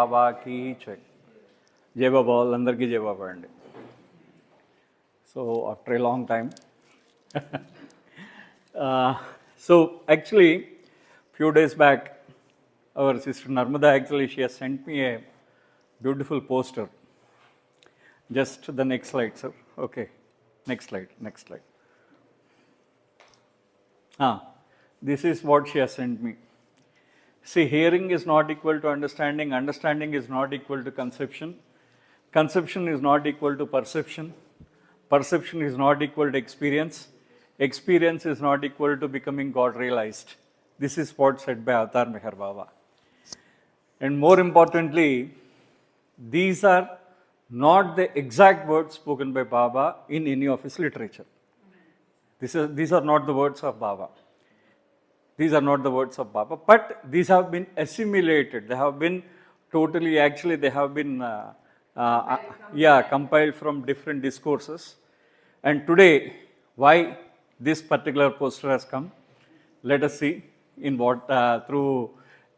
బాబాకి జై బాబా వాళ్ళందరికీ జై బాబా అండి. So after a long time so actually few days back our sister Narmada actually she has sent me a beautiful poster. Just the next slide, sir. Okay, next slide. This is what she has sent me. See, hearing is not equal to understanding, understanding is not equal to conception, conception is not equal to perception, perception is not equal to experience, experience is not equal to becoming God realized. This is what said by Avatar Meher Baba. And more importantly, these are not the exact words spoken by Baba in any of his literature. These are not the words of Baba. These are not the words of Baba, but these have been assimilated. They have been totally, actually they have been compiled from different discourses. And today, why this particular poster has come, let us see in what, through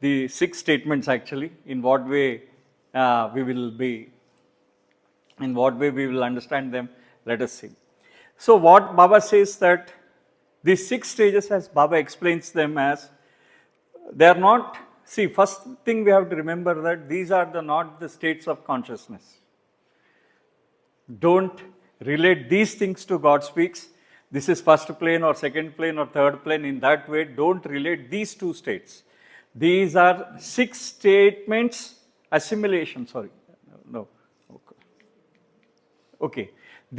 the 6 statements actually, in what way we will understand them, let us see. So what Baba says that these 6 stages, as Baba explains them as, they are not, see, first thing we have to remember that these are not the states of consciousness. Don't relate these things to God speaks. This is first plane or second plane or third plane. In that way, don't relate these 2 states. These are 6 statements, assimilation, sorry. No. Okay.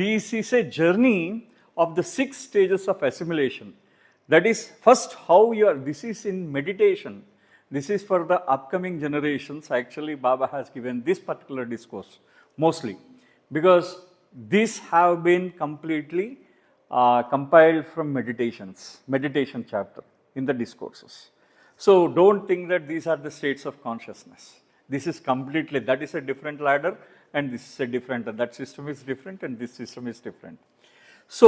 This is a journey of the 6 stages of assimilation. That is, first, how you are, this is in meditation. This is for the upcoming generations. Actually, Baba has given this particular discourse, mostly, because these have been completely compiled from meditation chapter in the discourses. So don't think that these are the states of consciousness. This is completely, that is a different ladder, and this is a different, that system is different, and this system is different. So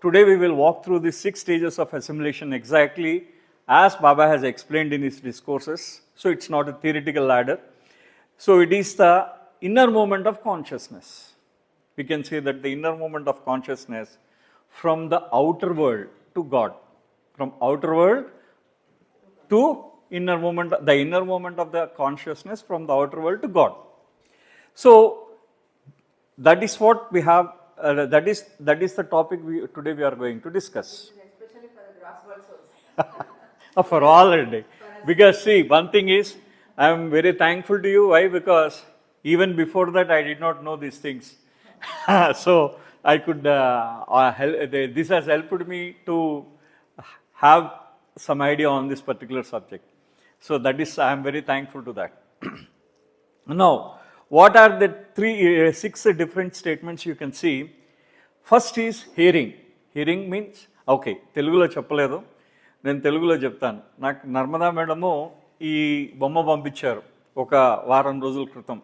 today we will walk through the 6 stages of assimilation exactly as Baba has explained in his discourses. So it's not a theoretical ladder. So it is the inner movement of consciousness. We can say that the inner movement of consciousness from the outer world to God, from outer world to inner movement, the inner movement of the consciousness from the outer world to God. So that is what we have. That is the topic today we are going to discuss. Especially for the gross world souls. For all a day. Because see, one thing is, I am very thankful to you. Why? Because even before that, I did not know these things. So I could, this has helped me to have some idea on this particular subject. So that is, I am very thankful to that. Now, what are the 6 different statements you can see? First is hearing. Hearing means, okay, తెలుగులో చెప్పలేదు, నేను తెలుగులో చెప్తాను. నాకు Narmada madam ఈ బొమ్మ పంపించారు ఒక వారం రోజుల క్రితం.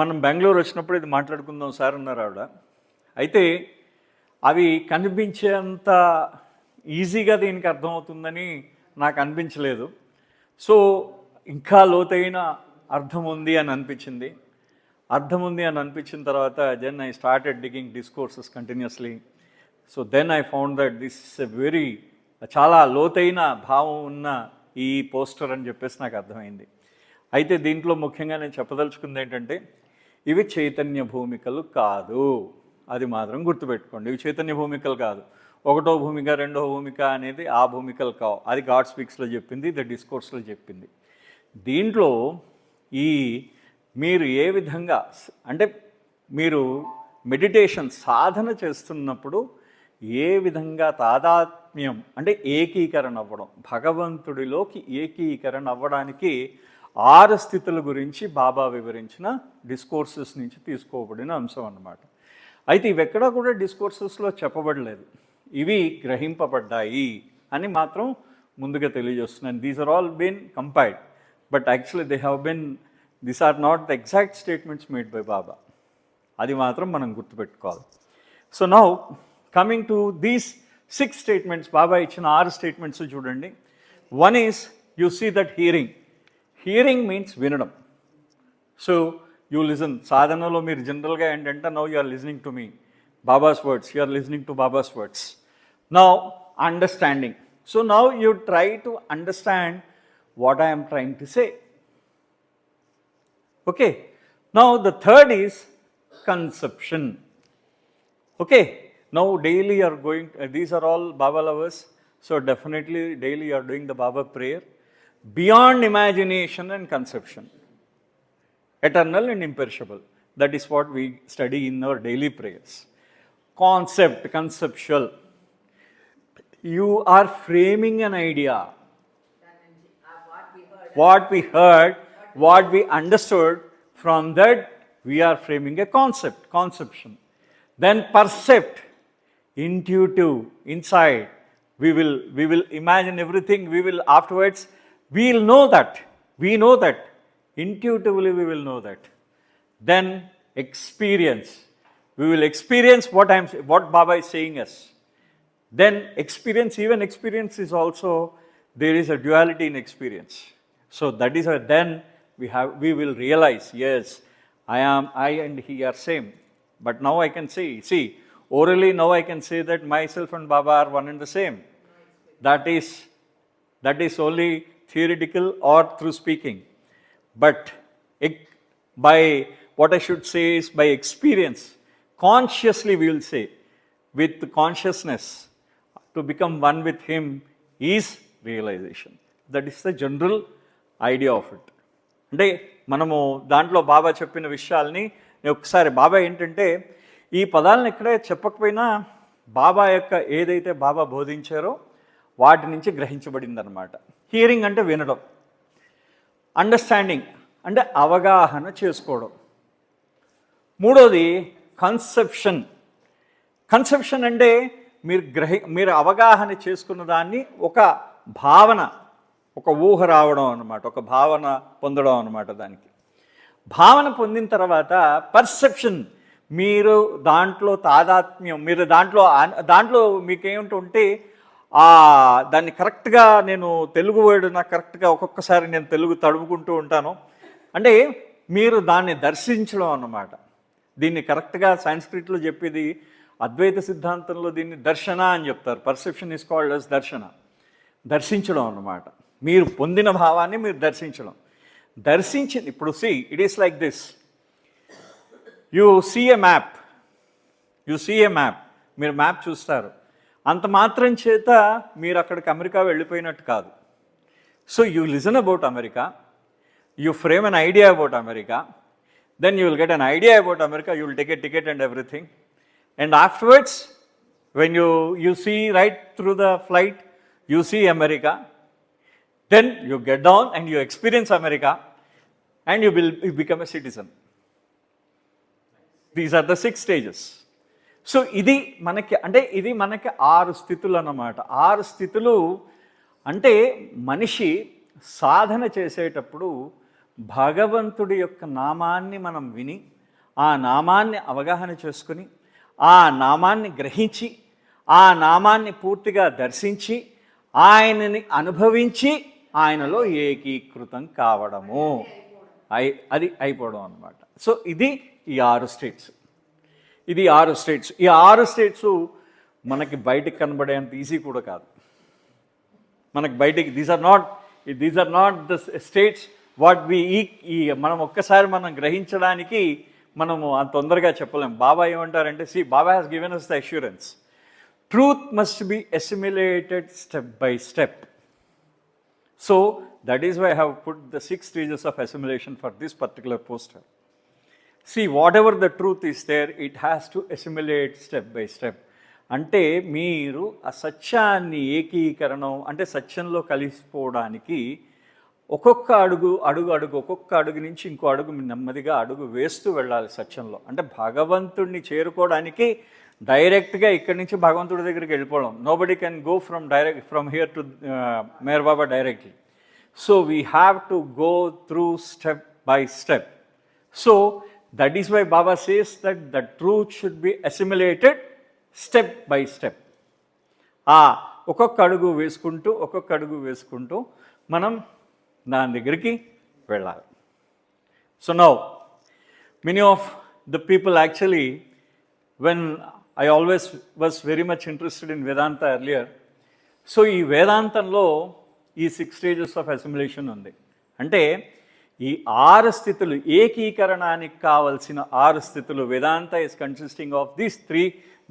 మనం బెంగళూరు వచ్చినప్పుడు ఇది మాట్లాడుకుందాం సార్ అన్నారు ఆవిడ. అయితే అవి కనిపించేంత ఈజీగా దీనికి అర్థమవుతుందని నాకు అనిపించలేదు. సో ఇంకా లోతైన అర్థం ఉంది అని అనిపించింది. అర్థం ఉంది అని అనిపించిన తర్వాత then I started digging discourses continuously. So then I found that this is a very, చాలా లోతైన భావం ఉన్న ఈ పోస్టర్ అని చెప్పేసి నాకు అర్థమైంది. అయితే దీంట్లో ముఖ్యంగా నేను చెప్పదలుచుకుంది ఏంటంటే, ఇవి చైతన్య భూమికలు కాదు, అది మాత్రం గుర్తుపెట్టుకోండి. ఇవి చైతన్య భూమికలు కాదు. 1వ భూమిక 2వ భూమిక అనేది ఆ భూమికలు కావు. అది గాడ్ స్పీక్స్లో చెప్పింది, ద డిస్కోర్స్లో చెప్పింది. దీంట్లో ఈ మీరు ఏ విధంగా, అంటే మీరు మెడిటేషన్ సాధన చేస్తున్నప్పుడు ఏ విధంగా తాదాత్మ్యం, అంటే ఏకీకరణ అవ్వడం, భగవంతుడిలోకి ఏకీకరణ అవ్వడానికి 6 స్థితుల గురించి బాబా వివరించిన డిస్కోర్సెస్ నుంచి తీసుకోబడిన అంశం అన్నమాట. అయితే ఇవెక్కడా కూడా డిస్కోర్సెస్లో చెప్పబడలేదు, ఇవి గ్రహింపబడ్డాయి అని మాత్రం ముందుగా తెలియజేస్తున్నాను. These are all been compiled, but actually they have been, these are not the exact statements made by Baba. అది మాత్రం మనం గుర్తుపెట్టుకోవాలి. So now coming to these 6 statements, Baba ఇచ్చిన 6 స్టేట్మెంట్స్ చూడండి. One is, you see that hearing. Hearing means వినడం. So you listen. సాధనలో మీరు జనరల్గా ఏంటంటే now you are listening to మీ Baba's words, you are listening to Baba's words. Now understanding. So now you try to understand what I am trying to say. Okay. Now the third is conception. Okay. Now daily you are going, these are all Baba lovers. So definitely daily you are doing the Baba prayer. Beyond imagination and conception. Eternal and imperishable. That is what we study in our daily prayers. Concept, conceptual. You are framing an idea. What we heard, what we understood, from that we are framing a concept, conception. Then percept, intuitive, inside. We will imagine everything. We will afterwards, we will know that. We know that. Intuitively we will know that. Then experience. We will experience what Baba is saying us. Then experience, even experience is also, there is a duality in experience. So that is why then we will realize, yes, I and he are same. But now I can see, orally now I can say that myself and Baba are one and the same. That is only theoretical or through speaking. But by what I should say is by experience, consciously we will say, with consciousness, to become one with him is realization. That is the general idea of it. అంటే మనము దాంట్లో బాబా చెప్పిన విషయాల్ని ఒకసారి బాబా ఏంటంటే ఈ పదాలను ఎక్కడే చెప్పకపోయినా బాబా యొక్క ఏదైతే బాబా బోధించారో వాటి నుంచి గ్రహించబడిందనమాట. హియరింగ్ అంటే వినడం, అండర్స్టాండింగ్ అంటే అవగాహన చేసుకోవడం. మూడోది కన్సెప్షన్. కన్సెప్షన్ అంటే మీరు అవగాహన చేసుకున్న దాన్ని ఒక భావన, ఒక ఊహ రావడం అన్నమాట, ఒక భావన పొందడం అన్నమాట. దానికి భావన పొందిన తర్వాత పర్సెప్షన్, మీరు దాంట్లో తాదాత్మ్యం, మీరు దాంట్లో మీకేమిటంటే దాన్ని కరెక్ట్గా, నేను తెలుగు వర్డ్ నాకు కరెక్ట్గా ఒక్కొక్కసారి నేను తెలుగు తడుపుకుంటూ ఉంటాను, అంటే మీరు దాన్ని దర్శించడం అన్నమాట. దీన్ని కరెక్ట్గా సాంస్క్రిట్లో చెప్పేది అద్వైత సిద్ధాంతంలో దీన్ని దర్శన అని చెప్తారు. పర్సెప్షన్ ఈజ్ కాల్డ్ అస్ దర్శన. దర్శించడం అన్నమాట. మీరు పొందిన భావాన్ని మీరు దర్శించడం. దర్శించింది ఇప్పుడు it is like this. You see a map. మీరు మ్యాప్ చూస్తారు. అంత మాత్రం చేత మీరు అక్కడికి అమెరికా వెళ్ళిపోయినట్టు కాదు. So you listen about America, you frame an idea about America, then you will get an idea about America, you will take a ticket and everything. And afterwards, when you see right through the flight, you see America, then you get down and you experience America and you become a citizen. These are the 6 stages. So ఇది మనకి 6 స్థితులు అన్నమాట. 6 స్థితులు అంటే మనిషి సాధన చేసేటప్పుడు భగవంతుడి యొక్క నామాన్ని మనం విని, ఆ నామాన్ని అవగాహన చేసుకుని, ఆ నామాన్ని గ్రహించి, ఆ నామాన్ని పూర్తిగా దర్శించి, ఆయనని అనుభవించి, ఆయనలో ఏకీకృతం కావడము, అది అయిపోవడం అన్నమాట. సో ఇది ఈ 6 స్టేట్స్. ఇది 6 స్టేట్స్. ఈ 6 స్టేట్స్ మనకి బయటికి కనబడేంత ఈజీ కూడా కాదు. మనకి బయటికి these are not the states what we మనం ఒక్కసారి మనం గ్రహించడానికి మనము అంత తొందరగా చెప్పలేం. బాబా ఏమంటారంటే, Baba has given us the assurance. Truth must be assimilated step by step. So that is why I have put the 6 stages of assimilation for this particular poster. Whatever the truth is there, it has to assimilate step by step. అంటే మీరు ఆ సత్యాన్ని ఏకీకరణం అంటే సత్యంలో కలిసిపోవడానికి ఒక్కొక్క అడుగు ఒక్కొక్క అడుగు నుంచి ఇంకో అడుగు నెమ్మదిగా అడుగు వేస్తూ వెళ్ళాలి సత్యంలో. అంటే భగవంతుడిని చేరుకోవడానికి డైరెక్ట్గా ఇక్కడి నుంచి భగవంతుడి దగ్గరికి వెళ్ళిపోవడం. Nobody can go from here to Meher Baba directly. So we have to go through step by step. So that is why Baba says that the truth should be assimilated step by step. ఒక్కొక్క అడుగు వేసుకుంటూ మనం దాని దగ్గరికి వెళ్ళాలి. So now Many of the people actually, when I always was very much interested in Vedanta earlier, so ఈ వేదాంతంలో ఈ 6 స్టేజెస్ ఆఫ్ అసిమిలేషన్ ఉంది. అంటే ఈ 6 స్థితులు, ఏకీకరణానికి కావలసిన 6 స్థితులు, Vedanta is consisting of this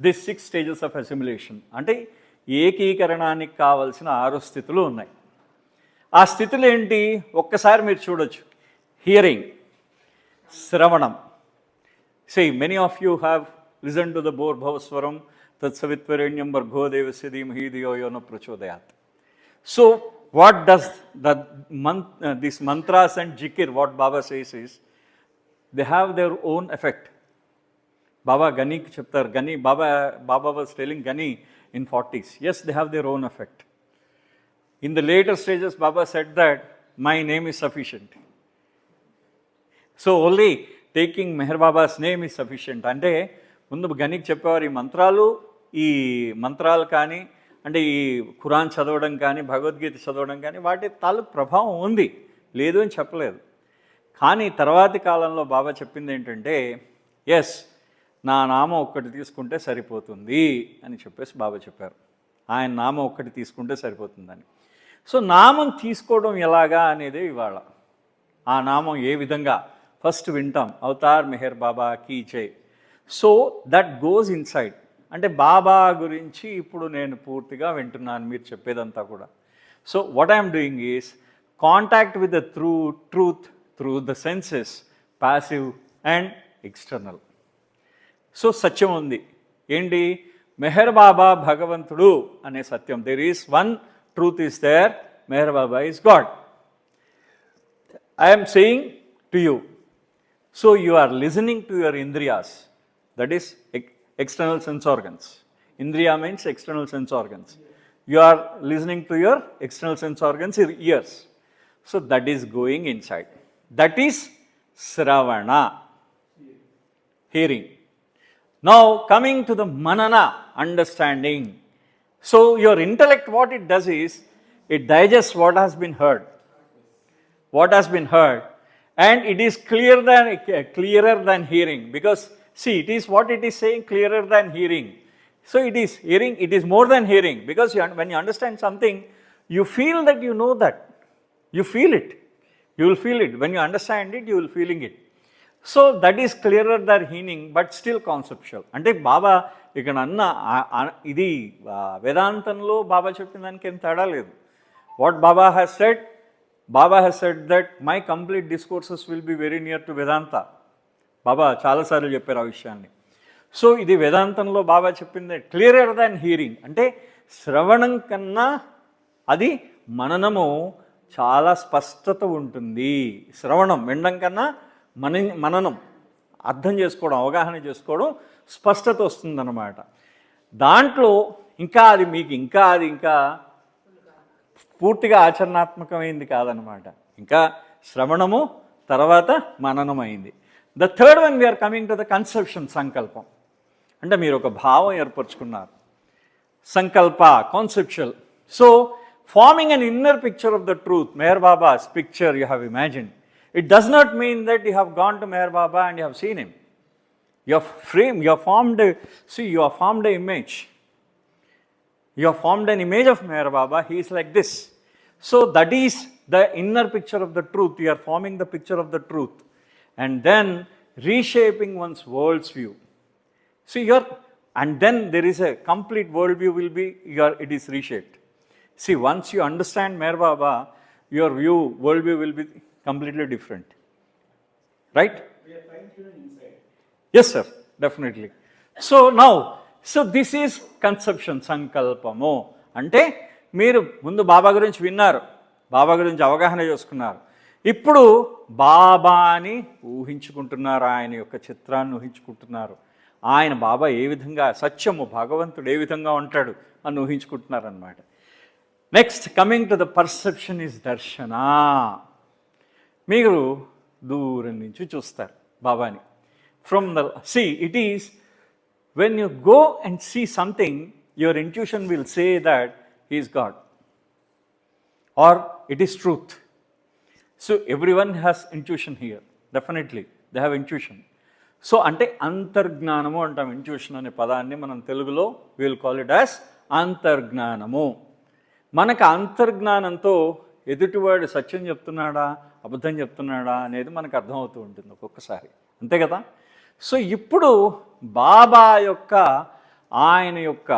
6 stages of assimilation. అంటే ఏకీకరణానికి కావలసిన 6 స్థితులు ఉన్నాయి. ఆ స్థితులు ఏంటి ఒక్కసారి మీరు చూడొచ్చు. హియరింగ్, శ్రవణం. See, many of you have listened to the Bhur-Bhavaswaram Tatsavitvarenyam Bhargo Devasya Dhimahi Dhiyo Yo Na Prachodayat. So, what does these mantras and jikir, what Baba says is, they have their own effect. Baba Gani chapter, Gani, Baba was telling Gani in 40s. Yes, they have their own effect. In the later stages, Baba said that, my name is sufficient. So, only taking Meher Baba's name is sufficient. అంటే ముందు గనికి చెప్పేవారు ఈ మంత్రాలు కానీ, అంటే ఈ ఖురాన్ చదవడం కానీ, భగవద్గీత చదవడం కానీ వాటి తాలూకు ప్రభావం ఉంది, లేదు అని చెప్పలేదు. కానీ తర్వాతి కాలంలో బాబా చెప్పింది ఏంటంటే, ఎస్, నా నామం ఒక్కటి తీసుకుంటే సరిపోతుంది అని చెప్పేసి బాబా చెప్పారు. ఆయన నామం ఒక్కటి తీసుకుంటే సరిపోతుందని. సో నామం తీసుకోవడం ఎలాగా అనేది ఇవాళ, ఆ నామం ఏ విధంగా ఫస్ట్ వింటాం, అవతార్ మెహర్ బాబా కీ జై. So that goes inside. అంటే బాబా గురించి ఇప్పుడు నేను పూర్తిగా వింటున్నాను మీరు చెప్పేదంతా కూడా. So what I'm doing is contact with the truth through the senses, passive and external. So సత్యం ఉంది ఏంటి, మెహర్ బాబా భగవంతుడు అనే సత్యం. There is one truth is there, Meher Baba is God. I'm saying to you. So you are listening to your indriyas, that is external sense organs. Indriya means external sense organs. You are listening to your external sense organs, your ears. So that is going inside. That is Sravana, hearing. Now coming to the Manana, understanding. So your intellect, what it does is, it digests what has been heard. What has been heard. And it is clearer than hearing, because see, it is what it is saying, clearer than hearing. So it is hearing, it is more than hearing, because when you understand something, you feel that you know that. You feel it. You will feel it. When you understand it, you will feeling it. So that is clearer than hearing, but still conceptual. అంటే బాబా ఇక్కడ అన్న ఇది వేదాంతంలో బాబా చెప్పిన దానికి ఏం తేడా లేదు. What Baba has said, Baba has said that my complete discourses will be very near to Vedanta. బాబా చాలాసార్లు చెప్పారు ఆ విషయాన్ని. సో ఇది వేదాంతంలో బాబా చెప్పింది క్లియరర్ దాన్ హీరింగ్. అంటే శ్రవణం కన్నా అది మననము చాలా స్పష్టత ఉంటుంది. శ్రవణం వినడం కన్నా మననం, అర్థం చేసుకోవడం, అవగాహన చేసుకోవడం, స్పష్టత వస్తుందన్నమాట. దాంట్లో ఇంకా అది మీకు ఇంకా పూర్తిగా ఆచరణాత్మకమైంది కాదనమాట. ఇంకా శ్రవణము తర్వాత మననం అయింది. The third one we are coming to the conception, సంకల్పం. అంటే మీరు ఒక భావం ఏర్పరచుకున్నారు, సంకల్ప, conceptual. So forming an inner picture of the truth, Meher Baba's picture you have imagined. It does not mean that you have gone to Meher Baba and you have seen him. You have frame, you have formed, you have formed a image. You have formed an image of Meher Baba, he is like this. So that is the inner picture of the truth. You are forming the picture of the truth and then reshaping one's world's view. See, and then there is a complete worldview will be, it is reshaped. See, once you understand Meher Baba, your worldview will be completely different. Right? We are fine-tuning inside. Yes, sir, definitely. So this is conception, సంకల్పము. అంటే మీరు ముందు బాబా గురించి విన్నారు, బాబా గురించి అవగాహన చేసుకున్నారు, ఇప్పుడు బాబాని ఊహించుకుంటున్నారు, ఆయన యొక్క చిత్రాన్ని ఊహించుకుంటున్నారు, ఆయన బాబా ఏ విధంగా సత్యము, భగవంతుడు ఏ విధంగా ఉంటాడు అని ఊహించుకుంటున్నారనమాట. Next coming to the perception is darshana. మీరు దూరం నుంచి చూస్తారు బాబాని. From the it is when you go and see something, your intuition will say that he is God or it is truth. So everyone has intuition here, definitely they have intuition. So అంటే అంతర్జ్ఞానము అంటాం. Intuition అనే పదాన్ని మనం తెలుగులో will call it as అంతర్జ్ఞానము. మనకు అంతర్జ్ఞానంతో ఎదుటివాడు సత్యం చెప్తున్నాడా అబద్ధం చెప్తున్నాడా అనేది మనకు అర్థమవుతూ ఉంటుంది ఒక్కొక్కసారి, అంతే కదా. సో ఇప్పుడు బాబా యొక్క ఆయన యొక్క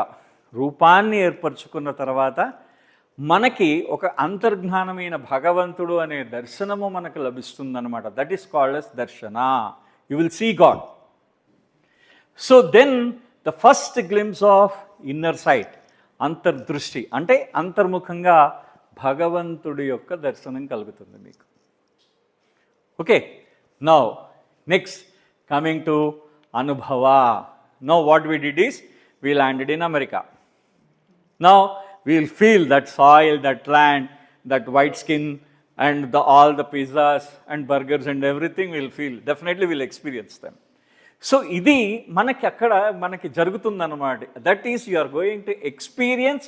రూపాన్ని ఏర్పరచుకున్న తర్వాత మనకి ఒక అంతర్జ్ఞానమైన భగవంతుడు అనే దర్శనము మనకు లభిస్తుందన్నమాట. That is called as darshana. You will see God. So then the first glimpse of inner sight, అంతర్దృష్టి అంటే అంతర్ముఖంగా భగవంతుడి యొక్క దర్శనం కలుగుతుంది మీకు. Okay, now next coming to anubhava. Now what we did is we landed in America. Now we will feel that soil, that land, that white skin, and all the pizzas and burgers and everything we'll feel. Definitely we'll experience them. So ఇది మనకి అక్కడ మనకి జరుగుతుందన్నమాట. That is you are going to experience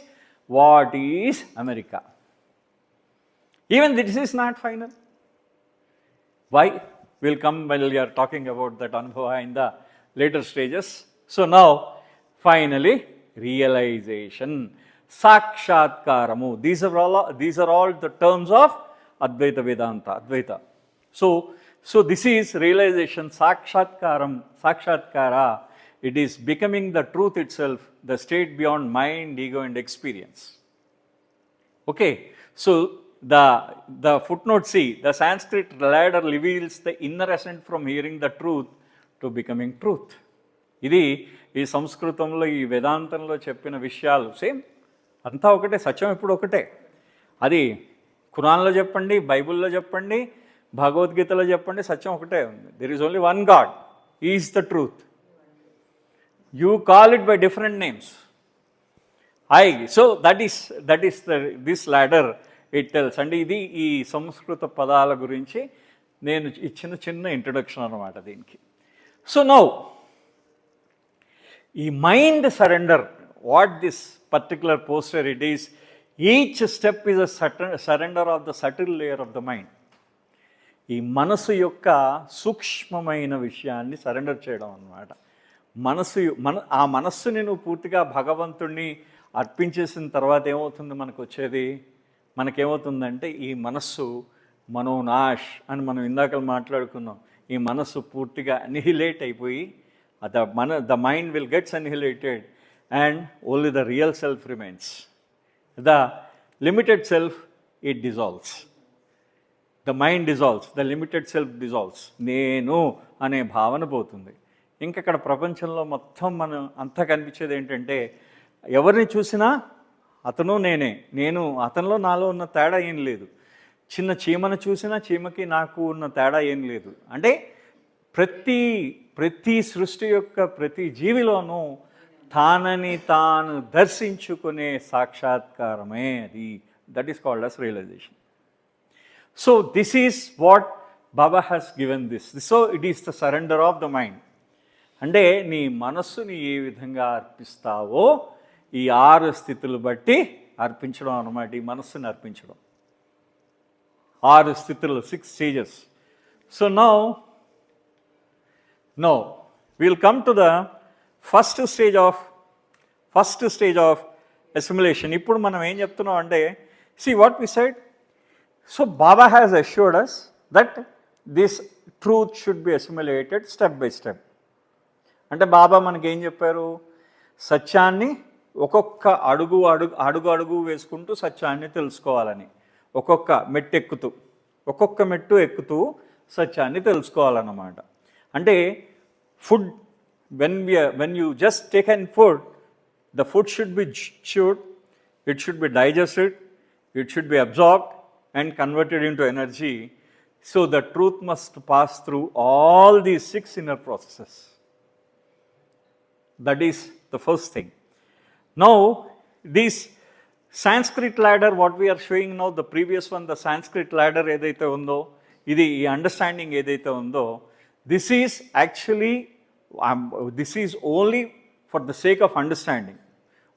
what is America. Even this is not final. Why? We'll come while we are talking about that anubhava in the later stages. So now finally, realization, sakshatkaramu. These are all the terms of Advaita Vedanta, Advaita. So this is realization, sakshatkara. It is becoming the truth itself, the state beyond mind, ego and experience. Okay, so the footnote C, the Sanskrit ladder reveals the inner ascent from hearing the truth to becoming truth. ఇది ఈ సంస్కృతంలో ఈ వేదాంతంలో చెప్పిన విషయాలు same, అంతా ఒకటే, సత్యం ఎప్పుడు ఒకటే. అది ఖురాన్లో చెప్పండి, బైబిల్లో చెప్పండి, భగవద్గీతలో చెప్పండి, సత్యం ఒకటే ఉంది. There is only one God, is the truth. You call it by different names. So that is this ladder it tells. అండి ఇది ఈ సంస్కృత పదాల గురించి నేను ఇచ్చిన చిన్న ఇంట్రొడక్షన్ అన్నమాట దీనికి. సో నౌ ఈ mind surrender, what this particular poster it is, each step is a surrender of the subtle layer of the mind. ఈ మనసు యొక్క సూక్ష్మమైన విషయాన్ని సరెండర్ చేయడం అన్నమాట. ఆ మనస్సుని నువ్వు పూర్తిగా భగవంతుణ్ణి అర్పించేసిన తర్వాత ఏమవుతుంది, మనకేమవుతుందంటే ఈ మనస్సు మనోనాష్ అని మనం ఇందాక మాట్లాడుకున్నాం. ఈ మనస్సు పూర్తిగా అనిహిలేట్ అయిపోయి the mind will get annihilated and only the real self remains. The limited self, it dissolves. The mind dissolves, the limited self dissolves. నేను అనే భావన పోతుంది. ఇంకక్కడ ప్రపంచంలో మొత్తం మనం అంతా కనిపించేది ఏంటంటే, ఎవరిని చూసినా అతను నేను అతనిలో నాలో ఉన్న తేడా ఏం లేదు. చిన్న చీమను చూసినా చీమకి నాకు ఉన్న తేడా ఏం లేదు. అంటే ప్రతి సృష్టి యొక్క ప్రతి జీవిలోనూ తానని తాను దర్శించుకునే సాక్షాత్కారమే అది. That is called as realization. So this is what Baba has given this. So it is the surrender of the mind. అంటే నీ మనస్సుని ఏ విధంగా అర్పిస్తావో ఈ 6 స్థితులు బట్టి అర్పించడం అన్నమాట. ఈ మనస్సుని అర్పించడం 6 స్థితులు, 6 stages. So now we'll come to the first stage of assimilation. ఇప్పుడు మనం ఏం చెప్తున్నాం అంటే, see what we said. So Baba has assured us that this truth should be assimilated step by step. అంటే బాబా మనకి ఏం చెప్పారు, సత్యాన్ని ఒక్కొక్క అడుగు వేసుకుంటూ సత్యాన్ని తెలుసుకోవాలని, ఒక్కొక్క మెట్టు ఎక్కుతూ సత్యాన్ని తెలుసుకోవాలన్నమాట. అంటే food, when you just take in food, the food should be chewed, it should be digested, it should be absorbed and converted into energy. So the truth must pass through all these 6 inner processes. That is the first thing. Now this Sanskrit ladder, what we are showing now, the previous one, the Sanskrit ladder edaithe undo, idi ee understanding edaithe undo, this is actually this is only for the sake of understanding.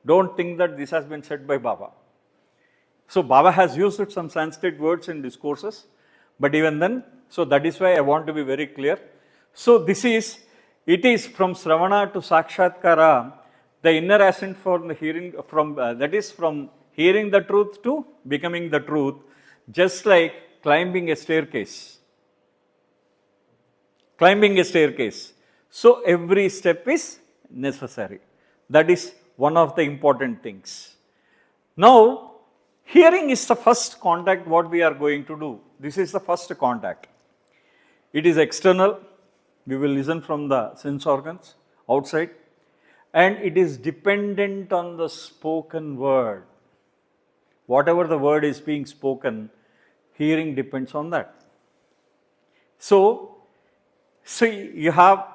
Don't think that this has been said by Baba. So Baba has used some Sanskrit words in discourses, but even then, so that is why I want to be very clear. So this is It is from Sravana to Sakshatkara, the inner ascent for the hearing that is from hearing the truth to becoming the truth, just like climbing a staircase. Climbing a staircase. So every step is necessary. That is one of the important things. Now, hearing is the first contact what we are going to do. This is the first contact. It is external. We will listen from the sense organs outside. And it is dependent on the spoken word. Whatever the word is being spoken, hearing depends on that. So you have,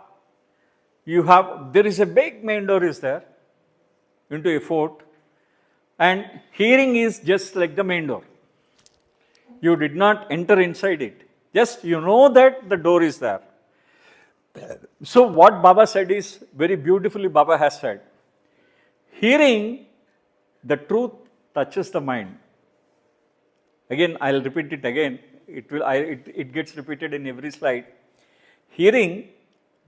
there is a big main door is there into a fort, and hearing is just like the main door. You did not enter inside it. Just you know that the door is there. So what Baba said is very beautifully Baba has said. Hearing, the truth touches the mind. Again, I'll repeat it again. It gets repeated in every slide. Hearing,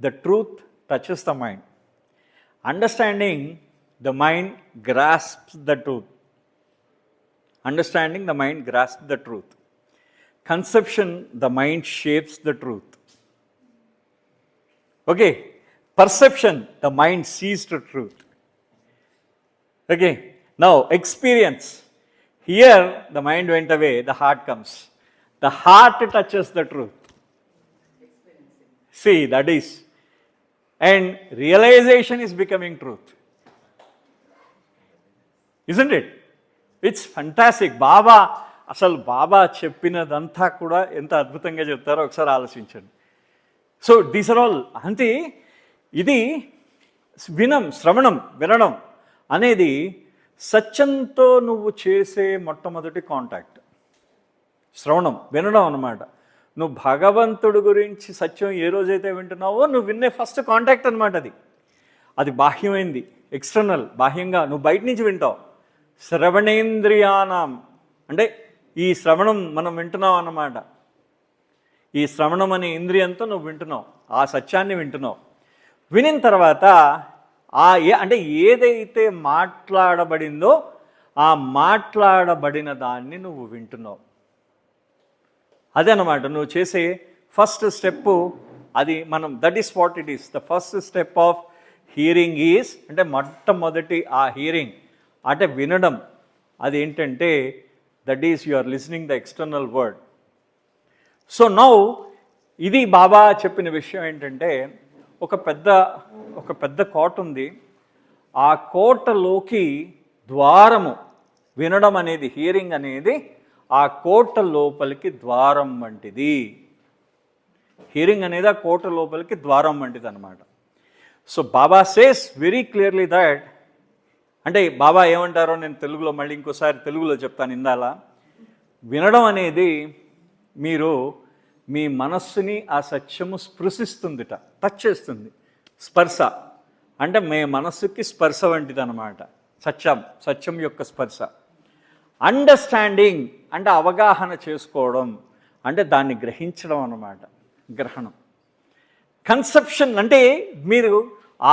the truth touches the mind. Understanding, the mind grasps the truth. Understanding, the mind grasps the truth. Conception, the mind shapes the truth. Okay. Perception, the mind sees the truth. Okay. Now, experience. Here, the mind went away, the heart comes. The heart touches the truth. See, that is. And realization is becoming truth. Isn't it? It's fantastic. అసలు బాబా చెప్పినదంతా కూడా ఎంత అద్భుతంగా చెప్తారో ఒకసారి ఆలోచించండి. So these are all. అంటే ఇది శ్రవణం వినడం అనేది సత్యంతో నువ్వు చేసే మొట్టమొదటి కాంటాక్ట్. శ్రవణం వినడం అన్నమాట. నువ్వు భగవంతుడి గురించి సత్యం ఏ రోజైతే వింటున్నావో నువ్వు విన్నే ఫస్ట్ కాంటాక్ట్ అనమాట. అది బాహ్యమైంది, ఎక్స్టర్నల్, బాహ్యంగా నువ్వు బయట నుంచి వింటావు. శ్రవణేంద్రియానం అంటే ఈ శ్రవణం మనం వింటున్నావు అన్నమాట. ఈ శ్రవణం అనే ఇంద్రియంతో నువ్వు వింటున్నావు, ఆ సత్యాన్ని వింటున్నావు. వినిన తర్వాత అంటే ఏదైతే మాట్లాడబడిందో ఆ మాట్లాడబడిన దాన్ని నువ్వు వింటున్నావు. అదే అన్నమాట నువ్వు చేసే ఫస్ట్ స్టెప్. అది that is what it is. The first step of hearing is అంటే మొట్టమొదటి ఆ హియరింగ్ అంటే వినడం. అది ఏంటంటే that is you are listening the external word. So now ఇది బాబా చెప్పిన విషయం ఏంటంటే ఒక పెద్ద కోట ఉంది. ఆ కోటలోకి ద్వారము, వినడం అనేది, హియరింగ్ అనేది ఆ కోట లోపలికి ద్వారం వంటిది. హియరింగ్ అనేది ఆ కోట లోపలికి ద్వారం వంటిది అనమాట. So Baba says very clearly that, అంటే బాబా ఏమంటారో నేను తెలుగులో మళ్ళీ ఇంకోసారి తెలుగులో చెప్తాను ఇందాల. వినడం అనేది మీరు మీ మనస్సుని ఆ సత్యము స్పృశిస్తుందిట, టచ్ చేస్తుంది. స్పర్శ అంటే మీ మనస్సుకి స్పర్శ వంటిది అనమాట సత్యం యొక్క స్పర్శ. అండర్స్టాండింగ్ అంటే అవగాహన చేసుకోవడం, అంటే దాన్ని గ్రహించడం అన్నమాట, గ్రహణం. కన్సెప్షన్ అంటే మీరు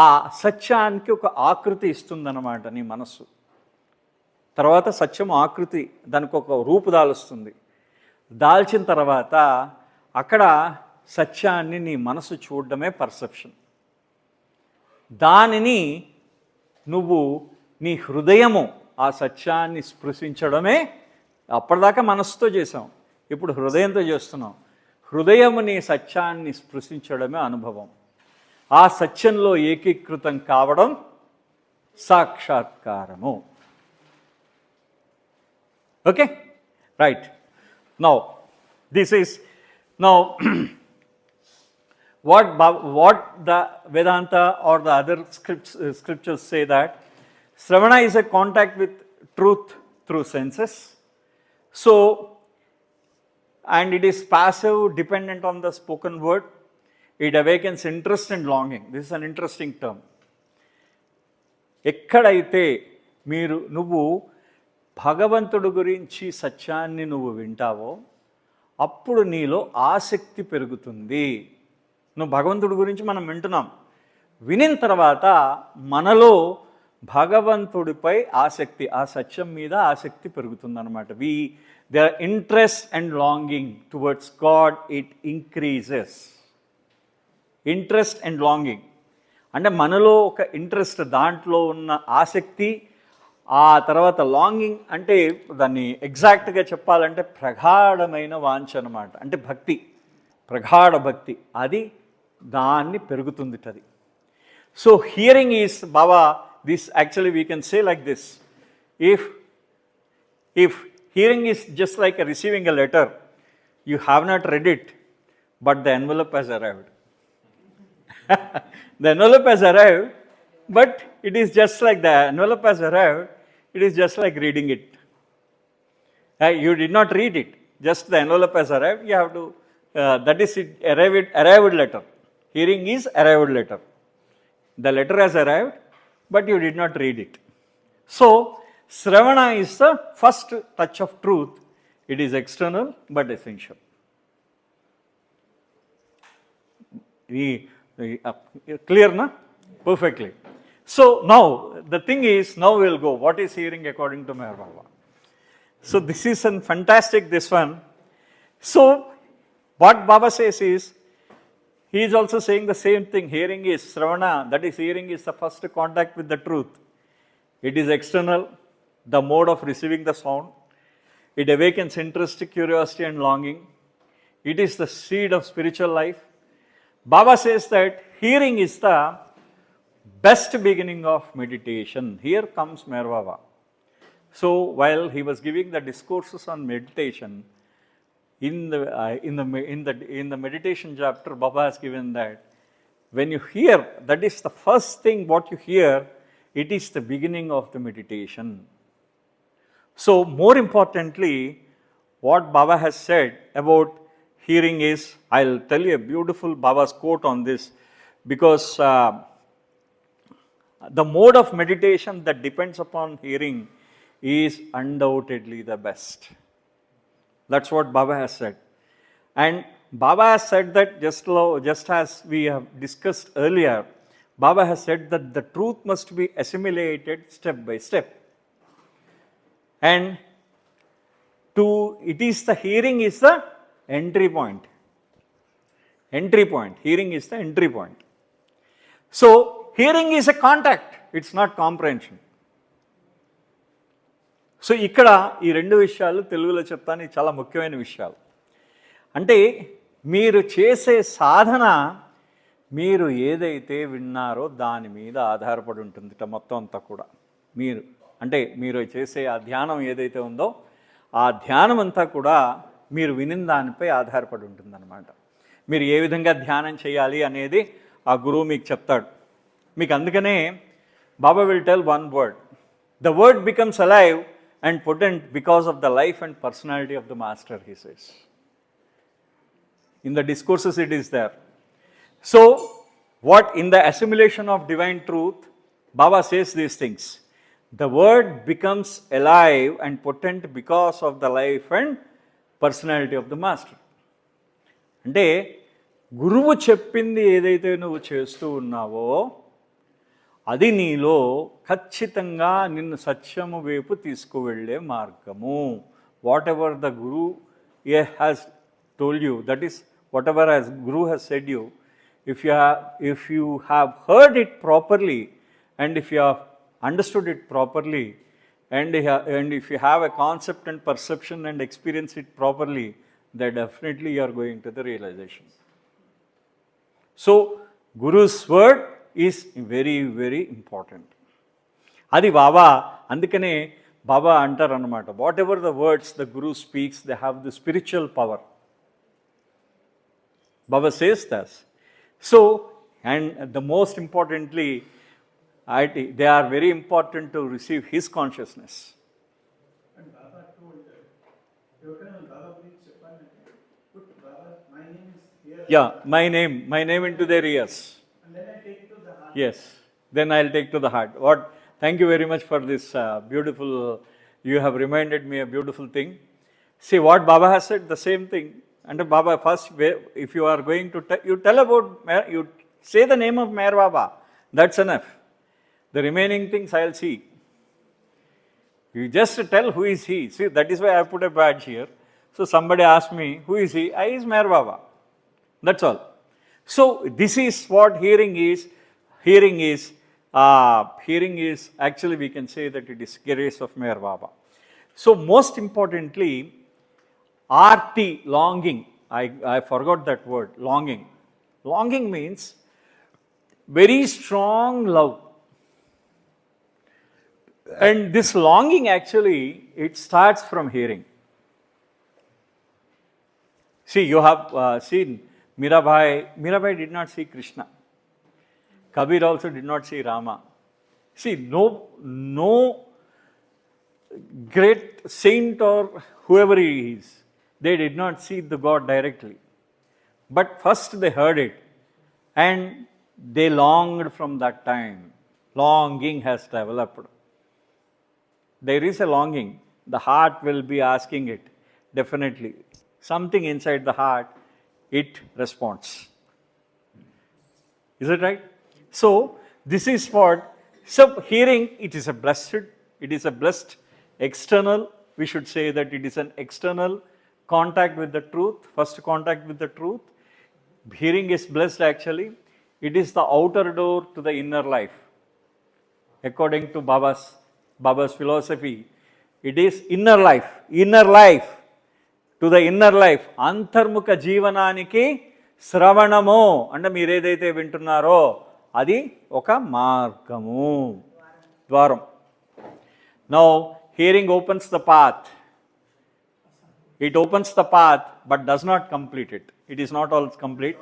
ఆ సత్యానికి ఒక ఆకృతి ఇస్తుందన్నమాట నీ మనస్సు. తర్వాత సత్యం ఆకృతి, దానికి ఒక రూపు దాలుస్తుంది. దాల్చిన తర్వాత అక్కడ సత్యాన్ని నీ మనసు చూడడమే పర్సెప్షన్. దానిని నువ్వు నీ హృదయము ఆ సత్యాన్ని స్పృశించడమే. అప్పటిదాకా మనసుతో చేసాం, ఇప్పుడు హృదయంతో చేస్తున్నాం. హృదయము నీ సత్యాన్ని స్పృశించడమే అనుభవం. ఆ సత్యంలో ఏకీకృతం కావడం సాక్షాత్కారము. Okay, right. Now this is what the Vedanta or the other scriptures say that Sravana is a contact with truth through senses. So, and it is passive, dependent on the spoken word. It awakens interest and longing. This is an interesting term. ఎక్కడైతే నువ్వు భగవంతుడి గురించి సత్యాన్ని నువ్వు వింటావో అప్పుడు నీలో ఆసక్తి పెరుగుతుంది. నువ్వు భగవంతుడి గురించి మనం వింటున్నాం, వినిన తర్వాత మనలో భగవంతుడిపై ఆసక్తి, ఆ సత్యం మీద ఆసక్తి పెరుగుతుందన్నమాట. The interest and longing towards God it increases. Interest and longing అంటే మనలో ఒక ఇంట్రెస్ట్, దాంట్లో ఉన్న ఆసక్తి, ఆ తర్వాత లాంగింగ్ అంటే దాన్ని ఎగ్జాక్ట్గా చెప్పాలంటే ప్రగాఢమైన వాంఛ అనమాట. అంటే భక్తి, ప్రగాఢ భక్తి, అది దాన్ని పెరుగుతుందిటది. So hearing is Baba, this actually we can say like this, if hearing is just like receiving a letter, you have not read it, but the envelope has arrived. The envelope has arrived, but it is just like the envelope has arrived, it is just like reading it. You did not read it, just the envelope has arrived, you have to, that is it, arrived letter. Hearing is arrived letter. The letter has arrived, but you did not read it. So, Sravana is the first touch of truth. It is external but essential. Clear, na? Perfectly. So now, the thing is, now we will go. What is hearing according to Meher Baba? So this is a fantastic, this one. So, what Baba says is, he is also saying the same thing. Hearing is Sravana, that is, hearing is the first contact with the truth. It is external, the mode of receiving the sound. It awakens interest, curiosity and longing. It is the seed of spiritual life. Baba says that hearing is the best beginning of meditation. Here comes Meher Baba. So while he was giving the discourses on meditation, in the meditation chapter, Baba has given that when you hear, that is the first thing what you hear, it is the beginning of the meditation. So more importantly, what Baba has said about hearing is, I'll tell you a beautiful Baba's quote on this, because the mode of meditation that depends upon hearing is undoubtedly the best. That's what Baba has said. And Baba has said that just as we have discussed earlier, Baba has said that the truth must be assimilated step by step. And it is the hearing is the entry point. Entry point. Hearing is the entry point. So, hearing is a contact. It's not comprehension. So ఇక్కడ ఈ రెండు విషయాలు తెలుగులో చెప్తాను, చాలా ముఖ్యమైన విషయాలు. అంటే మీరు చేసే సాధన, మీరు ఏదైతే విన్నారో దాని మీద ఆధారపడి ఉంటుంది మొత్తం అంతా కూడా. మీరు చేసే ఆ ధ్యానం ఏదైతే ఉందో, ఆ ధ్యానం అంతా కూడా మీరు వినిన దానిపై ఆధారపడి ఉంటుందన్నమాట. మీరు ఏ విధంగా ధ్యానం చేయాలి అనేది ఆ గురువు మీకు చెప్తాడు. మీకు అందుకనే Baba will tell one word. The word becomes alive and potent because of the life and personality of the master, he says. In the discourses it is there. So, what in the assimilation of divine truth, Baba says these things. The word becomes alive and potent because of the life and personality of the master. అంటే గురువు చెప్పింది ఏదైతే నువ్వు చేస్తూ ఉన్నావో అది నీలో ఖచ్చితంగా నిన్ను సత్యము వైపు తీసుకువెళ్ళే మార్గము. What ever the Guru has told you, that is what ever as Guru has said you, if you have heard it properly and if you have understood it properly and if you have a concept and perception and experience it properly, then definitely you are going to the realization. So Guru's word is very, very important. అది బాబా, అందుకనే బాబా అంటారు అన్నమాట, whatever the words the Guru speaks, they have the spiritual power. Baba says that. So, and the most importantly, they are very important to receive his consciousness. And Baba told that, ఎవరికైనా బాబా గురించి చెప్పాలంటే, put Baba, my name is here. Yeah, my name into their ears. And then I take to the heart. Yes, then I'll take to the heart. Thank you very much for this beautiful, you have reminded me a beautiful thing. See what Baba has said, the same thing. And Baba, first, if you are going to, you tell about, you say the name of Meher Baba. That's enough. The remaining things I'll see. You just tell who is he. See, that is why I put a badge here. So somebody asked me, who is he? I is Meher Baba. That's all. So this is what hearing is. Hearing is actually, we can say that it is grace of Meher Baba. So most importantly, RT, longing. I forgot that word, longing. Longing means very strong love. And this longing actually, it starts from hearing. See, you have seen Mirabai. Mirabai did not see Krishna. Kabir also did not see Rama. See, no great saint or whoever he is, they did not see the God directly. But first they heard it and they longed from that time. Longing has developed. There is a longing. The heart will be asking it, definitely. Something inside the heart, it responds. Is it right? So, this is what, so hearing, it is a blessed external, we should say that it is an external contact with the truth, first contact with the truth. Hearing is blessed actually. It is the outer door to the inner life. According to Baba's philosophy, it is inner life to the inner life. Antarmukha జీవనానికి శ్రవణము అంటే మీరు ఏదైతే వింటున్నారో అది ఒక మార్గము, ద్వారం. Now hearing opens the path. It opens the path but does not complete it. It is not all complete.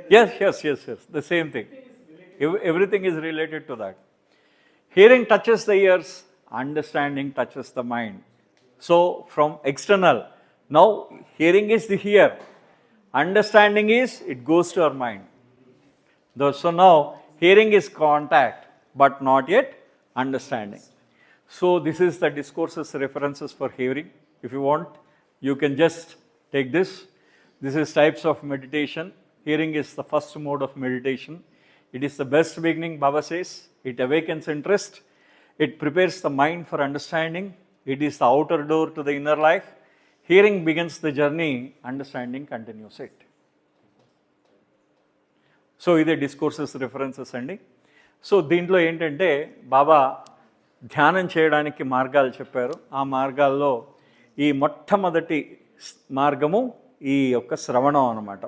Yes. The same thing. Everything is related to that. Hearing touches the ears, understanding touches the mind. So from external, now hearing is the here, understanding is it goes to our mind. So now hearing is contact but not yet understanding. So this is the discourses references for hearing. If you want, you can just take this. This is types of meditation. Hearing is the first mode of meditation. It is the best beginning, Baba says. It awakens interest. It prepares the mind for understanding. It is the outer door to the inner life. Hearing begins the journey, understanding continues it. So ఇదే discourses references అండి. So దీంట్లో ఏంటంటే బాబా ధ్యానం చేయడానికి మార్గాలు చెప్పారు. ఆ మార్గాల్లో ఈ మొట్టమొదటి మార్గము ఈ యొక్క శ్రవణం అన్నమాట.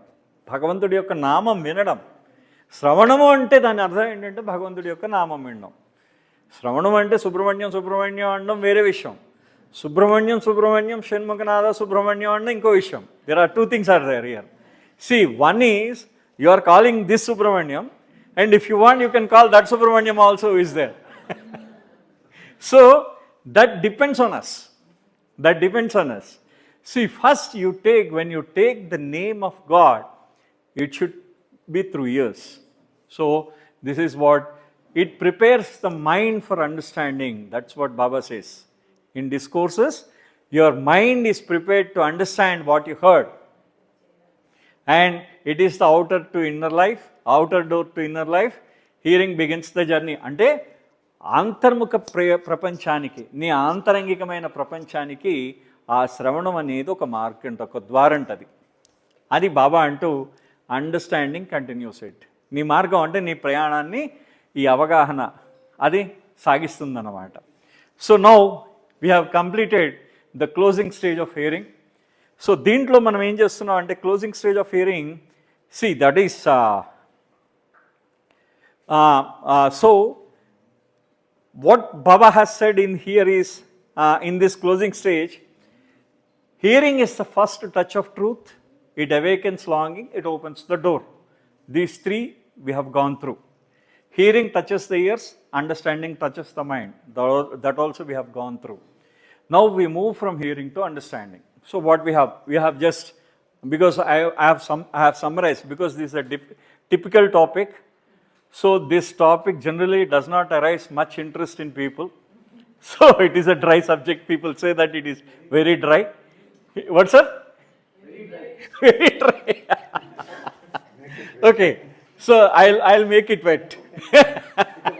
భగవంతుడి యొక్క నామం వినడం. శ్రవణము అంటే దాని అర్థం ఏంటంటే భగవంతుడి యొక్క నామం వినడం. శ్రవణం అంటే సుబ్రహ్మణ్యం అనడం వేరే విషయం. సుబ్రహ్మణ్యం షణ్ముఖనాథ సుబ్రహ్మణ్యం అనడం ఇంకో విషయం. There are two things are there here. See one is you are calling this Subramanyam, and if you want you can call that Subramanyam also is there. So that depends on us. See, first when you take the name of God, it should be through ears. So this is what it prepares the mind for understanding. That's what Baba says in discourses. Your mind is prepared to understand what you heard. And it is the outer door to inner life. Hearing begins the journey. అంటే అంతర్ముఖ ప్రపంచానికి, నీ ఆంతరంగికమైన ప్రపంచానికి ఆ శ్రవణం అనేది ఒక మార్గం, ఒక ద్వారంటది. అది బాబా అంటూ అండర్స్టాండింగ్ కంటిన్యూస్ ఇట్. నీ మార్గం అంటే నీ ప్రయాణాన్ని, ఈ అవగాహన అది సాగిస్తుందన్నమాట. So now we have completed the closing stage of hearing. So దీంట్లో మనం ఏం చేస్తున్నాం అంటే closing stage of hearing, see that is so what Baba has said in here is in this closing stage, hearing is the first touch of truth. It awakens longing, it opens the door. These three we have gone through. Hearing touches the ears, understanding touches the mind. That also we have gone through. Now we move from hearing to understanding. So what we have just, because I have summarized, because this is a typical topic. So this topic generally does not arise much interest in people. So it is a dry subject. People say that it is very dry. What, sir? Very dry. Very dry. Okay, so I'll make it wet. Because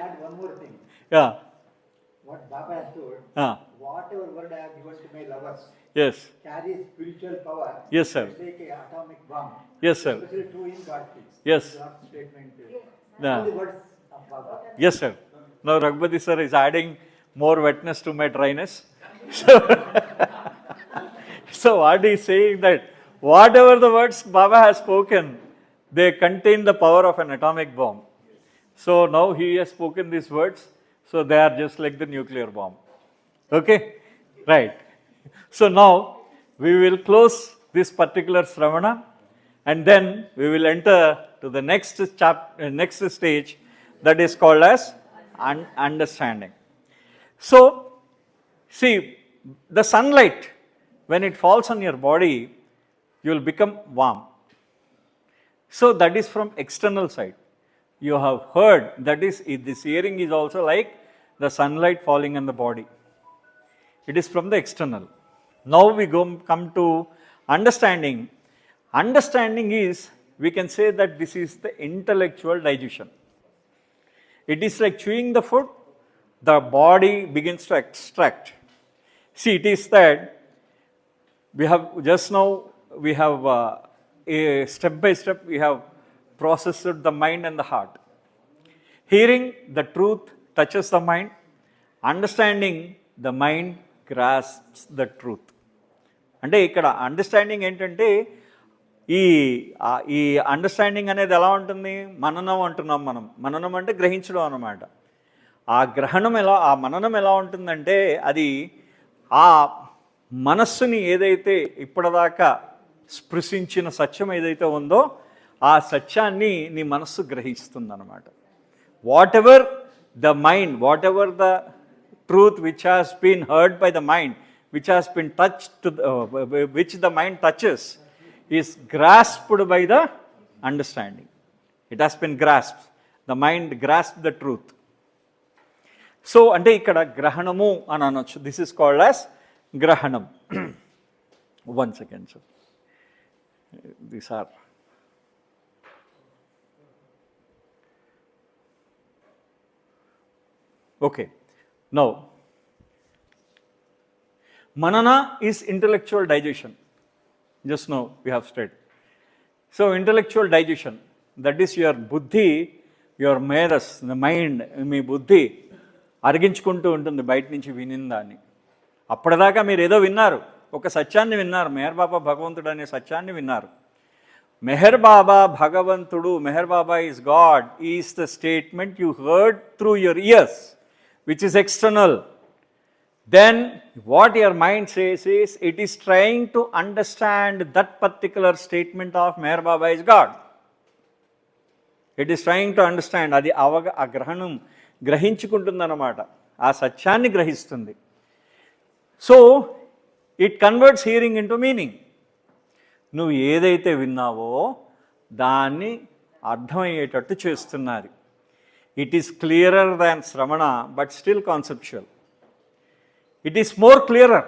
add one more thing. Yeah. What Baba has told, whatever word I have given to my lovers Yes. carries spiritual power. Yes, sir. It's like an atomic bomb. Yes, sir. Especially true in God speaks. Yes. God's statement. Yeah. All the words of Baba. Yes, sir. Now Raghupati sir is adding more wetness to my dryness. So, so what he is saying that whatever the words Baba has spoken, they contain the power of an atomic bomb. So now he has spoken these words, so they are just like the nuclear bomb. Okay? Right. So now we will close this particular Sravana, and then we will enter to the next stage, that is called as understanding. So, see, the sunlight, when it falls on your body, you will become warm. So that is from external side. You have heard, that is, this hearing is also like the sunlight falling on the body. It is from the external. Now we come to understanding. Understanding is, we can say that this is the intellectual digestion. It is like chewing the food, the body begins to extract. See, it is that we have just now, we have a step by step, we have processed the mind and the heart. Hearing, the truth touches the mind. Understanding, the mind grasps the truth. అంటే ఇక్కడ understanding ఏంటంటే ఈ understanding అనేది ఎలా ఉంటుంది, మననం అంటున్నాం మనం. మననం అంటే గ్రహించడం అన్నమాట. ఆ మననం ఎలా ఉంటుందంటే, అది ఆ మనస్సుని ఏదైతే ఇప్పటిదాకా స్పృశించిన సత్యం ఏదైతే ఉందో, ఆ సత్యాన్ని నీ మనస్సు గ్రహిస్తుంది అన్నమాట. Whatever the mind, whatever the truth which has been heard by the mind, which has been touched, which the mind touches, is grasped by the understanding. It has been grasped. The mind grasped the truth. So, ante ikkada grahanamu ani anochu. This is called as grahanam. One second, sir. These are. Okay. Now, Manana is intellectual digestion. Just now we have said. So intellectual digestion, that is your buddhi, your medas, the mind, మీ బుద్ధి అరిగించుకుంటూ ఉంటుంది బయట నుంచి వినిందాన్ని. అప్పటిదాకా మీరు ఏదో విన్నారు, ఒక సత్యాన్ని విన్నారు, మెహర్ బాబా భగవంతుడు అనే సత్యాన్ని విన్నారు. మెహర్ బాబా భగవంతుడు, Meher Baba is God, is the statement you heard through your ears, which is external. Then what your mind says is, it is trying to understand that particular statement of Meher Baba is God. It is trying to understand. అది ఆ గ్రహణం గ్రహించుకుంటుందన్నమాట, ఆ సత్యాన్ని గ్రహిస్తుంది. So it converts hearing into meaning. నువ్వు ఏదైతే విన్నావో దాన్ని అర్థమయ్యేటట్టు చేస్తున్నది. ఇట్ ఈస్ క్లియరర్ దాన్ శ్రవణ, but still conceptual. It is more clearer.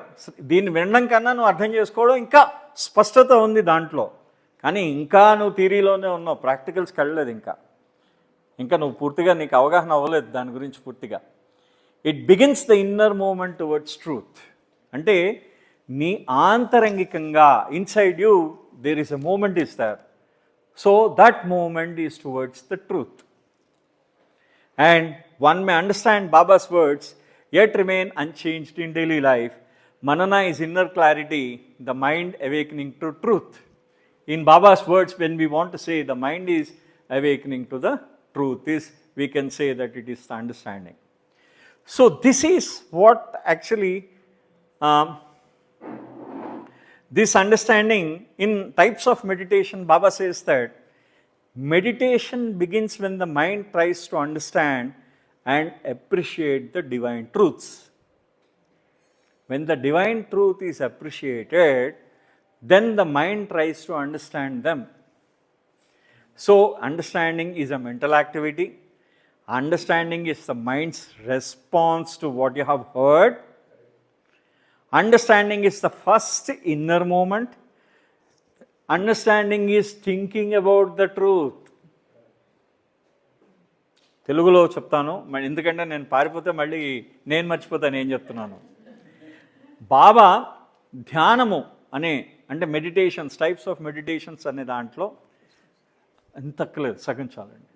దీన్ని వినడం కన్నా నువ్వు అర్థం చేసుకోవడం ఇంకా స్పష్టత ఉంది దాంట్లో. కానీ ఇంకా నువ్వు థియరీలోనే ఉన్నావు, ప్రాక్టికల్స్కి వెళ్ళలేదు. ఇంకా నువ్వు పూర్తిగా నీకు అవగాహన అవ్వలేదు దాని గురించి పూర్తిగా. It begins the inner moment towards truth. అంటే నీ ఆంతరంగికంగా inside you there is a moment is there. So that moment is towards the truth. And one may understand Baba's words, yet remain unchanged in daily life. Manana is inner clarity, the mind awakening to truth. In Baba's words, when we want to say the mind is awakening to the truth, we can say that it is the understanding. So this is what actually, this understanding in types of meditation, Baba says that meditation begins when the mind tries to understand and appreciate the divine truths. When the divine truth is appreciated, then the mind tries to understand them. So understanding is a mental activity. Understanding is the mind's response to what you have heard. Understanding is the first inner moment. Understanding is thinking about the truth. తెలుగులో చెప్తాను, ఎందుకంటే నేను పారిపోతే మళ్ళీ నేను మర్చిపోతాను ఏం చెప్తున్నాను. బాబా ధ్యానము అంటే మెడిటేషన్స్, టైప్స్ ఆఫ్ మెడిటేషన్స్ అనే దాంట్లో ఎంత తక్కువలేదు, సగం చాలండి.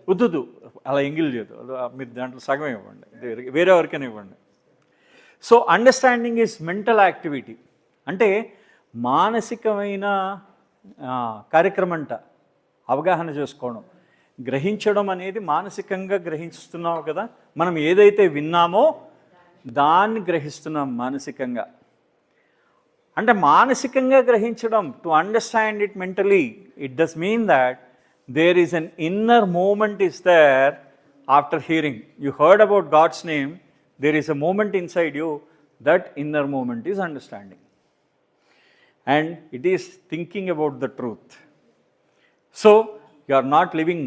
వద్దు అలా ఎంగిల్ చేయదు, మీరు దాంట్లో సగం ఇవ్వండి, వేరే ఎవరికైనా ఇవ్వండి. So understanding is mental activity, అంటే మానసికమైన కార్యక్రమం అంట. అవగాహన చేసుకోవడం, గ్రహించడం అనేది మానసికంగా గ్రహిస్తున్నాం కదా. మనం ఏదైతే విన్నామో దాన్ని గ్రహిస్తున్నాం మానసికంగా. అంటే మానసికంగా గ్రహించడం, to understand it mentally, it does mean that there is an inner moment is there after hearing. You heard about God's name, there is a moment inside you, that inner moment is understanding. And it is thinking about the truth. So you are not living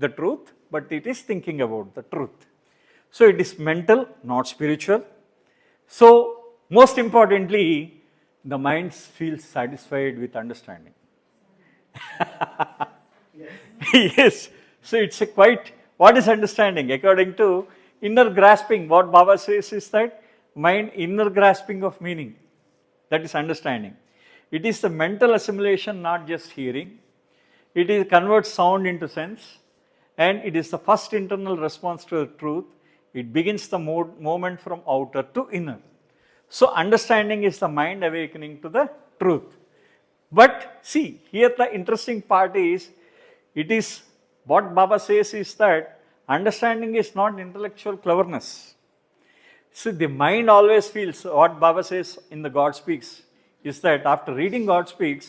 the truth, but it is thinking about the truth. So it is mental, not spiritual. So most importantly, the mind feels satisfied with understanding. Yes. So it's a quite, what is understanding? According to inner grasping, what Baba says is that mind inner grasping of meaning, that is understanding. It is the mental assimilation, not just hearing. It is converts sound into sense, and it is the first internal response to the truth. It begins the movement from outer to inner. So understanding is the mind awakening to the truth. But see, here the interesting part is, it is what Baba says is that understanding is not intellectual cleverness. See, the mind always feels, what Baba says in the God Speaks is that after reading God Speaks,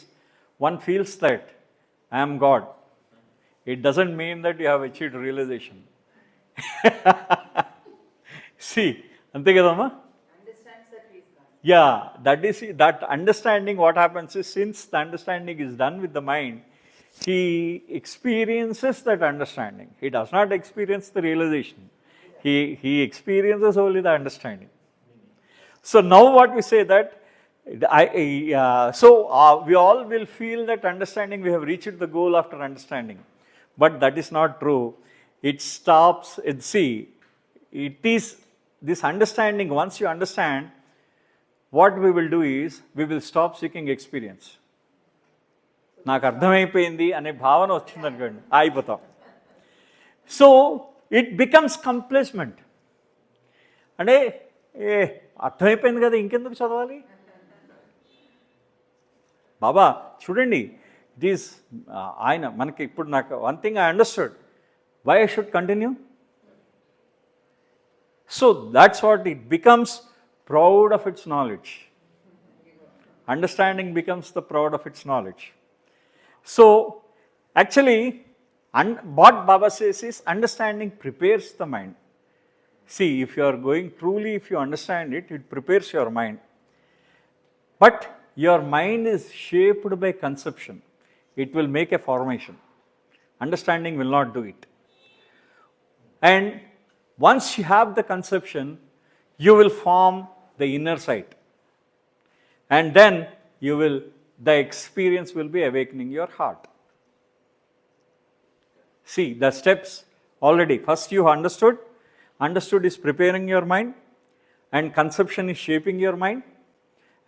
one feels that I am God. It doesn't mean that you have achieved realization. See, ante kadamma? Understands that he is God. Yeah, that understanding, what happens is, since the understanding is done with the mind, he experiences that understanding. He does not experience the realization. He experiences only the understanding. So now what we say that, we all will feel that understanding, we have reached the goal after understanding. But that is not true. It stops, it is this understanding, once you understand, what we will do is, we will stop seeking experience. నాకు అర్థమైపోయింది అనే భావన వచ్చిందనుకోండి, అయిపోతాం. So it becomes complacency. అంటే అర్థమైపోయింది కదా, ఇంకెందుకు చదవాలి. బాబా చూడండి, ఇట్ ఈస్ ఆయన మనకి ఇప్పుడు, నాకు one thing I understood, why I should continue. So that's what it becomes, proud of its knowledge. Understanding becomes the proud of its knowledge. So actually, what Baba says is, understanding prepares the mind. See, if you are going truly, if you understand it, it prepares your mind. But your mind is shaped by conception. It will make a formation. Understanding will not do it. And once you have the conception, you will form the inner sight. And then the experience will be awakening your heart. See, the steps already. First you understood. Understood is preparing your mind, and conception is shaping your mind,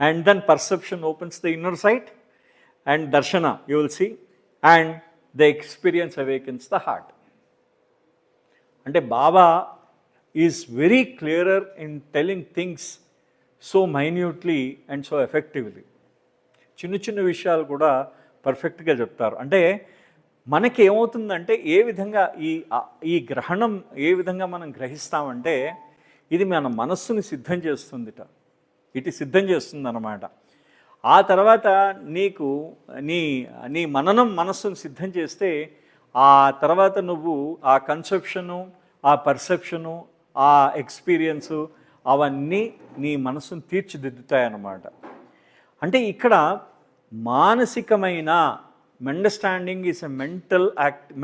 and then perception opens the inner sight, and darshana you will see, and the experience awakens the heart. Ante Baba is very clearer in telling things so minutely and so effectively. చిన్న చిన్న విషయాలు కూడా పర్ఫెక్ట్గా చెప్తారు. అంటే మనకి ఏమవుతుందంటే, ఏ విధంగా ఈ గ్రహణం ఏ విధంగా మనం గ్రహిస్తామంటే, ఇది మన మనస్సుని సిద్ధం చేస్తుందిట. ఇటు సిద్ధం చేస్తుంది అన్నమాట. ఆ తర్వాత నీకు నీ మననం మనస్సును సిద్ధం చేస్తే, ఆ తర్వాత నువ్వు ఆ కన్సెప్షను, ఆ పర్సెప్షను, ఆ ఎక్స్పీరియన్సు, అవన్నీ నీ మనస్సును తీర్చిదిద్దుతాయన్నమాట. అంటే ఇక్కడ మానసికమైన understanding is a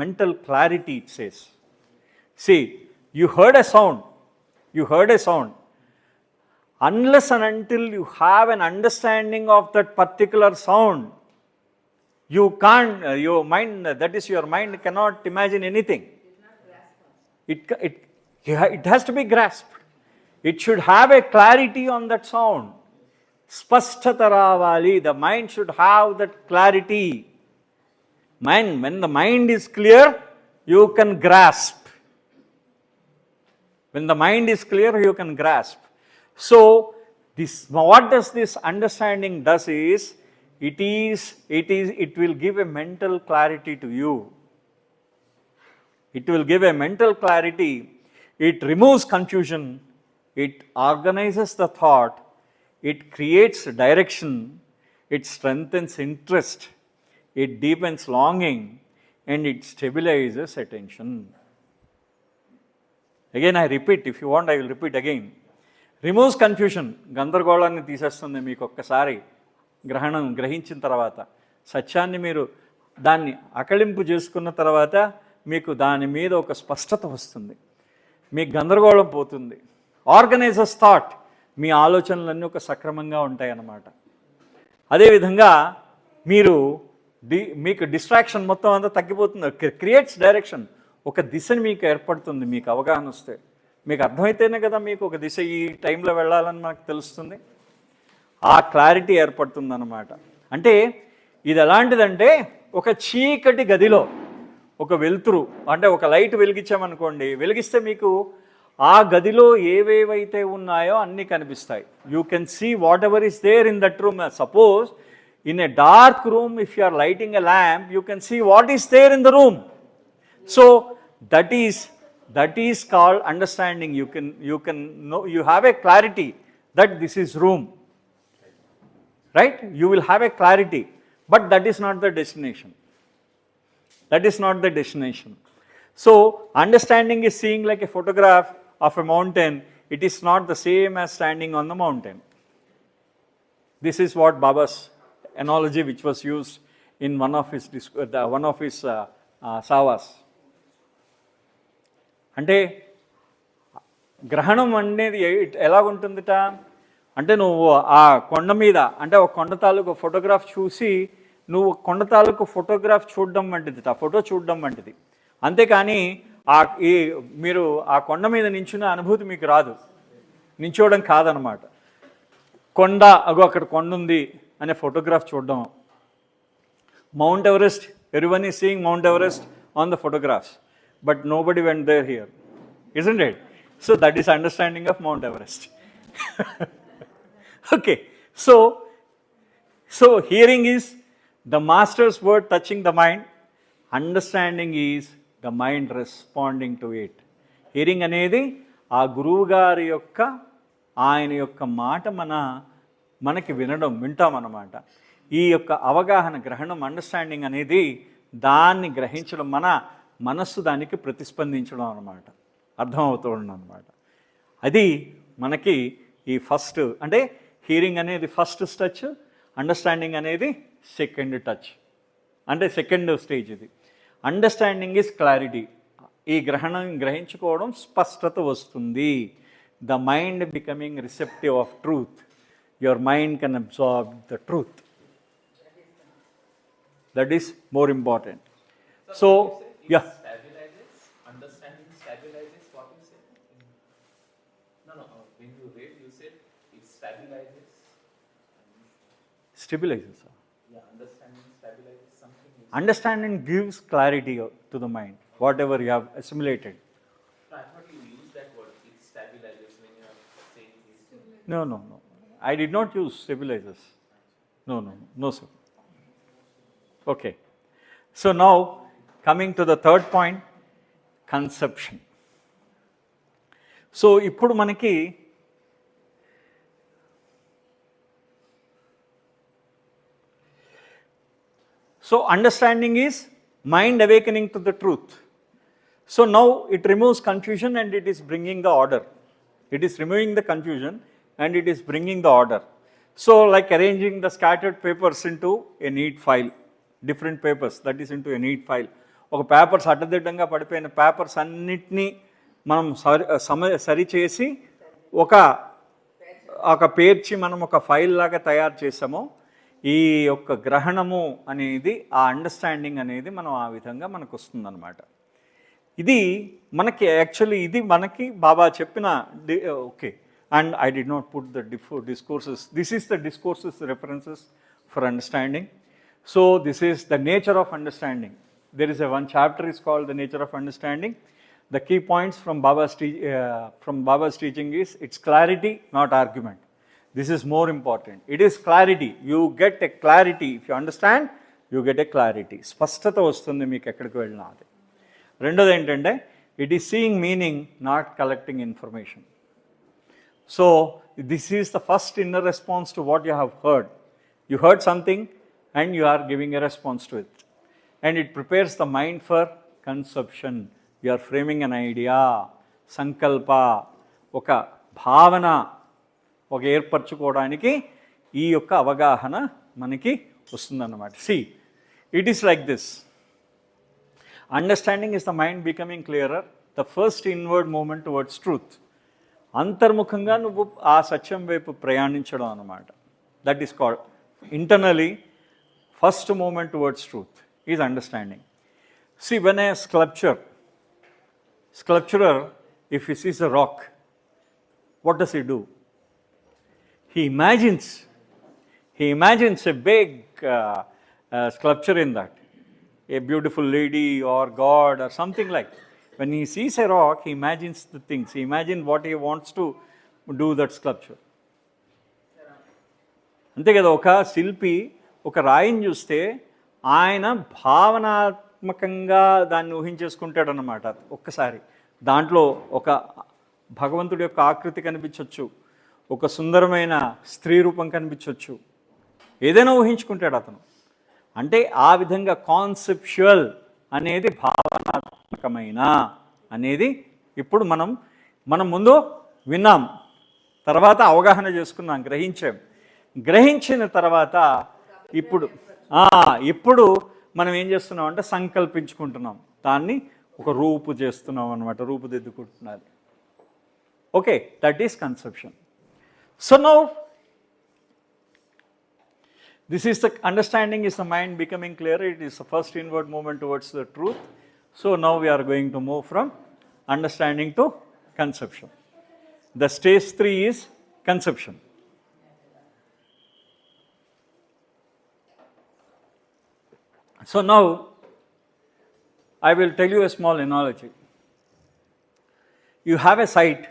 mental clarity, it says. See, you heard a sound. unless and until you have an understanding of that particular sound, you can't, your mind, that is your mind cannot imagine anything. It has to be grasped. It should have a clarity on that sound. Spashtata ravali, the mind should have that clarity. When the mind is clear, you can grasp. When the mind is clear, you can grasp. So, what does this understanding does is, it will give a mental clarity to you. It will give a mental clarity. It removes confusion. It organizes the thought. It creates direction. It strengthens interest. It deepens longing. And it stabilizes attention. Again, I repeat. If you want, I will repeat again. Removes confusion. గందరగోళాన్ని తీసేస్తుంది మీకు ఒక్కసారి గ్రహణం గ్రహించిన తర్వాత. సత్యాన్ని మీరు దాన్ని అకళింపు చేసుకున్న తర్వాత మీకు దాని మీద ఒక స్పష్టత వస్తుంది. మీకు గందరగోళం పోతుంది. ఆర్గనైజర్స్ థాట్, మీ ఆలోచనలన్నీ ఒక సక్రమంగా ఉంటాయన్నమాట. అదేవిధంగా మీకు డిస్ట్రాక్షన్ మొత్తం అంతా తగ్గిపోతుంది. క్రియేట్స్ డైరెక్షన్, ఒక దిశని మీకు ఏర్పడుతుంది. మీకు అవగాహన వస్తే, మీకు అర్థమైతేనే కదా మీకు ఒక దిశ ఈ టైంలో వెళ్ళాలని మనకు తెలుస్తుంది. ఆ క్లారిటీ ఏర్పడుతుంది అన్నమాట. అంటే ఇది ఎలాంటిదంటే, ఒక చీకటి గదిలో ఒక వెలుతురు, అంటే ఒక లైట్ వెలిగించామనుకోండి, వెలిగిస్తే మీకు ఆ గదిలో ఏవేవైతే ఉన్నాయో అన్నీ కనిపిస్తాయి. You can see whatever is there in that room. Suppose in a dark room, if you are lighting a lamp, you can see what is there in the room. So that is called understanding. You can know, you have a clarity that this is room, right? You will have a clarity, but that is not the destination. That is not the destination. So understanding is seeing like a photograph of a mountain. It is not the same as standing on the mountain. This is what Baba's analogy, which was used in one of his savas. అంటే గ్రహణం అనేది ఎలాగుంటుందిట అంటే, నువ్వు ఆ కొండ మీద, అంటే ఒక కొండ తాలూకు ఫోటోగ్రాఫ్ చూసి, నువ్వు కొండ తాలూకు ఫోటోగ్రాఫ్ చూడడం వంటిది, ఆ ఫోటో చూడడం వంటిది. అంతేకాని మీరు ఆ కొండ మీద నించున్న అనుభూతి మీకు రాదు. నించోవడం కాదనమాట. అక్కడ కొండ ఉంది అనే ఫోటోగ్రాఫ్ చూడడం. Mount Everest, everyone is seeing Mount Everest on the photographs, but nobody went there here, isn't it? So that is understanding of Mount Everest. Okay, so hearing is the master's word touching the mind. Understanding is the mind responding to it. Hearing అనేది ఆ గురువు గారి యొక్క, ఆయన యొక్క మాట మనకి వింటామన్నమాట. ఈ యొక్క అవగాహన, గ్రహణం, అండర్స్టాండింగ్ అనేది దాన్ని గ్రహించడం, మన మనస్సు దానికి ప్రతిస్పందించడం అన్నమాట, అర్థమవుతూ ఉండడం అన్నమాట. అది మనకి ఈ ఫస్ట్, అంటే హీరింగ్ అనేది ఫస్ట్ టచ్, అండర్స్టాండింగ్ అనేది సెకండ్ టచ్, అంటే సెకండ్ స్టేజ్. ఇది అండర్స్టాండింగ్ ఈజ్ క్లారిటీ. ఈ గ్రహణం గ్రహించుకోవడం స్పష్టత వస్తుంది. The mind becoming receptive of truth. Your mind can absorb the truth. That is more important. So yeah. Stabilizes, understanding stabilizes what you said. No. When you read, you said it stabilizes. Stabilizes. Yeah, understanding stabilizes something. Understanding gives clarity to the mind, whatever you have assimilated. No, I thought you used that word. It stabilizes when you are saying this. No. I did not use stabilizes. No, sir. Okay. So now, coming to the third point, conception. So, ఇప్పుడు మనకి understanding is mind awakening to the truth. So now it removes confusion and it is bringing the order. It is removing the confusion and it is bringing the order. So like arranging the scattered papers into a neat file. Different papers, that is into a neat file. ఒక papers అడ్డదిడ్డంగా పడిపోయిన papers అన్నిటినీ మనం సరి చేసి ఒక ఒక పేర్చి మనం ఒక ఫైల్ లాగా తయారు చేసామో ఈ యొక్క గ్రహణము అనేది ఆ అండర్స్టాండింగ్ అనేది మనం ఆ విధంగా మనకు వస్తుందన్నమాట. ఇది మనకి యాక్చువల్లీ ఇది మనకి బాబా చెప్పిన okay. And I did not put the discourses. This is the discourses references for understanding. So this is the nature of understanding. There is one chapter is called the nature of understanding. The key points from Baba's teaching is it's clarity, not argument. This is more important. It is clarity. You get a clarity. If you understand, you get a clarity. స్పష్టత వస్తుంది మీకు ఎక్కడికి వెళ్ళినా. అది రెండోది ఏంటంటే it is seeing meaning, not collecting information. So this is the first inner response to what you have heard. You heard something and you are giving a response to it. And it prepares the mind for conception. You are framing an idea, sankalpa, ఒక భావన ఒక ఏర్పరచుకోవడానికి ఈ యొక్క అవగాహన మనకి వస్తుందన్నమాట. See, it is like this. Understanding is the mind becoming clearer, the first inward movement towards truth. అంతర్ముఖంగా నువ్వు ఆ సత్యం వైపు ప్రయాణించడం అన్నమాట. That is called internally first movement towards truth is understanding. See, when a sculpturer, if he sees a rock, what does he do? He imagines a big sculpture in that, a beautiful lady or God or something like. When he sees a rock, he imagines the things. He imagines what he wants to do that sculpture. అంతే కదా. ఒక శిల్పి ఒక రాయిని చూస్తే ఆయన భావనాత్మకంగా దాన్ని ఊహించేసుకుంటాడనమాట. ఒక్కసారి దాంట్లో ఒక భగవంతుడి యొక్క ఆకృతి కనిపించవచ్చు, ఒక సుందరమైన స్త్రీ రూపం కనిపించవచ్చు, ఏదైనా ఊహించుకుంటాడు అతను. అంటే ఆ విధంగా కాన్సెప్చువల్ అనేది భావనాత్మకమైన అనేది ఇప్పుడు మనం ముందు విన్నాం, తర్వాత అవగాహన చేసుకున్నాం, గ్రహించిన తర్వాత ఇప్పుడు మనం ఏం చేస్తున్నాం అంటే సంకల్పించుకుంటున్నాం, దాన్ని ఒక రూపు చేస్తున్నాం అనమాట, రూపుదిద్దుకుంటున్నది. Okay, that is conception. So now this is the understanding is the mind becoming clearer. It is the first inward movement towards the truth. So now we are going to move from understanding to conception. The stage 3 is conception. So now I will tell you a small analogy. You have a site.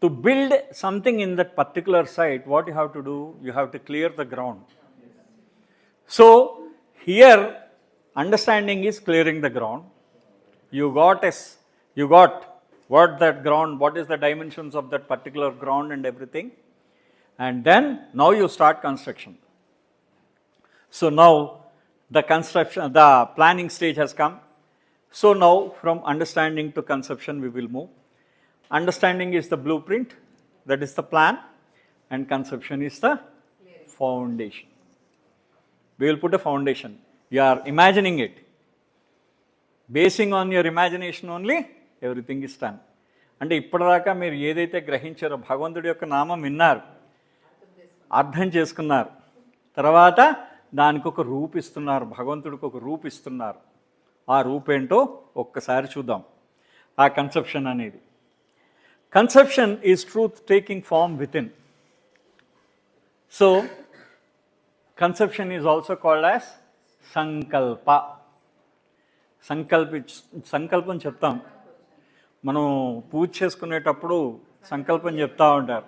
To build something in that particular site, what you have to do? You have to clear the ground. So here, understanding is clearing the ground. You got what that ground, what is the dimensions of that particular ground and everything. And then now you start construction. So now the planning stage has come. So now from understanding to conception we will move. Understanding is the blueprint, that is the plan, and conception is the foundation. We will put a foundation. You are imagining it. Basing on your imagination only, everything is done. అంటే ఇప్పటిదాకా మీరు ఏదైతే గ్రహించారో, భగవంతుడి యొక్క నామం విన్నారు, అర్థం చేసుకున్నారు, తర్వాత దానికి ఒక రూపిస్తున్నారు, భగవంతుడికి ఒక రూపిస్తున్నారు. ఆ రూపేంటో ఒక్కసారి చూద్దాం. ఆ కన్సెప్షన్ అనేది, conception is truth taking form within. So conception is also called as sankalpa. సంకల్పం చెప్తాం మనం పూజ చేసుకునేటప్పుడు, సంకల్పం చెప్తా ఉంటారు.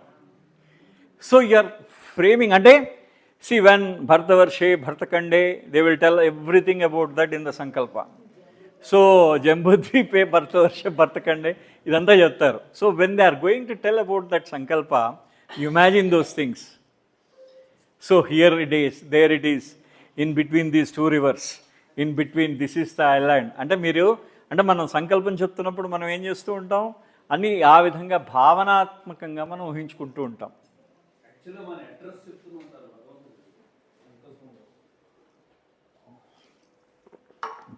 సో యూఆర్ ఫ్రేమింగ్ అంటే see when bhartavarshe bhartakande they will tell everything about that in the sankalpa. So జంబూద్వీపే భరతవర్ష భరతఖండే ఇదంతా చెప్తారు. So when they are going to tell about that sankalpa, you imagine those things. So here it is, there it is, in between these 2 rivers, in between this is the island. అంటే మనం సంకల్పం చెప్తున్నప్పుడు మనం ఏం చేస్తూ ఉంటాం, అని ఆ విధంగా భావనాత్మకంగా మనం ఊహించుకుంటూ ఉంటాం.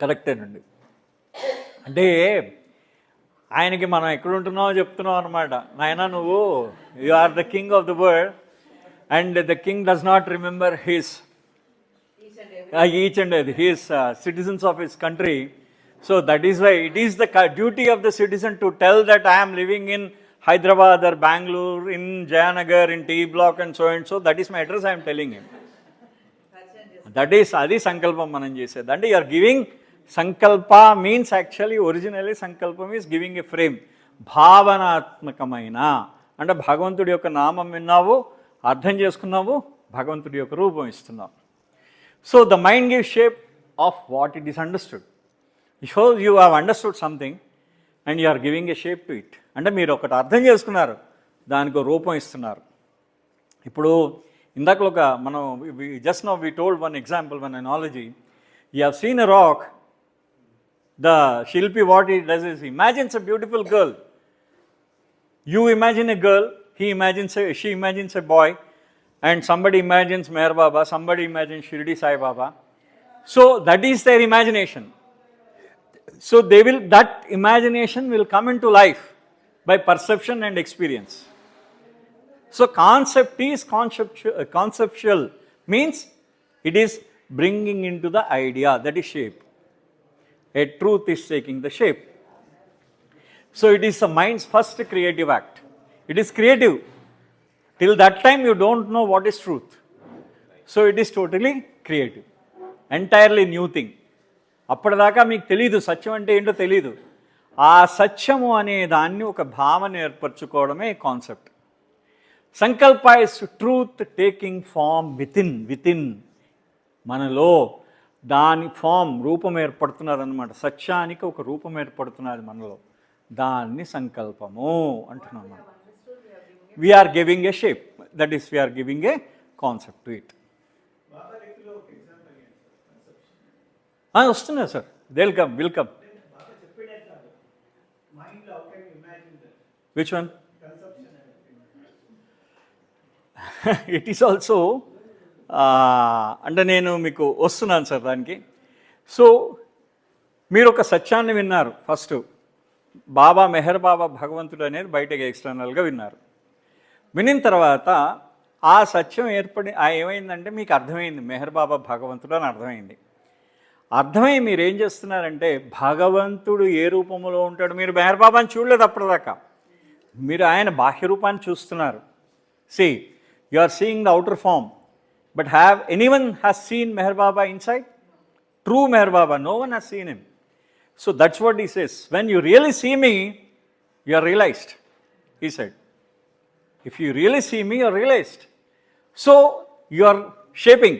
కరెక్టేనండి. అంటే ఆయనకి మనం ఎక్కడుంటున్నామో చెప్తున్నాం అనమాట. నాయన నువ్వు you are the king of the world and the king does not remember his each and every his citizens of his country. So that is why it is the duty of the citizen to tell that I am living in Hyderabad or Bangalore, in Jayanagar, in T block and so. That is my address, I am telling him. That is adi sankalpam manam chesedi. Ante you are giving sankalpa means actually originally sankalpam is giving a frame. భావనాత్మకమైన అంటే భగవంతుడి యొక్క నామం విన్నావు, అర్థం చేసుకున్నావు, భగవంతుడి యొక్క రూపం ఇస్తున్నావు. So the mind gives shape of what it is understood. So you have understood something and you are giving a shape to it. అంటే మీరు ఒకటి అర్థం చేసుకున్నారు, దానికి రూపం ఇస్తున్నారు. ఇప్పుడు ఇందాక ఒక మనం just now we told one example, one analogy. You have seen a rock. The శిల్పి what it does is imagines a beautiful girl. You imagine a girl, she imagines a boy, and somebody imagines Meher Baba, somebody imagines Shirdi Sai Baba. So that is their imagination. So that imagination will come into life by perception and experience. So concept is conceptual, means it is bringing into the idea, that is shape. A truth is taking the shape. So it is the mind's first creative act. It is creative. Till that time you don't know what is truth. So it is totally creative. Entirely new thing. అప్పటిదాకా మీకు తెలీదు సత్యం అంటే ఏంటో తెలీదు. ఆ సత్యము అనే దాన్ని ఒక భావన ఏర్పరచుకోవడమే కాన్సెప్ట్. సంకల్ప is truth taking form within మనలో దాని ఫామ్ రూపం ఏర్పడుతున్నది అనమాట. సత్యానికి ఒక రూపం ఏర్పడుతున్నది మనలో, దాన్ని సంకల్పము అంటున్నాం మనం. We are giving a shape, that is we are giving a concept to it. వస్తున్నా sir, they'll come, will come. Which one? It is also అంటే నేను మీకు వస్తున్నాను సార్ దానికి. సో మీరు ఒక సత్యాన్ని విన్నారు ఫస్ట్, బాబా మెహర్ బాబా భగవంతుడు అనేది బయటకి ఎక్స్టర్నల్గా విన్నారు. వినిన తర్వాత ఆ సత్యం ఏమైందంటే మీకు అర్థమైంది మెహర్ బాబా భగవంతుడు అని అర్థమైంది. అర్థమై మీరు ఏం చేస్తున్నారంటే భగవంతుడు ఏ రూపంలో ఉంటాడు, మీరు మెహర్ బాబాని చూడలేదు అప్పటిదాకా, మీరు ఆయన బాహ్య రూపాన్ని చూస్తున్నారు. See, you are seeing the outer form, but have anyone has seen Meher Baba inside? True Meher Baba, no one has seen him. So that's what he says. When you really see me, you are realized, he said. If you really see me, you are realized. So you are shaping.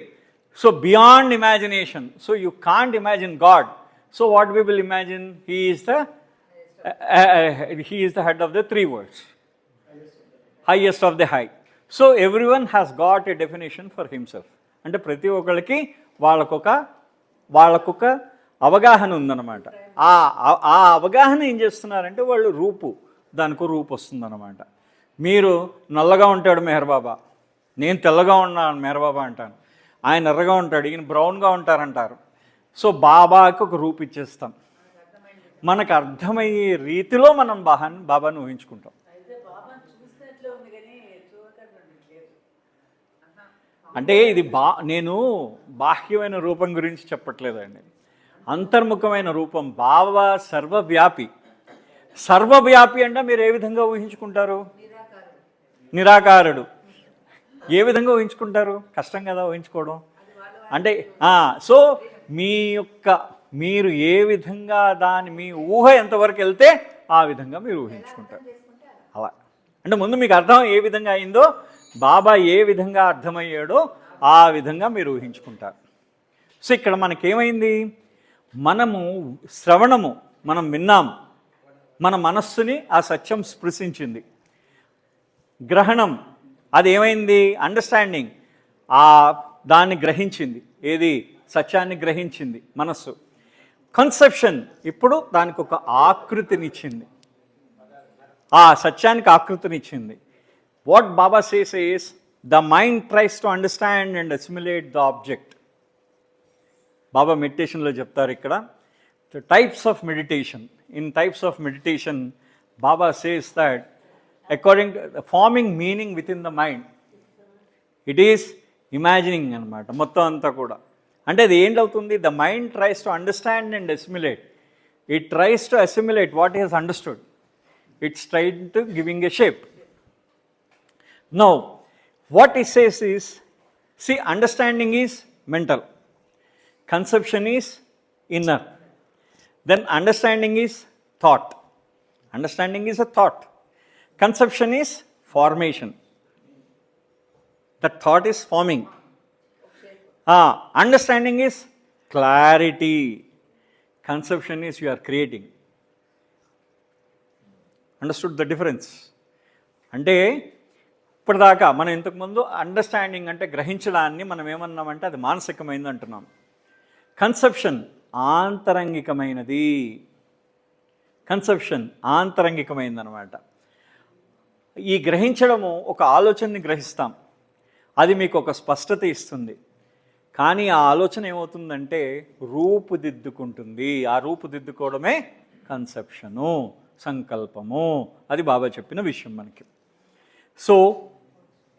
So beyond imagination. So you can't imagine God. So what we will imagine? He is the head of the three worlds. Highest of the high. So everyone has got a definition for himself. అంటే ప్రతి ఒక్కరికి వాళ్ళకొక అవగాహన ఉందన్నమాట. ఆ అవగాహన ఏం చేస్తున్నారంటే వాళ్ళు దానికో రూపు వస్తుందన్నమాట. మీరు నల్లగా ఉంటాడు మెహర్ బాబా, నేను తెల్లగా ఉన్నాను మెహర్ బాబా అంటాను, ఆయన ఎర్రగా ఉంటాడు, ఈయన బ్రౌన్గా ఉంటారంటారు. సో బాబాకి ఒక రూపు ఇచ్చేస్తాం. మనకు అర్థమయ్యే రీతిలో మనం బాబాను ఊహించుకుంటాం. అంటే ఇది నేను బాహ్యమైన రూపం గురించి చెప్పట్లేదండి, అంతర్ముఖమైన రూపం. బాబా సర్వవ్యాపి అంటే మీరు ఏ విధంగా ఊహించుకుంటారు? నిరాకారుడు. ఏ విధంగా ఊహించుకుంటారు? కష్టం కదా ఊహించుకోవడం. అంటే సో మీరు ఏ విధంగా మీ ఊహ ఎంతవరకు వెళ్తే ఆ విధంగా మీరు ఊహించుకుంటారు. అలా అంటే ముందు మీకు అర్థం ఏ విధంగా అయిందో, బాబా ఏ విధంగా అర్థమయ్యాడో ఆ విధంగా మీరు ఊహించుకుంటారు. సో ఇక్కడ మనకేమైంది? శ్రవణము మనం విన్నాం, మన మనస్సుని ఆ సత్యం స్పృశించింది. గ్రహణం అది ఏమైంది? అండర్స్టాండింగ్ దాన్ని గ్రహించింది. ఏది? సత్యాన్ని గ్రహించింది మనస్సు. కన్సెప్షన్ ఇప్పుడు దానికి ఒక ఆకృతినిచ్చింది, ఆ సత్యానికి ఆకృతినిచ్చింది. What Baba says is the mind tries to understand and assimilate the object. Baba మెడిటేషన్లో చెప్తారు ఇక్కడ, the types of meditation. In types of meditation, Baba says that according to the forming meaning within the mind, it is imagining అనమాట మొత్తం అంతా కూడా. అంటే అది ఏంటవుతుంది, the mind tries to understand and assimilate. It tries to assimilate what he has understood. It's tried to giving a shape. Now what it says is, see, understanding is mental, conception is inner, then understanding is thought. Understanding is a thought, conception is formation, that thought is forming. Understanding is clarity, conception is you are creating. Understood the difference? అంటే ఇప్పటిదాకా మనం ఇంతకుముందు understanding అంటే గ్రహించడాన్ని మనం ఏమన్నామంటే అది మానసికమైనది అంటున్నాం. Conception ఆంతరంగికమైనది. Conception ఆంతరంగికమైనది అనమాట. ఈ గ్రహించడము ఒక ఆలోచనని గ్రహిస్తాం, అది మీకు ఒక స్పష్టత ఇస్తుంది. కానీ ఆ ఆలోచన ఏమవుతుందంటే రూపుదిద్దుకుంటుంది. ఆ రూపుదిద్దుకోవడమే కన్సెప్షను, సంకల్పము. అది బాబా చెప్పిన విషయం మనకి. సో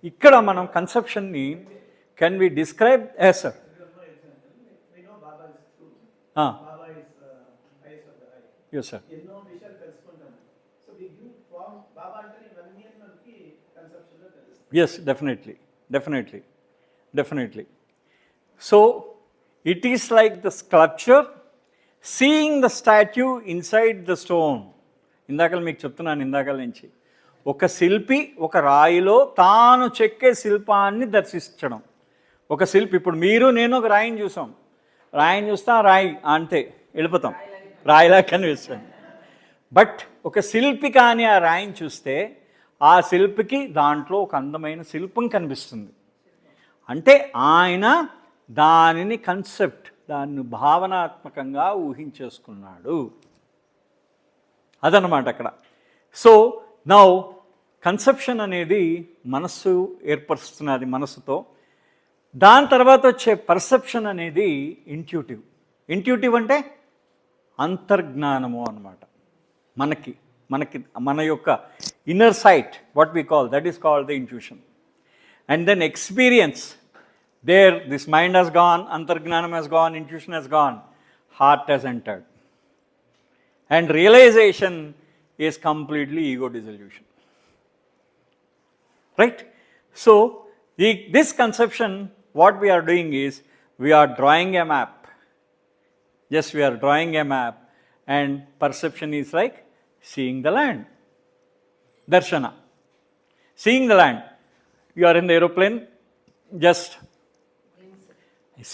ఇక్కడ మనం కన్సెప్షన్ని can we describe as sir? We know Baba is true. Ah. Baba is highest of the high. Yes, sir. ఎన్నో విషయాలు తెలుసుకుంటాం. సో వి గివ్ ఫార్మ్ బాబా అంటే ఇవన్నీ మనకి కన్సెప్షన్ లో తెలుస్తుంది. Yes, definitely. So it is like the sculpture seeing the statue inside the stone. ఇందాక మీకు చెప్తున్నాను, ఇందాక నుంచి ఒక శిల్పి ఒక రాయిలో తాను చెక్కే శిల్పాన్ని దర్శించడం. ఒక శిల్పి, ఇప్పుడు మీరు నేను ఒక రాయిని చూసాం, రాయిని చూస్తాం, రాయి అంతే వెళ్ళిపోతాం, రాయిలా కనిపిస్తాం. బట్ ఒక శిల్పి కానీ ఆ రాయిని చూస్తే ఆ శిల్పికి దాంట్లో ఒక అందమైన శిల్పం కనిపిస్తుంది. అంటే ఆయన దానిని కన్సెప్ట్, దాన్ని భావనాత్మకంగా ఊహించేసుకున్నాడు. అదనమాట అక్కడ. సో నౌ కన్సెప్షన్ అనేది మనస్సు ఏర్పరుస్తున్నది మనసుతో. దాని తర్వాత వచ్చే పర్సెప్షన్ అనేది ఇంట్యూటివ్. ఇంట్యూటివ్ అంటే అంతర్జ్ఞానము అన్నమాట. మనకి మన యొక్క inner sight, what we call, that is called the intuition. And then experience, there this mind has gone, అంతర్జ్ఞానం has gone, intuition has gone, heart has entered. And realization is completely ego dissolution. Right? So this conception, what we are doing is we are drawing a map. Yes, we are drawing a map, and perception is like seeing the land. Darshana, seeing the land. You are in the aeroplane, just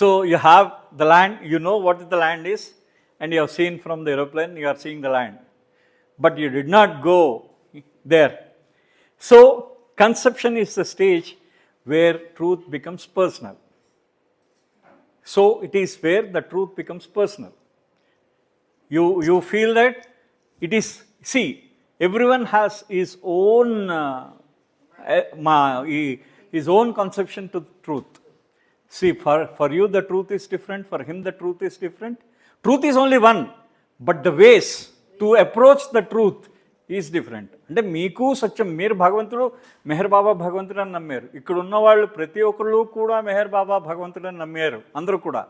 so you have the land, you know what the land is, and you have seen from the aeroplane, you are seeing the land, but you did not go there. So conception is the stage where truth becomes personal. So it is where the truth becomes personal. You feel that it is, see, everyone has his own his own conception to truth. See, for you the truth is different, for him the truth is different. Truth is only one, but the ways to approach the truth is different. అంటే మీకు సత్యం, మీరు భగవంతుడు మెహర్ బాబా భగవంతుడు అని నమ్మారు. ఇక్కడ ఉన్న వాళ్ళు ప్రతి ఒక్కరు కూడా మెహర్ బాబా భగవంతుడు అని నమ్మారు, అందరూ కూడా.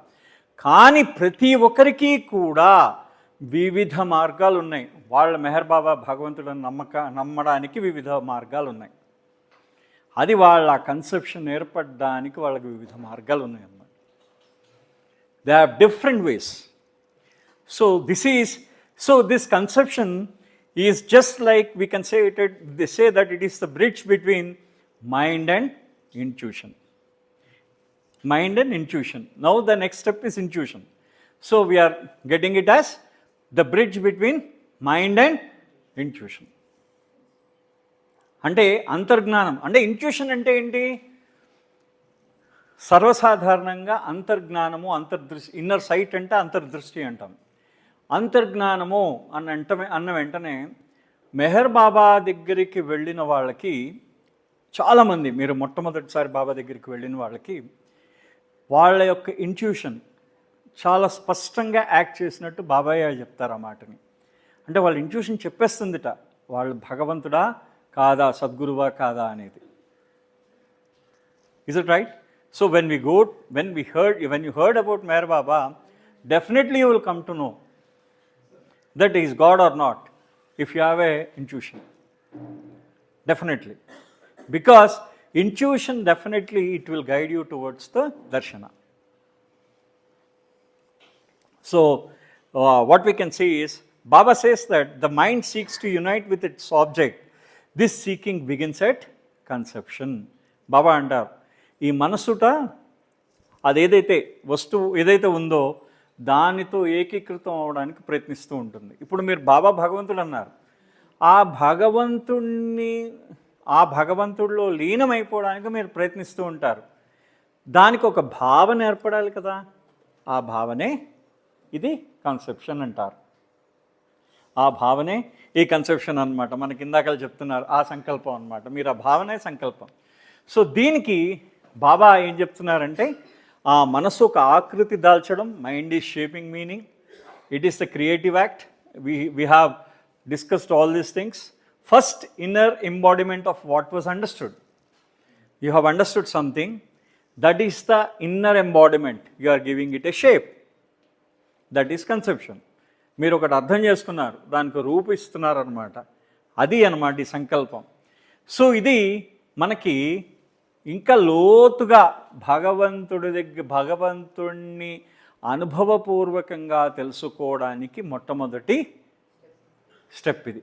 కానీ ప్రతి ఒక్కరికి కూడా వివిధ మార్గాలు ఉన్నాయి. వాళ్ళ మెహర్ బాబా భగవంతుడు నమ్మడానికి వివిధ మార్గాలు ఉన్నాయి. అది వాళ్ళ కన్సెప్షన్ ఏర్పడడానికి వాళ్ళకి వివిధ మార్గాలు ఉన్నాయి అన్నమాట. They have different ways. So this conception is just like, we can say it, they say that it is the bridge between mind and intuition. Mind and intuition. Now the next step is intuition. So we are getting it as the bridge between mind and intuition. అంటే అంతర్జ్ఞానం అంటే intuition అంటే ఏంటి? సర్వసాధారణంగా అంతర్జ్ఞానము, అంతర్దృష్టి, inner site అంటే అంతర్దృష్టి అంటాం. అంతర్జ్ఞానము అన్న వెంటనే మెహర్ బాబా దగ్గరికి వెళ్ళిన వాళ్ళకి చాలామంది, మీరు మొట్టమొదటిసారి బాబా దగ్గరికి వెళ్ళిన వాళ్ళకి వాళ్ళ యొక్క ఇంట్యూషన్ చాలా స్పష్టంగా యాక్ట్ చేసినట్టు బాబాయ్ చెప్తారు ఆ మాటని. అంటే వాళ్ళ ఇంట్యూషన్ చెప్పేస్తుందిట వాళ్ళు భగవంతుడా కాదా, సద్గురువా కాదా అనేది. Is it right? So when you heard about Meher Baba, definitely you will come to know that he is God or not if you have a intuition. Definitely. Because intuition, definitely it will guide you towards the darshana. So what we can see is, Baba says that the mind seeks to unite with its object. This seeking begins at conception. Baba అంటారు, ఈ మనసుట అదేదైతే వస్తువు ఏదైతే ఉందో దానితో ఏకీకృతం అవడానికి ప్రయత్నిస్తూ ఉంటుంది. ఇప్పుడు మీరు బాబా భగవంతుడు అన్నారు, ఆ భగవంతుడిలో లీనమైపోవడానికి మీరు ప్రయత్నిస్తూ ఉంటారు. దానికి ఒక భావన ఏర్పడాలి కదా, ఆ భావనే ఇది కన్సెప్షన్ అంటారు. ఆ భావనే ఈ కన్సెప్షన్ అనమాట. మనకి ఇందాకలు చెప్తున్నారు ఆ సంకల్పం అనమాట. మీరు ఆ భావనే సంకల్పం. సో దీనికి బాబా ఏం చెప్తున్నారంటే, ఆ మనసు ఒక ఆకృతి దాల్చడం, mind is shaping meaning, it is the creative act. We have discussed all these things. First inner embodiment of what was understood. You have understood something, that is the inner embodiment. You are giving it a shape, that is conception. మీరు ఒకటి అర్థం చేసుకున్నారు, దానికి రూపిస్తున్నారు అనమాట. అది అనమాట ఈ సంకల్పం. సో ఇది మనకి ఇంకా లోతుగా భగవంతుణ్ణి అనుభవపూర్వకంగా తెలుసుకోవడానికి మొట్టమొదటి స్టెప్ ఇది.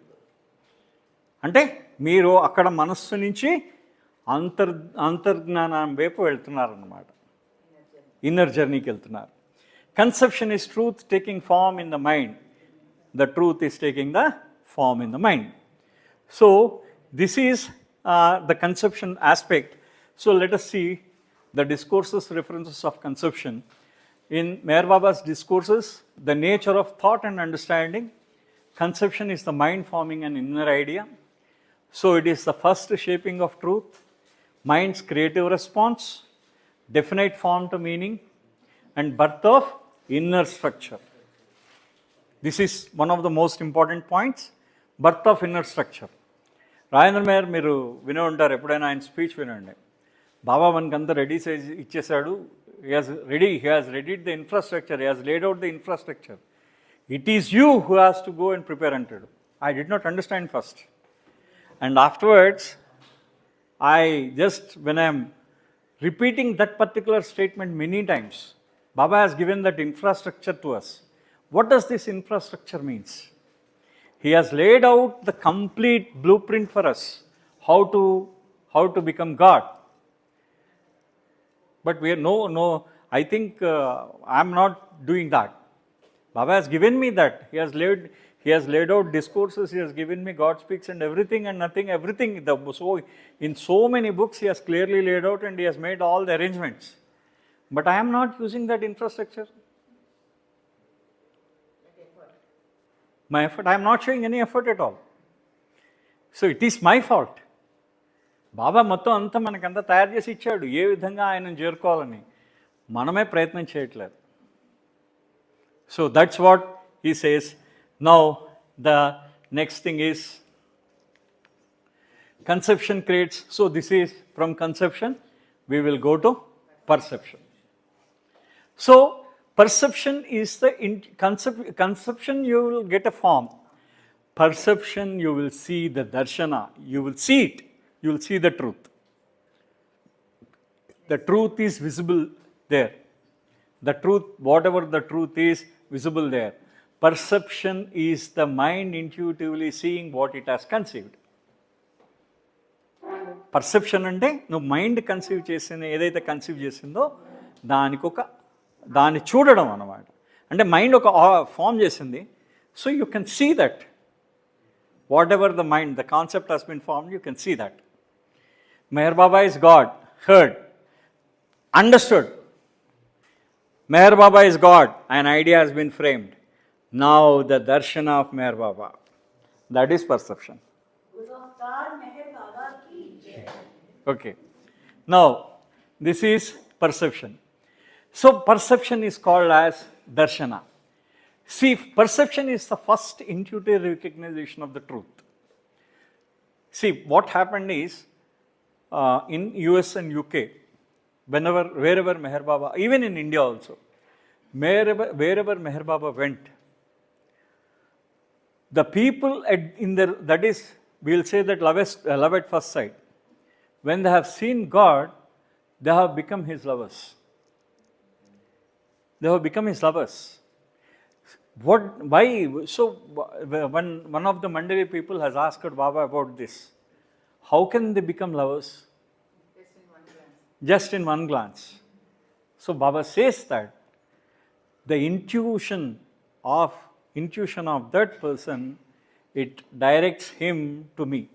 అంటే మీరు అక్కడ మనస్సు నుంచి అంతర్జ్ఞానం వైపు వెళ్తున్నారన్నమాట, ఇన్నర్ జర్నీకి వెళ్తున్నారు. Conception is truth taking form in the mind. The truth is taking the form in the mind. So this is the conception aspect. So let us see the discourses, references of conception. In Meher Baba's discourses, the nature of thought and understanding. Conception is the mind forming an inner idea. So it is the first shaping of truth, mind's creative response, definite form to meaning, and birth of inner structure. This is one of the most important points, birth of inner structure. Rajendra mayor మీరు వినే ఉంటారు, ఎప్పుడైనా ఆయన speech వినండి. బాబా మనకంతా ready ఇచ్చేసాడు, he has readied the infrastructure, he has laid out the infrastructure. It is you who has to go and prepare అంటాడు. I did not understand first, and afterwards when I am repeating that particular statement many times, Baba has given that infrastructure to us. What does this infrastructure means? He has laid out the complete blueprint for us, how to become God. But we are I think I'm not doing that. Baba has given me that. He has laid out discourses, he has given me God speaks and everything and nothing, everything. So in so many books he has clearly laid out and he has made all the arrangements. But I am not using that infrastructure. My effort, I am not showing any effort at all. So it is my fault. బాబా మొత్తం అంతా మనకంతా తయారు చేసి ఇచ్చాడు, ఏ విధంగా ఆయనను చేరుకోవాలని. మనమే ప్రయత్నం చేయట్లేదు. So that's what he says. Now the next thing is conception creates. So this is from conception we will go to perception. So perception is the conception, you will get a form. Perception, you will see the darshana, you will see it, you will see the truth. The truth is visible there. The truth, whatever the truth is, visible there. Perception is the mind intuitively seeing what it has conceived. Perception అంటే నువ్వు mind conceive చేసిన ఏదైతే conceive చేసిందో దాన్ని చూడడం అన్నమాట. అంటే mind ఒక ఫామ్ చేసింది. So you can see that whatever the mind, the concept has been formed, you can see that. Meher Baba is God, heard, understood. Meher Baba is God, an idea has been framed. Now the darshana of Meher Baba, that is perception. Okay. Now this is perception. So perception is called as darshana. See, perception is the first intuitive recognition of the truth. See, what happened is in US and UK, wherever Meher Baba, even in India also, wherever Meher Baba went, the people that is, we'll say that love at first sight, when they have seen God, they have become his lovers. They have become his lovers. Why? So when one of the Mandali people has asked Baba about this, how can they become lovers? Just in one glance. Just in one glance. So Baba says that the intuition of that person, it directs him to me.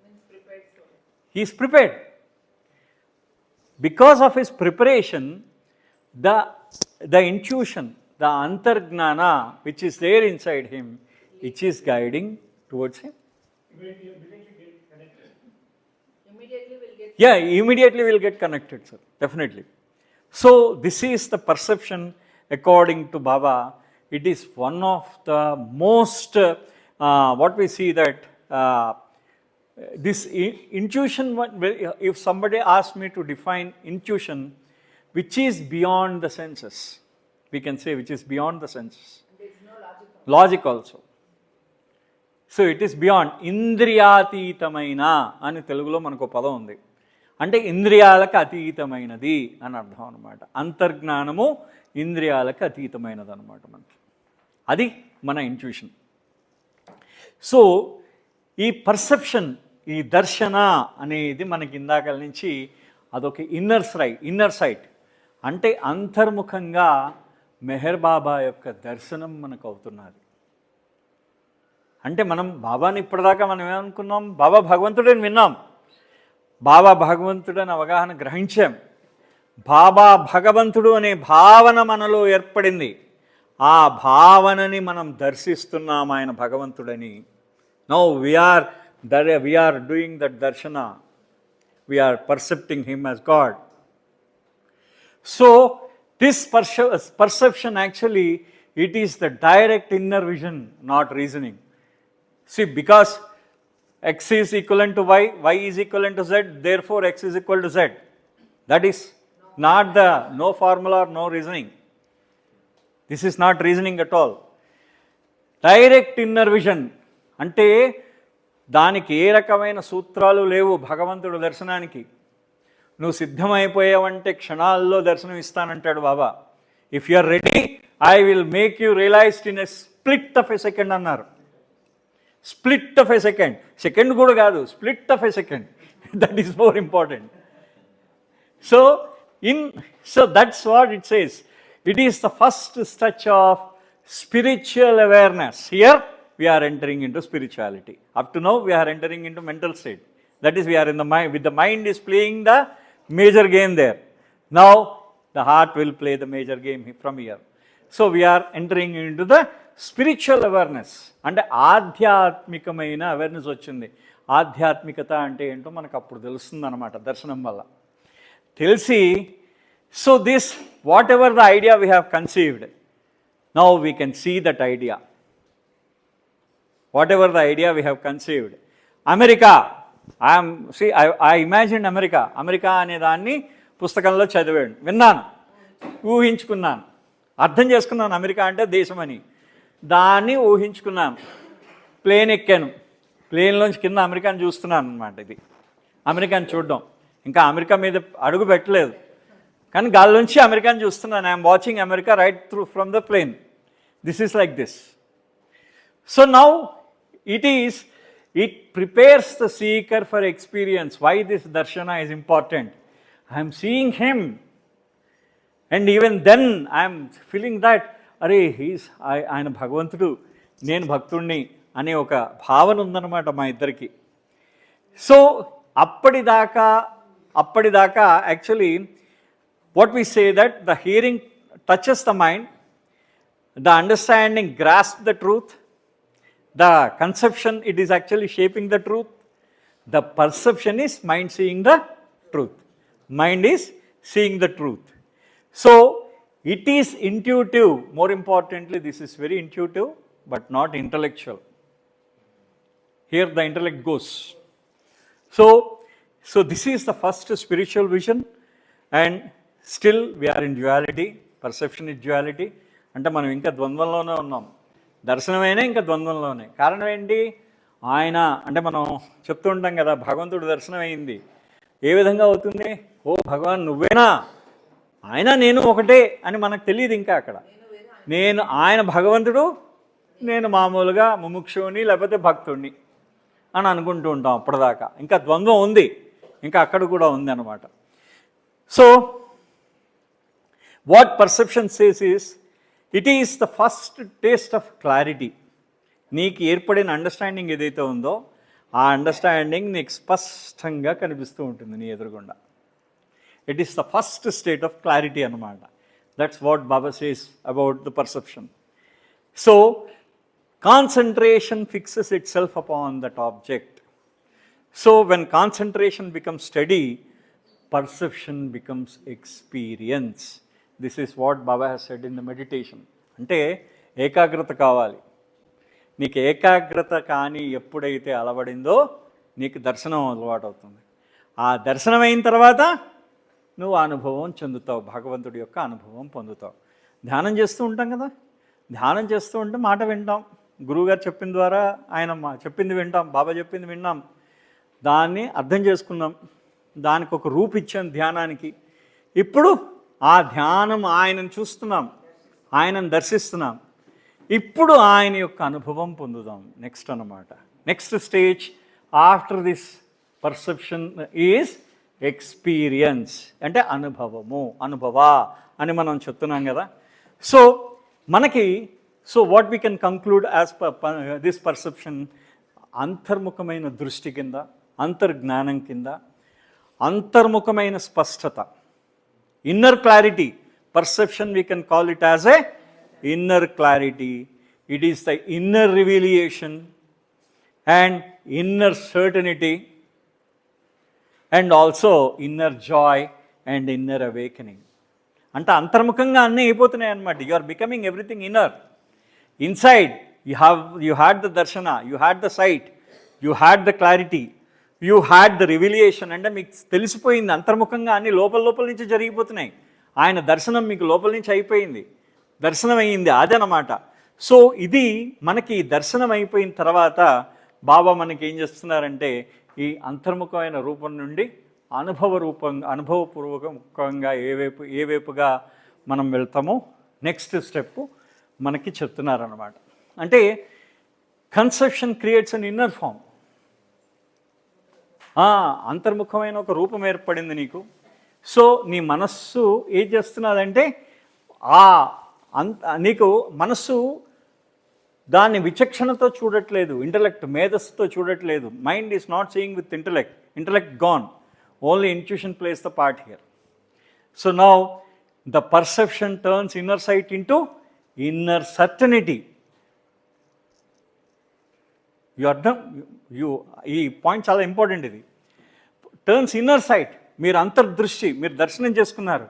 Means prepared soul. He is prepared. Because of his preparation, the intuition, the antargnana, which is there inside him, which is guiding towards him. Immediately will get. Yeah, immediately we'll get connected, sir. Definitely. So this is the perception according to Baba. It is one of the most, what we see that this intuition, if somebody asks me to define intuition, which is beyond the senses, we can say which is beyond the senses. There is no logic. Logic also. So it is beyond, ఇంద్రియాతీతమైన అని తెలుగులో మనకు పదం ఉంది. అంటే ఇంద్రియాలకు అతీతమైనది అని అర్థం అనమాట. అంతర్జ్ఞానము ఇంద్రియాలకు అతీతమైనది అనమాట మనకి. అది మన ఇంట్యూషన్. సో ఈ పర్సెప్షన్, ఈ దర్శన అనేది మనకి ఇందాకల నుంచి అదొక ఇన్నర్ సైట్. అంటే అంతర్ముఖంగా మెహర్ బాబా యొక్క దర్శనం మనకు అవుతున్నది. అంటే మనం బాబాని ఇప్పటిదాకా మనం ఏమనుకున్నాం, బాబా భగవంతుడని విన్నాం, బాబా భగవంతుడని అవగాహన గ్రహించాం, బాబా భగవంతుడు అనే భావన మనలో ఏర్పడింది. ఆ భావనని మనం దర్శిస్తున్నాం ఆయన భగవంతుడని. నౌ వీఆర్ డూయింగ్ దట్ దర్శన, we're percepting him as God. So this perception actually, it is the direct inner vision, not reasoning. See, because x is equivalent to y, y is equivalent to z, therefore x is equal to z. That is not no formula or no reasoning. This is not reasoning at all. Direct inner vision అంటే దానికి ఏ రకమైన సూత్రాలు లేవు భగవంతుడు దర్శనానికి. నువ్వు సిద్ధమైపోయావంటే క్షణాల్లో దర్శనం ఇస్తానంటాడు Baba. If you are ready, I will make you realized in a split of a second అన్నారు. Split of a second, second కూడా కాదు, split of a second. That is more important. So that's what it says. It is the first stretch of spiritual awareness. Here we are entering into spirituality. Up to now we are entering into mental state. That is, we are in the mind, with the mind is playing the major game there. Now the heart will play the major game from here. So we are entering into the spiritual awareness. అంటే ఆధ్యాత్మికమైన awareness వచ్చింది. ఆధ్యాత్మికత అంటే ఏంటో మనకు అప్పుడు తెలుస్తుంది అనమాట దర్శనం వల్ల తెలిసి. So this what ever the idea we have conceived, now we can see that idea. Whatever the idea we have conceived. America, I imagined America అనే దాన్ని పుస్తకంలో చదివాను, విన్నాను, ఊహించుకున్నాను, అర్థం చేసుకున్నాను. అమెరికా అంటే దేశం అని దాన్ని ఊహించుకున్నాను. ప్లేన్ ఎక్కాను, ప్లేన్లోంచి కింద అమెరికాని చూస్తున్నాను అనమాట. ఇది అమెరికాని చూడడం, ఇంకా అమెరికా మీద అడుగు పెట్టలేదు కానీ గాల్లోంచి అమెరికాని చూస్తున్నాను. I'm watching America right through from the plane. This is like this. So now it prepares the seeker for experience. Why this darshana is important? I am seeing him, and even then I am feeling that అరే ఆయన భగవంతుడు, నేను భక్తుడిని అనే ఒక భావన ఉందన్నమాట మా ఇద్దరికి. సో అప్పటిదాకా actually what we say that the hearing touches the mind, the understanding grasps the truth, the conception, it is actually shaping the truth, the perception is mind seeing the truth. Mind is seeing the truth. So it is intuitive. More importantly, this is very intuitive but not intellectual. Here the intellect goes. So this is the first spiritual vision, and still we are in duality. Perception is duality. అంటే మనం ఇంకా ద్వంద్వంలోనే ఉన్నాం. దర్శనమైనా ఇంకా ద్వంద్వంలోనే. కారణం ఏంటి? ఆయన అంటే మనం చెప్తూ ఉంటాం కదా, భగవంతుడు దర్శనమైంది. ఏ విధంగా అవుతుంది? ఓ భగవాన్ నువ్వేనా, ఆయన నేను ఒకటే అని మనకు తెలియదు ఇంకా అక్కడ. నేను ఆయన భగవంతుడు, నేను మామూలుగా ముముక్షుని లేకపోతే భక్తుడిని అని అనుకుంటూ ఉంటాం అప్పటిదాకా. ఇంకా ద్వంద్వం ఉంది, ఇంకా అక్కడ కూడా ఉంది అన్నమాట. So what perception says is, it is the first taste of clarity. నీకు ఏర్పడిన అండర్స్టాండింగ్ ఏదైతే ఉందో ఆ అండర్స్టాండింగ్ నీకు స్పష్టంగా కనిపిస్తూ ఉంటుంది నీ ఎదురుగుండా. It is the first state of clarity అన్నమాట. That's what Baba says about the perception. So concentration fixes itself upon that object. So when concentration becomes steady, perception becomes experience. This is what Baba has said in the meditation. అంటే ఏకాగ్రత కావాలి. నీకు ఏకాగ్రత కానీ ఎప్పుడైతే అలవడిందో నీకు దర్శనం అలవాటు అవుతుంది. ఆ దర్శనం అయిన తర్వాత నువ్వు అనుభవం చెందుతావు, భగవంతుడి యొక్క అనుభవం పొందుతావు. ధ్యానం చేస్తూ ఉంటాం కదా, ధ్యానం చేస్తూ ఉంటే మాట వింటాం, గురువుగారు చెప్పిన ద్వారా ఆయన చెప్పింది వింటాం, బాబా చెప్పింది విన్నాం, దాన్ని అర్థం చేసుకున్నాం, దానికి ఒక రూపు ఇచ్చాం ధ్యానానికి. ఇప్పుడు ఆ ధ్యానం ఆయనను చూస్తున్నాం, ఆయనను దర్శిస్తున్నాం. ఇప్పుడు ఆయన యొక్క అనుభవం పొందుదాం నెక్స్ట్ అన్నమాట. Next stage after this perception is experience, అంటే అనుభవము, అనుభవ అని మనం చెప్తున్నాం కదా. సో మనకి what we can conclude as this perception, అంతర్ముఖమైన దృష్టి కింద, అంతర్జ్ఞానం కింద, అంతర్ముఖమైన స్పష్టత, inner clarity. Perception we can call it as a inner clarity. It is the inner revelation and inner certainty and also inner joy and inner awakening. అంటే అంతర్ముఖంగా అన్నీ అయిపోతున్నాయి అన్నమాట. You are becoming everything inner. Inside, you had the darshana, you had the sight, you had the clarity, you had the revelation. అంటే మీకు తెలిసిపోయింది అంతర్ముఖంగా అన్ని లోపల నుంచి జరిగిపోతున్నాయి. ఆయన దర్శనం మీకు లోపల నుంచి అయిపోయింది, దర్శనం అయ్యింది, అదనమాట. సో ఇది మనకి దర్శనం అయిపోయిన తర్వాత బాబా మనకి ఏం చేస్తున్నారంటే ఈ అంతర్ముఖమైన రూపం నుండి అనుభవపూర్వకంగా ఏ వైపుగా మనం వెళ్తామో నెక్స్ట్ స్టెప్ మనకి చెప్తున్నారన్నమాట. అంటే conception creates an inner form. అంతర్ముఖమైన ఒక రూపం ఏర్పడింది నీకు. సో నీ మనస్సు ఏం చేస్తున్నదంటే నీకు మనస్సు దాన్ని విచక్షణతో చూడట్లేదు, ఇంటలెక్ట్ మేధస్సుతో చూడట్లేదు. Mind is not seeing with intellect gone, only intuition plays the part here. So now the perception turns inner sight into inner certainty. ఈ పాయింట్ చాలా ఇంపార్టెంట్. ఇది టర్న్స్ ఇన్నర్ సైట్. మీరు అంతర్దృష్టి, మీరు దర్శనం చేసుకున్నారు.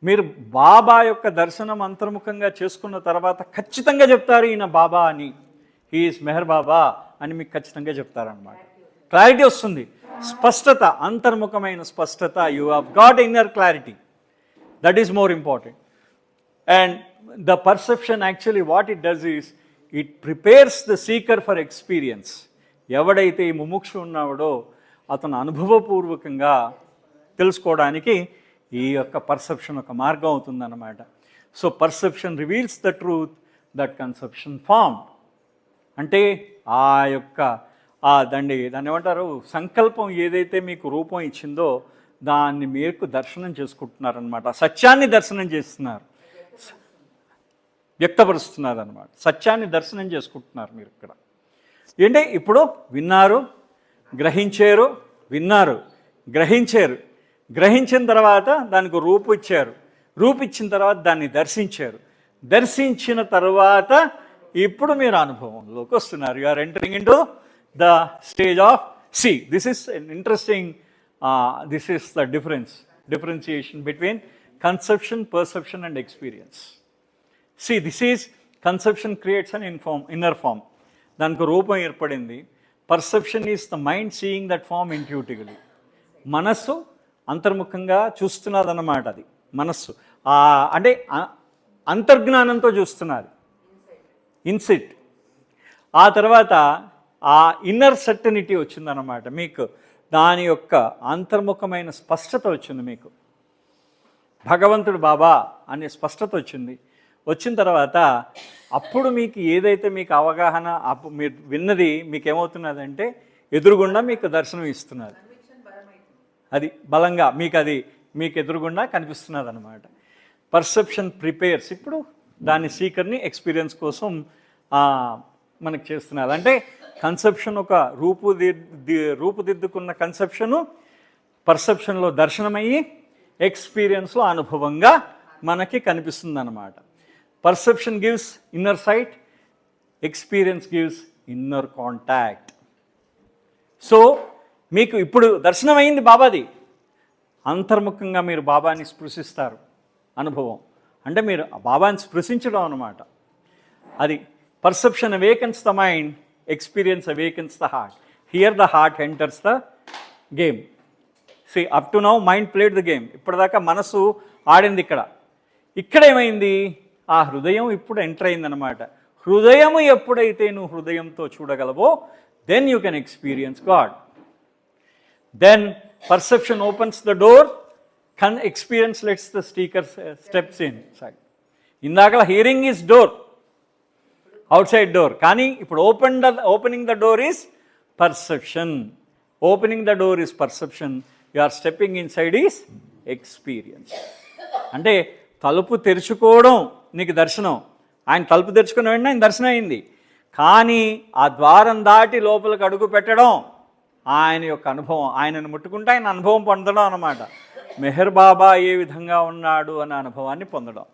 మీరు బాబా యొక్క దర్శనం అంతర్ముఖంగా చేసుకున్న తర్వాత ఖచ్చితంగా చెప్తారు ఈయన బాబా అని, హీఈస్ మెహర్ బాబా అని మీకు ఖచ్చితంగా చెప్తారనమాట. క్లారిటీ వస్తుంది, స్పష్టత, అంతర్ముఖమైన స్పష్టత. You have got inner clarity. That is more important. And the perception actually what it does is it prepares the seeker for experience. ఎవడైతే ఈ ముముక్షు ఉన్నాడో అతను అనుభవపూర్వకంగా తెలుసుకోవడానికి ఈ యొక్క పర్సెప్షన్ ఒక మార్గం అవుతుందన్నమాట. So perception reveals the truth that conception form. అంటే ఆ యొక్క దాన్ని ఏమంటారు, సంకల్పం ఏదైతే మీకు రూపం ఇచ్చిందో దాన్ని మీకు దర్శనం చేసుకుంటున్నారనమాట. సత్యాన్ని దర్శనం చేస్తున్నారు, వ్యక్తపరుస్తున్నారు అనమాట. సత్యాన్ని దర్శనం చేసుకుంటున్నారు మీరు ఇక్కడ. ఏంటి ఇప్పుడు విన్నారు, గ్రహించారు, విన్నారు, గ్రహించారు, గ్రహించిన తర్వాత దానికి రూపు ఇచ్చారు, రూపిచ్చిన తర్వాత దాన్ని దర్శించారు, దర్శించిన తర్వాత ఇప్పుడు మీరు అనుభవంలోకి వస్తున్నారు. You are entering into the stage of see. This is interesting. This is the differentiation between conception, perception and experience. See, this is conception creates an inner form. దానికి రూపం ఏర్పడింది. Perception is the mind seeing that form intuitively. మనస్సు అంతర్ముఖంగా చూస్తున్నదన్నమాట. అది మనస్సు అంటే అంతర్జ్ఞానంతో చూస్తున్నది, ఇన్సిట్. ఆ తర్వాత ఆ ఇన్నర్ సర్టనిటీ వచ్చిందన్నమాట మీకు, దాని యొక్క అంతర్ముఖమైన స్పష్టత వచ్చింది మీకు. భగవంతుడు బాబా అనే స్పష్టత వచ్చింది. వచ్చిన తర్వాత అప్పుడు మీకు ఏదైతే మీకు అవగాహన మీరు విన్నది మీకు ఏమవుతున్నదంటే ఎదురుగుండా మీకు దర్శనం ఇస్తున్నది. అది బలంగా మీకు అది మీకు ఎదురుగుండా కనిపిస్తున్నది అనమాట. పర్సెప్షన్ ప్రిపేర్స్ ఇప్పుడు దాని సీకర్ని ఎక్స్పీరియన్స్ కోసం మనకు చేస్తున్నది. అంటే కన్సెప్షన్ ఒక రూపుదిద్దుకున్న కన్సెప్షను పర్సెప్షన్లో దర్శనమయ్యి ఎక్స్పీరియన్స్లో అనుభవంగా మనకి కనిపిస్తుంది అన్నమాట. Perception gives inner sight, experience gives inner contact. So మీకు ఇప్పుడు దర్శనం అయింది బాబాది, అంతర్ముఖంగా మీరు బాబాని స్పృశిస్తారు. అనుభవం అంటే మీరు బాబాని స్పృశించడం అన్నమాట. అది perception awakens the mind, experience awakens the heart. Here the heart enters the game. See up to now mind played the game. ఇప్పటిదాకా మనసు ఆడింది. ఇక్కడ ఏమైంది, ఆ హృదయం ఇప్పుడు ఎంటర్ అయిందనమాట. హృదయము ఎప్పుడైతే నువ్వు హృదయంతో చూడగలవో then you can experience God. Then perception opens the door, experience lets the seeker steps inside. ఇందాక hearing is door, outside door. కానీ ఇప్పుడు opening the door is perception. Opening the door is perception. You are stepping inside is experience. అంటే తలుపు తెరుచుకోవడం నీకు దర్శనం. ఆయన తలుపు తెరుచుకున్న వెంటనే ఆయన దర్శనం అయింది. కానీ ఆ ద్వారం దాటి లోపలికి అడుగు పెట్టడం ఆయన యొక్క అనుభవం. ఆయనను ముట్టుకుంటే ఆయన అనుభవం పొందడం అన్నమాట. మెహర్ బాబా ఏ విధంగా ఉన్నాడు అనే అనుభవాన్ని పొందడం.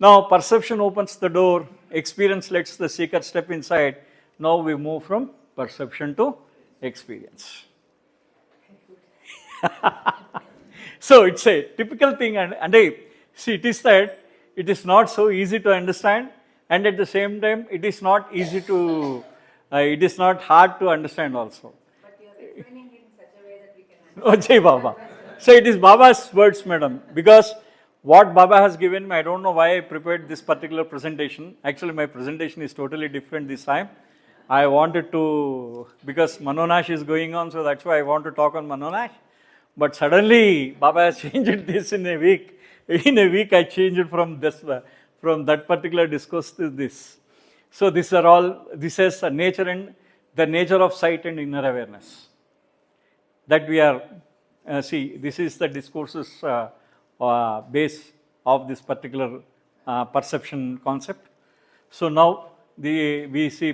Now perception opens the door, experience lets the seeker step inside. Now we move from perception to experience. So it's a typical thing, and see, it is that it is not so easy to understand, and at the same time it is not easy to it is not hard to understand also. But you are explaining it in such a way that we can understand. Oh Jai Baba. So it is Baba's words, madam, because what Baba has given me, I don't know why I prepared this particular presentation. Actually my presentation is totally different this time. I wanted to, because Manonash is going on, so that's why I want to talk on Manonash. But suddenly Baba has changed this in a week. In a week I changed from that particular discourse to this. So these are all, this is the nature of sight and inner awareness. That we are, see, this is the discourses base of this particular perception concept. So now we see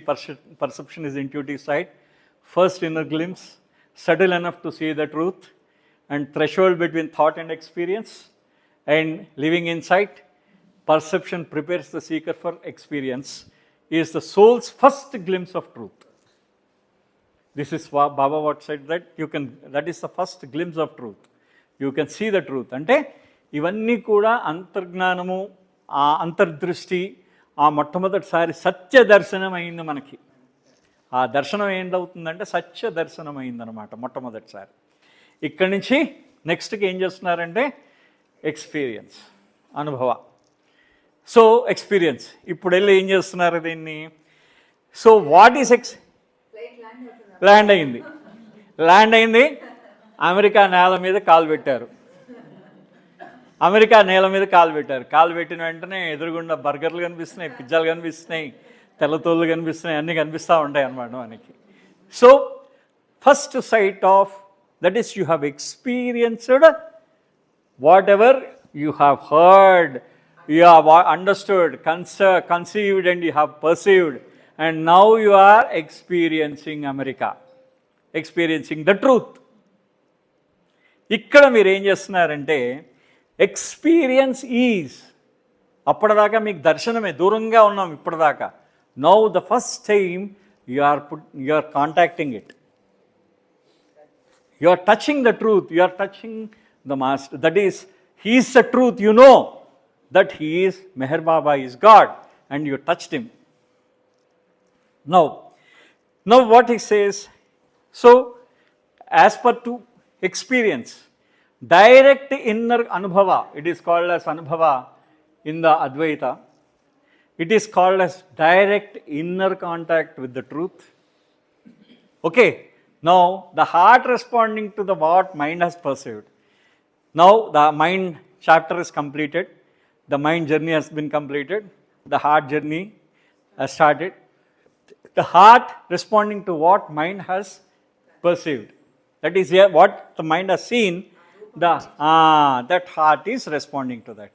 perception is intuitive sight. First inner glimpse, subtle enough to see the truth, and threshold between thought and experience, and living in sight. Perception prepares the seeker for experience, is the soul's first glimpse of truth. This is Baba what said, that is the first glimpse of truth. You can see the truth. అంటే ఇవన్నీ కూడా అంతర్జ్ఞానము, ఆ అంతర్దృష్టి, ఆ మొట్టమొదటిసారి సత్య దర్శనం అయింది మనకి. ఆ దర్శనం ఏంటవుతుందంటే సత్య దర్శనం అయిందనమాట మొట్టమొదటిసారి. ఇక్కడి నుంచి నెక్స్ట్కి ఏం చేస్తున్నారంటే ఎక్స్పీరియన్స్, అనుభవ. సో ఎక్స్పీరియన్స్ ఇప్పుడు వెళ్ళి ఏం చేస్తున్నారు దీన్ని. సో వాట్ ఈస్ ల్యాండ్ అయింది. అమెరికా నేల మీద కాలు పెట్టారు. కాలు పెట్టిన వెంటనే ఎదురుగుండా బర్గర్లు కనిపిస్తున్నాయి, పిజ్జాలు కనిపిస్తున్నాయి, తెల్లతోళ్ళు కనిపిస్తున్నాయి, అన్నీ కనిపిస్తూ ఉంటాయి అన్నమాట మనకి. So first sight of, that is, you have experienced whatever you have heard, you have understood, conceived, and you have perceived, and now you are experiencing America, experiencing the truth. ఇక్కడ మీరు ఏం చేస్తున్నారంటే ఎక్స్పీరియన్స్ ఈజ్, అప్పటిదాకా మీకు దర్శనమే, దూరంగా ఉన్నాం ఇప్పటిదాకా. Now the first time you are contacting it. You are touching the truth, you are touching the master. That is, He is the truth. You know that he is, Meher Baba is God, and you touched him. Now what he says, so as per to experience, direct inner anubhava, it is called as anubhava in the Advaita. It is called as direct inner contact with the truth. Okay, now the heart responding to the what mind has perceived. Now the mind chapter is completed, the mind journey has been completed, the heart journey has started. The heart responding to what mind has perceived. That is what the mind has seen, that heart is responding to that.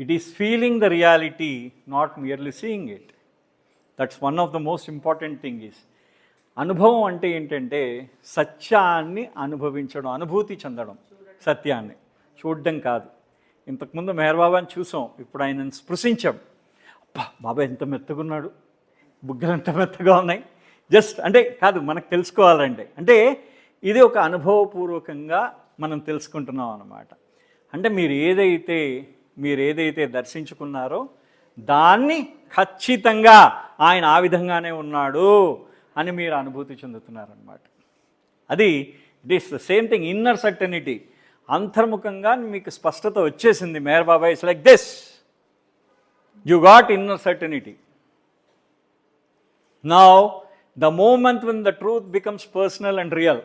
It is feeling the reality, not merely seeing it. That's one of the most important thing is, అనుభవం అంటే ఏంటంటే సత్యాన్ని అనుభవించడం, అనుభూతి చెందడం, సత్యాన్ని చూడడం కాదు. ఇంతకుముందు మెహర్ బాబాని చూసాం, ఇప్పుడు ఆయనను స్పృశించాం. అబ్బా బాబా ఎంత మెత్తగున్నాడు, బుగ్గలు ఎంత మెత్తగా ఉన్నాయి, జస్ట్ అంటే కాదు, మనకు తెలుసుకోవాలంటే అంటే ఇది ఒక అనుభవపూర్వకంగా మనం తెలుసుకుంటున్నాం అన్నమాట. అంటే మీరు ఏదైతే దర్శించుకున్నారో దాన్ని ఖచ్చితంగా ఆయన ఆ విధంగానే ఉన్నాడు అని మీరు అనుభూతి చెందుతున్నారనమాట. అది it is the same thing, inner certainty. అంతర్ముఖంగా మీకు స్పష్టత వచ్చేసింది. Meher Baba is like this, you got inner certainty. Now, the moment when the truth becomes personal and real,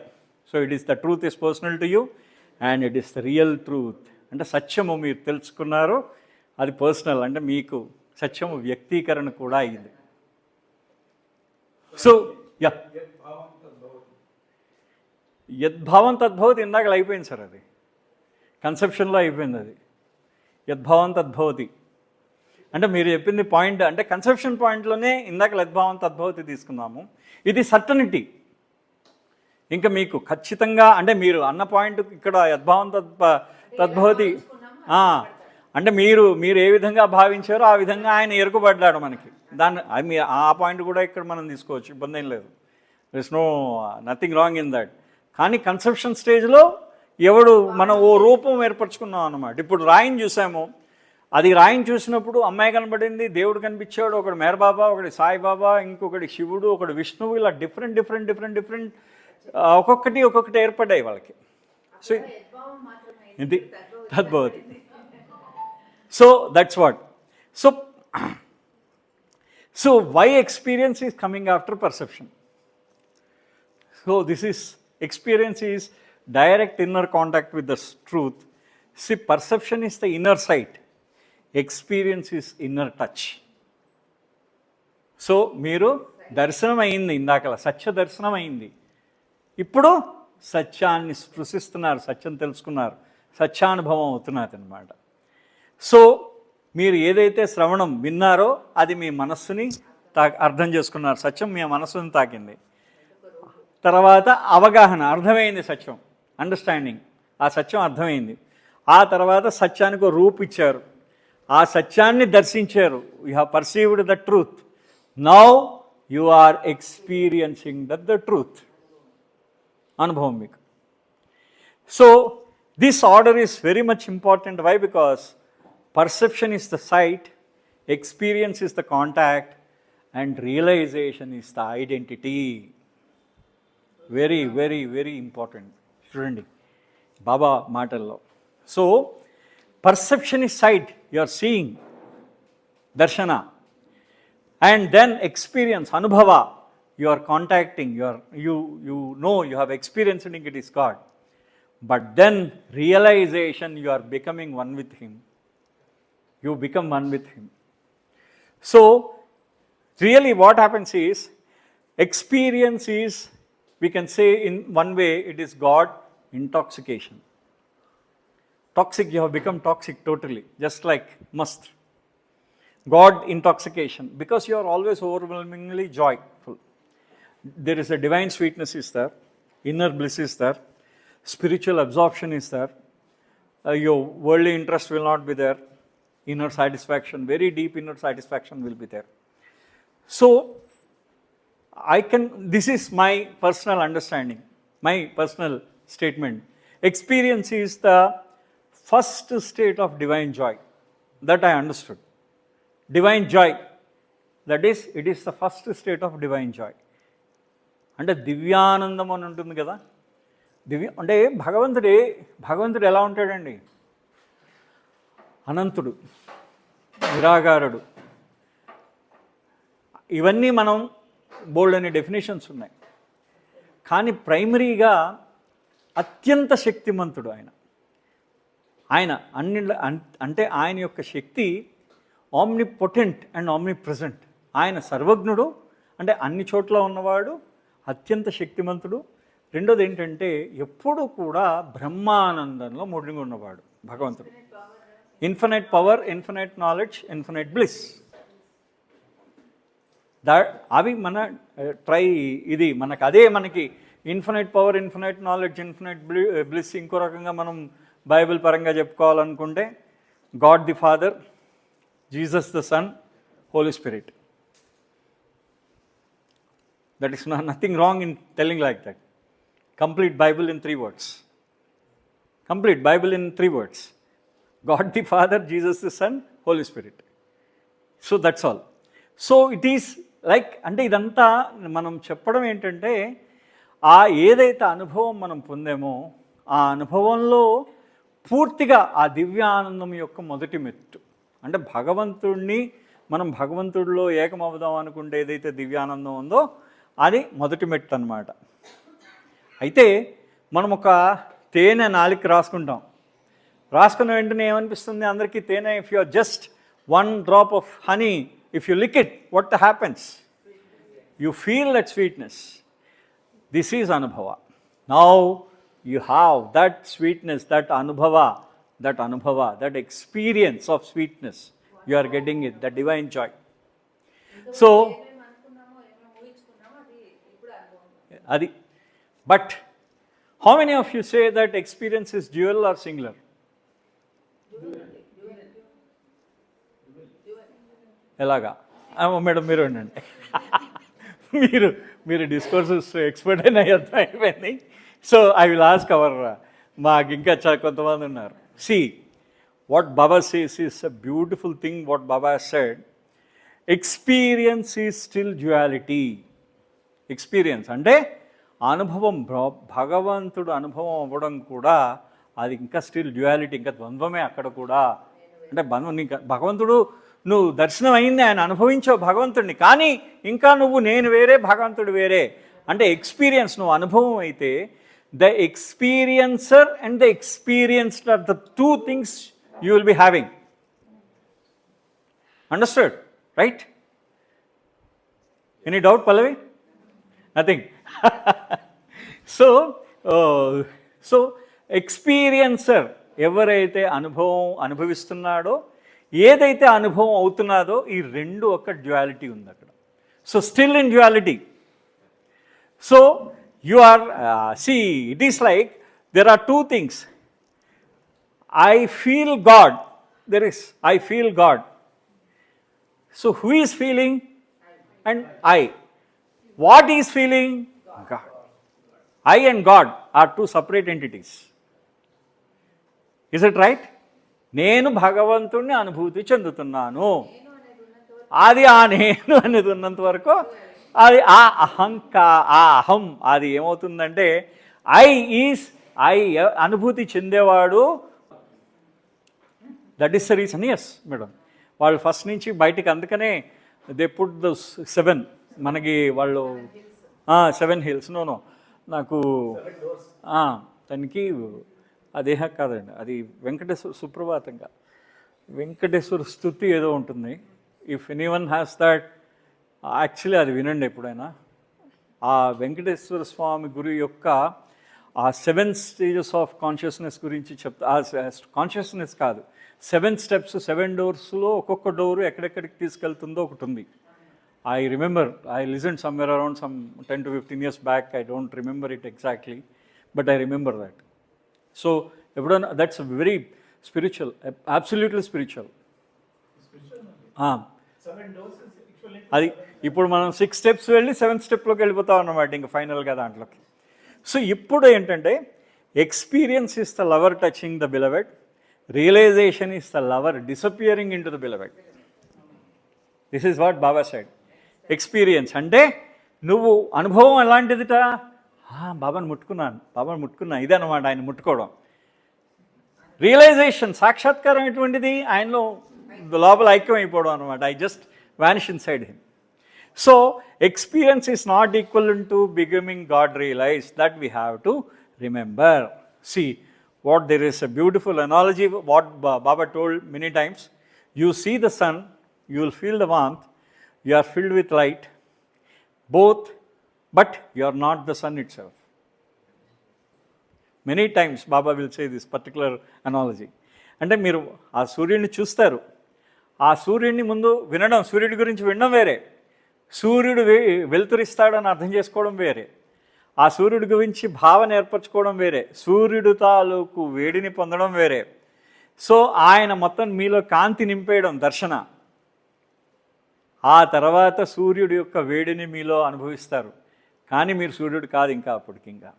so it is the truth is personal to you and it is the real truth. అంటే సత్యము మీరు తెలుసుకున్నారు, అది personal, అంటే మీకు సత్యము వ్యక్తీకరణ కూడా అయింది. సో యద్భావం తద్భవతి ఇందాక అయిపోయింది సార్, అది కన్సెప్షన్లో అయిపోయింది. అది యద్భావం తద్భవతి అంటే మీరు చెప్పింది పాయింట్, అంటే కన్సెప్షన్ పాయింట్లోనే ఇందాక యద్భావం తద్భవతి తీసుకున్నాము. ఇది సర్టనిటీ. ఇంకా మీకు ఖచ్చితంగా అంటే మీరు అన్న పాయింట్ ఇక్కడ యద్భావం తద్భవతి అంటే మీరు ఏ విధంగా భావించారో ఆ విధంగా ఆయన ఎరుకబడ్డాడు మనకి. దాన్ని ఆ పాయింట్ కూడా ఇక్కడ మనం తీసుకోవచ్చు, ఇబ్బంది ఏం లేదు. There is nothing wrong in that. కానీ కన్సెప్షన్ స్టేజ్లో మనం ఓ రూపం ఏర్పరచుకున్నాం అన్నమాట. ఇప్పుడు రాయిని చూసాము, అది రాయిని చూసినప్పుడు అమ్మాయి కనబడింది, దేవుడు కనిపించాడు, ఒకడు మెహర్ బాబా, ఒకటి సాయిబాబా, ఇంకొకటి శివుడు, ఒకటి విష్ణువు, ఇలా డిఫరెంట్ ఒక్కొక్కటి ఏర్పడ్డాయి వాళ్ళకి. సో ఇది తద్భవతి. So that's what. So why experience is coming after perception. So this is experience is direct inner contact with the truth. See, perception is the inner sight, experience is inner touch. So మీరు దర్శనం అయింది, ఇందాకలా సత్య దర్శనం అయింది, ఇప్పుడు సత్యాన్ని స్పృశిస్తున్నారు, సత్యం తెలుసుకున్నారు, సత్యానుభవం అవుతున్నది అనమాట. సో మీరు ఏదైతే శ్రవణం విన్నారో అది మీ మనస్సుని అర్థం చేసుకున్నారు, సత్యం మీ మనస్సుని తాకింది. తర్వాత అవగాహన, అర్థమైంది సత్యం, అండర్స్టాండింగ్, ఆ సత్యం అర్థమైంది. ఆ తర్వాత సత్యానికి రూపు ఇచ్చారు, ఆ సత్యాన్ని దర్శించారు. You have perceived the truth. Now you are experiencing the truth. అనుభవం మీకు. So this order is very much important. Why? Because perception is the sight, experience is the contact, and realization is the identity. Very important. చూడండి బాబా మాటల్లో. So perception is sight, you are seeing, దర్శన. And then experience, అనుభవ, you are contacting, you know, you have experienced it is God. But then realization, you are becoming one with Him. You become one with Him. So really what happens is, experience is, we can say in one way, it is God intoxication. Toxic, you have become toxic totally, just like must. God intoxication, because you are always overwhelmingly joyful. There is a divine sweetness is there, inner bliss is there, spiritual absorption is there, your worldly interest will not be there, inner satisfaction, very deep inner satisfaction will be there. So this is my personal understanding, my personal statement. Experience is the first state of divine joy. That I understood. Divine joy. That is, it is the first state of divine joy. అంటే దివ్యానందం అని ఉంటుంది కదా. అంటే భగవంతుడు ఎలా ఉంటాడండి? అనంతుడు, నిరాకారుడు. ఇవన్నీ మనం బోల్డ్ అనే డెఫినేషన్స్ ఉన్నాయి. కానీ ప్రైమరీగా అత్యంత శక్తిమంతుడు ఆయన. అంటే ఆయన యొక్క శక్తి ఆమ్నిపొటెంట్ అండ్ ఆమ్నిప్రెజెంట్. ఆయన సర్వజ్ఞుడు, అంటే అన్ని చోట్ల ఉన్నవాడు, అత్యంత శక్తిమంతుడు. రెండోది ఏంటంటే ఎప్పుడూ కూడా బ్రహ్మానందంలో ముడిగి ఉన్నవాడు భగవంతుడు. Infinite power, infinite knowledge, infinite bliss. అవి మన ఇది మనకి infinite power, infinite knowledge, infinite bliss. ఇంకో రకంగా మనం బైబిల్ పరంగా చెప్పుకోవాలనుకుంటే God the Father, Jesus the Son, Holy Spirit. That is nothing wrong in telling like that. Complete Bible in 3 words. Complete Bible in 3 words. God the Father, Jesus the Son, Holy Spirit. So that's all. So it is like, అంటే ఇదంతా మనం చెప్పడం ఏంటంటే ఏదైతే అనుభవం మనం పొందామో ఆ అనుభవంలో పూర్తిగా ఆ దివ్యానందం యొక్క మొదటి మెట్టు. అంటే మనం భగవంతుడిలో ఏకమవుదాం అనుకుంటే ఏదైతే దివ్యానందం ఉందో అది మొదటి మెట్టు అన్నమాట. అయితే మనం ఒక తేనె నాలుగు రాసుకున్న వెంటనే ఏమనిపిస్తుంది అందరికీ? తేనె, if you are just 1 drop of honey, if you lick it, what happens? You feel that sweetness. This is anubhava. Now you have that sweetness, that anubhava, that experience of sweetness. You are getting it, the divine joy. So adi. But how many of you say that experience is dual or singular? ఎలాగా? Madam మీరు ఉండండి. మీరు discourses expert అయినా అర్థమైపోయింది. So I will ask మాకు ఇంకా కొంతమంది ఉన్నారు. See what Baba says is a beautiful thing. What Baba said, experience is still duality. Experience అంటే అనుభవం, భగవంతుడు అనుభవం అవ్వడం కూడా అది ఇంకా స్టిల్ డ్యుయాలిటీ, ఇంకా ద్వంద్వమే అక్కడ కూడా. అంటే భగవంతుడు నువ్వు దర్శనం అయింది, ఆయన అనుభవించావు భగవంతుడిని, కానీ ఇంకా నేను వేరే, భగవంతుడు వేరే. అంటే ఎక్స్పీరియన్స్, నువ్వు అనుభవం అయితే the experiencer and the experienced are the 2 things you will be having. Understood? Right? Any doubt, Pallavi? Nothing. So experiencer ఎవరైతే అనుభవిస్తున్నాడో, ఏదైతే అనుభవం అవుతున్నాడో, ఈ రెండు ఒక డ్యుయాలిటీ ఉంది అక్కడ. So still in duality. So you are it is like there are 2 things. I feel God. I feel God. So who is feeling? And I. What is feeling? God. I and God are 2 separate entities. Is it right? నేను భగవంతుడిని అనుభూతి చెందుతున్నాను. అది నేను అనేది ఉన్నంత వరకు అది ఆ అహం అది ఏమవుతుందంటే ఐ అనుభూతి చెందేవాడు. That is the reason. Yes madam, వాళ్ళు ఫస్ట్ నుంచి బయటికి, అందుకనే దే పుట్ ద 7 మనకి వాళ్ళు 7 hills. నో నాకు దానికి అదే కాదండి, అది వెంకటేశ్వర సుప్రభాతంగా వెంకటేశ్వర స్తుతి ఏదో ఉంటుంది. If anyone has that, actually అది వినండి ఎప్పుడైనా. ఆ వెంకటేశ్వర స్వామి గురి యొక్క ఆ 7 stages ఆఫ్ కాన్షియస్నెస్ గురించి చెప్తా. కాన్షియస్నెస్ కాదు, 7 steps, 7 doors-లో ఒక్కొక్క డోరు ఎక్కడెక్కడికి తీసుకెళ్తుందో ఒకటి ఉంది. I remember, I listened somewhere around some 10 to 15 years back. I don't remember it exactly, but I remember that. So, everyone, that's very spiritual, absolutely spiritual. 7 doors is actually. అది ఇప్పుడు మనం 6 steps వెళ్ళి 7th stepలోకి వెళ్ళిపోతాం అన్నమాట ఇంకా ఫైనల్గా దాంట్లోకి. So ఇప్పుడు ఏంటంటే experience is the lover touching the beloved, realization is the lover disappearing into the beloved. This is what Baba said. Experience అంటే నువ్వు అనుభవం ఎలాంటిదిట, బాబాను ముట్టుకున్నా ఇదే అనమాట ఆయన ముట్టుకోవడం. రియలైజేషన్ సాక్షాత్కారం ఎటువంటిది, ఆయనలో లోపల ఐక్యం అయిపోవడం అనమాట. I just vanish inside him. So experience is not equal to becoming God realize. That we have to remember. See what there is a beautiful analogy what Baba told many times. You see the sun, you will feel the warmth, you are filled with light, both, but you are not the sun itself. Many times Baba will say this particular analogy. అంటే మీరు ఆ సూర్యుడిని చూస్తారు, ఆ సూర్యుడిని ముందు వినడం, సూర్యుడి గురించి వినడం వేరే, సూర్యుడు వెలుతురిస్తాడని అర్థం చేసుకోవడం వేరే, ఆ సూర్యుడి గురించి భావన ఏర్పరచుకోవడం వేరే, సూర్యుడు తాలూకు వేడిని పొందడం వేరే. సో ఆయన మొత్తం మీలో కాంతి నింపేయడం దర్శన, ఆ తర్వాత సూర్యుడి యొక్క వేడిని మీలో అనుభవిస్తారు. కానీ మీరు సూర్యుడు కాదు ఇంకా అప్పటికి, ఇంకా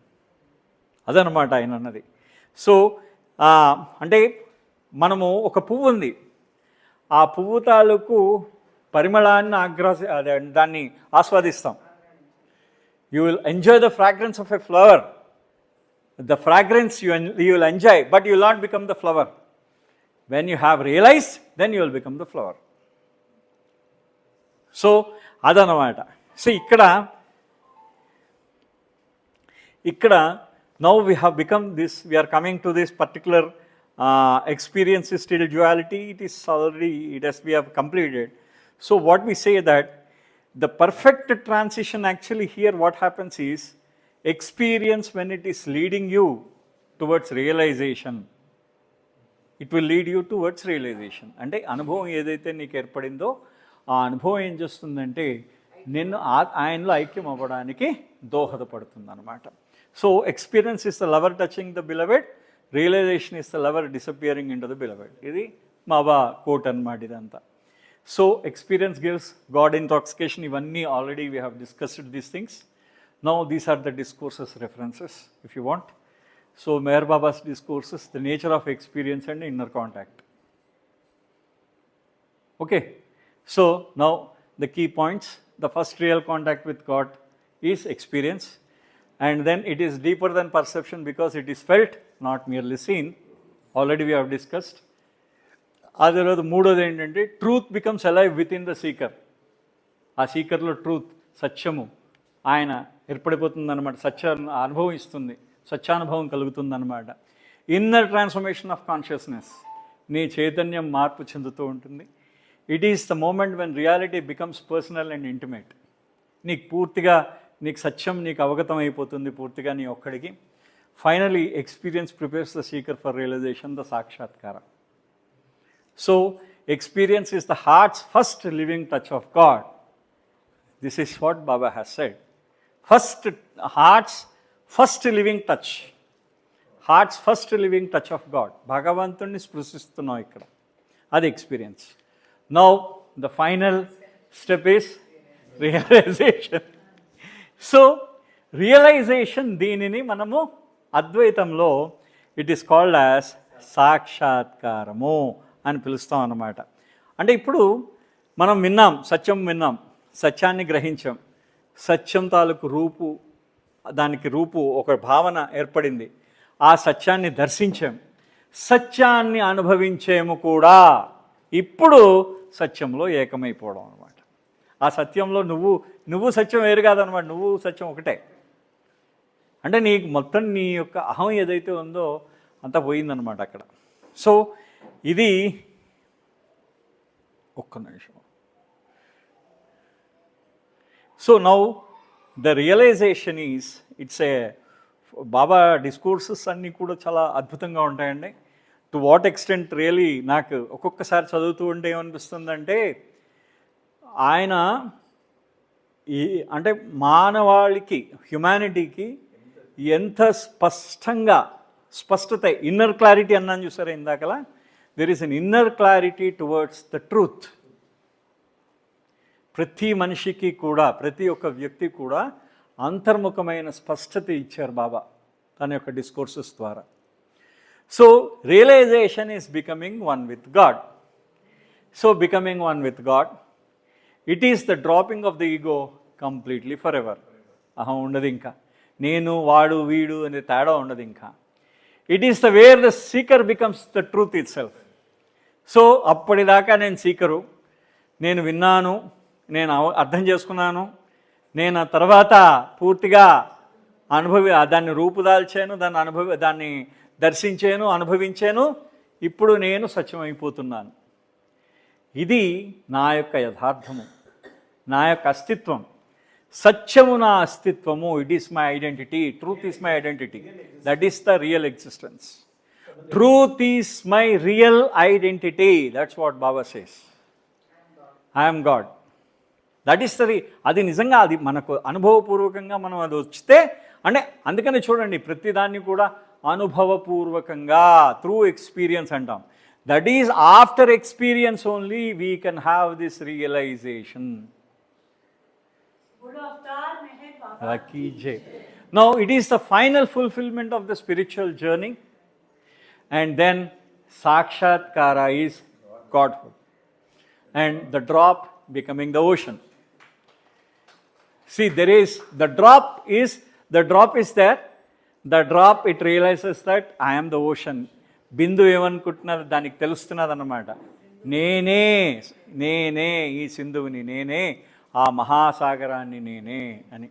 అదనమాట ఆయన అన్నది. సో అంటే మనము ఒక పువ్వు ఉంది, ఆ పువ్వు తాలూకు పరిమళాన్ని దాన్ని ఆస్వాదిస్తాం. You will enjoy the fragrance of a flower. The fragrance you will enjoy, but you will not become the flower. When you have realized, then you will become the flower. So, అదనమాట. So ఇక్కడ now we have become this, we are coming to this particular experience is still duality. It is already, we have completed. So what we say that the perfect transition actually here what happens is experience when it is leading you towards realization. It will lead you towards realization. అంటే అనుభవం ఏదైతే నీకు ఏర్పడిందో ఆ అనుభవం ఏం చేస్తుందంటే నిన్ను ఆయనలో ఐక్యం అవ్వడానికి దోహదపడుతుంది అనమాట. So experience is the lover touching the beloved, realization is the lover disappearing into the beloved. ఇది బాబా కోట్ అనమాట ఇదంతా. So experience gives God intoxication. Ivanni already we have discussed these things. Now these are the discourses references if you want. So Meher Baba's discourses, the nature of experience and inner contact. Okay. So now the key points. The first real contact with God is experience, and then it is deeper than perception because it is felt, not merely seen. Already we have discussed. ఆ తర్వాత మూడోది ఏంటంటే truth becomes alive with in the seeker. ఆ సీకర్లో truth, సత్యము ఆయన ఏర్పడిపోతుందన్నమాట, అనుభవం ఇస్తుంది, సత్యానుభవం కలుగుతుందన్నమాట. ఇన్నర్ ట్రాన్స్ఫర్మేషన్ ఆఫ్ కాన్షియస్నెస్, నీ చైతన్యం మార్పు చెందుతూ ఉంటుంది. It is the moment when reality becomes personal and intimate. నీకు పూర్తిగా నీకు సత్యం నీకు అవగతం అయిపోతుంది పూర్తిగా నీ ఒక్కడికి. Finally experience prepares the seeker for realization, the సాక్షాత్కార. So, experience is the heart's first living touch of God. This is what Baba has said. Heart's first living touch. Heart's first living touch of God. భగవంతుణ్ణి స్పృశిస్తున్నాం ఇక్కడ, అది experience. Now, the final step is realization. So, realization దీనిని మనము అద్వైతంలో it is called as సాక్షాత్కారము అని పిలుస్తాం అన్నమాట. అంటే ఇప్పుడు మనం విన్నాం, సత్యం విన్నాం, సత్యాన్ని గ్రహించాం, సత్యం తాలూకు రూపు, దానికి రూపు ఒక భావన ఏర్పడింది, ఆ సత్యాన్ని దర్శించాం, సత్యాన్ని అనుభవించేము కూడా. ఇప్పుడు సత్యంలో ఏకమైపోవడం అనమాట. ఆ సత్యంలో నువ్వు సత్యం వేరు కాదనమాట, నువ్వు సత్యం ఒకటే. అంటే నీకు మొత్తం నీ యొక్క అహం ఏదైతే ఉందో అంతా పోయిందనమాట అక్కడ. సో ఇది ఒక్క నిమిషం. So now the realization is it's a Baba discourses అన్నీ కూడా చాలా అద్భుతంగా ఉంటాయండి. టు వాట్ ఎక్స్టెంట్ రియలీ నాకు ఒక్కొక్కసారి చదువుతూ ఉంటే ఏమనిపిస్తుందంటే ఆయన అంటే మానవాళికి, హ్యుమానిటీకి ఎంత స్పష్టత, ఇన్నర్ క్లారిటీ అన్నాను చూసారా ఇందాకలా, there is an inner clarity towards the truth. ప్రతి మనిషికి కూడా, ప్రతి ఒక్క వ్యక్తి కూడా అంతర్ముఖమైన స్పష్టత ఇచ్చారు బాబా తన యొక్క డిస్కోర్సెస్ ద్వారా. So realization is becoming one with God. So becoming one with God, it is the dropping of the ego completely forever. అహం ఉండదు ఇంకా, నేను వాడు వీడు అనే తేడా ఉండదు ఇంకా. It is the wear the seeker becomes the truth it self. So అప్పటిదాకా నేను సీకరు, నేను విన్నాను, నేను అర్థం చేసుకున్నాను, నేను ఆ తర్వాత పూర్తిగా దాన్ని రూపుదాల్చాను, దాన్ని దర్శించాను, అనుభవించాను, ఇప్పుడు నేను సత్యమైపోతున్నాను. ఇది నా యొక్క యథార్థము, నా యొక్క అస్తిత్వం. సత్యము నా అస్తిత్వము. It is my identity. Truth is my identity. That is the real existence. Truth is my real identity. That's what Baba says. I'm God. That is the అది నిజంగా అది మనకు అనుభవపూర్వకంగా మనం అది వచ్చితే, అంటే అందుకని చూడండి ప్రతిదాన్ని కూడా అనుభవపూర్వకంగా త్రూ ఎక్స్పీరియన్స్ అంటాం. That is after experience only we can have this realization. Now it is the final fulfillment of the spiritual journey, and then Sakshatkara is Godhood, and the drop becoming the ocean. See, there is the drop is there. The drop, it realizes that I am the ocean. బిందు ఏమనుకుంటున్నారు, దానికి తెలుస్తున్నది అన్నమాట. నేనే ఈ సింధువుని, నేనే ఆ మహాసాగరాన్ని, నేనే అని.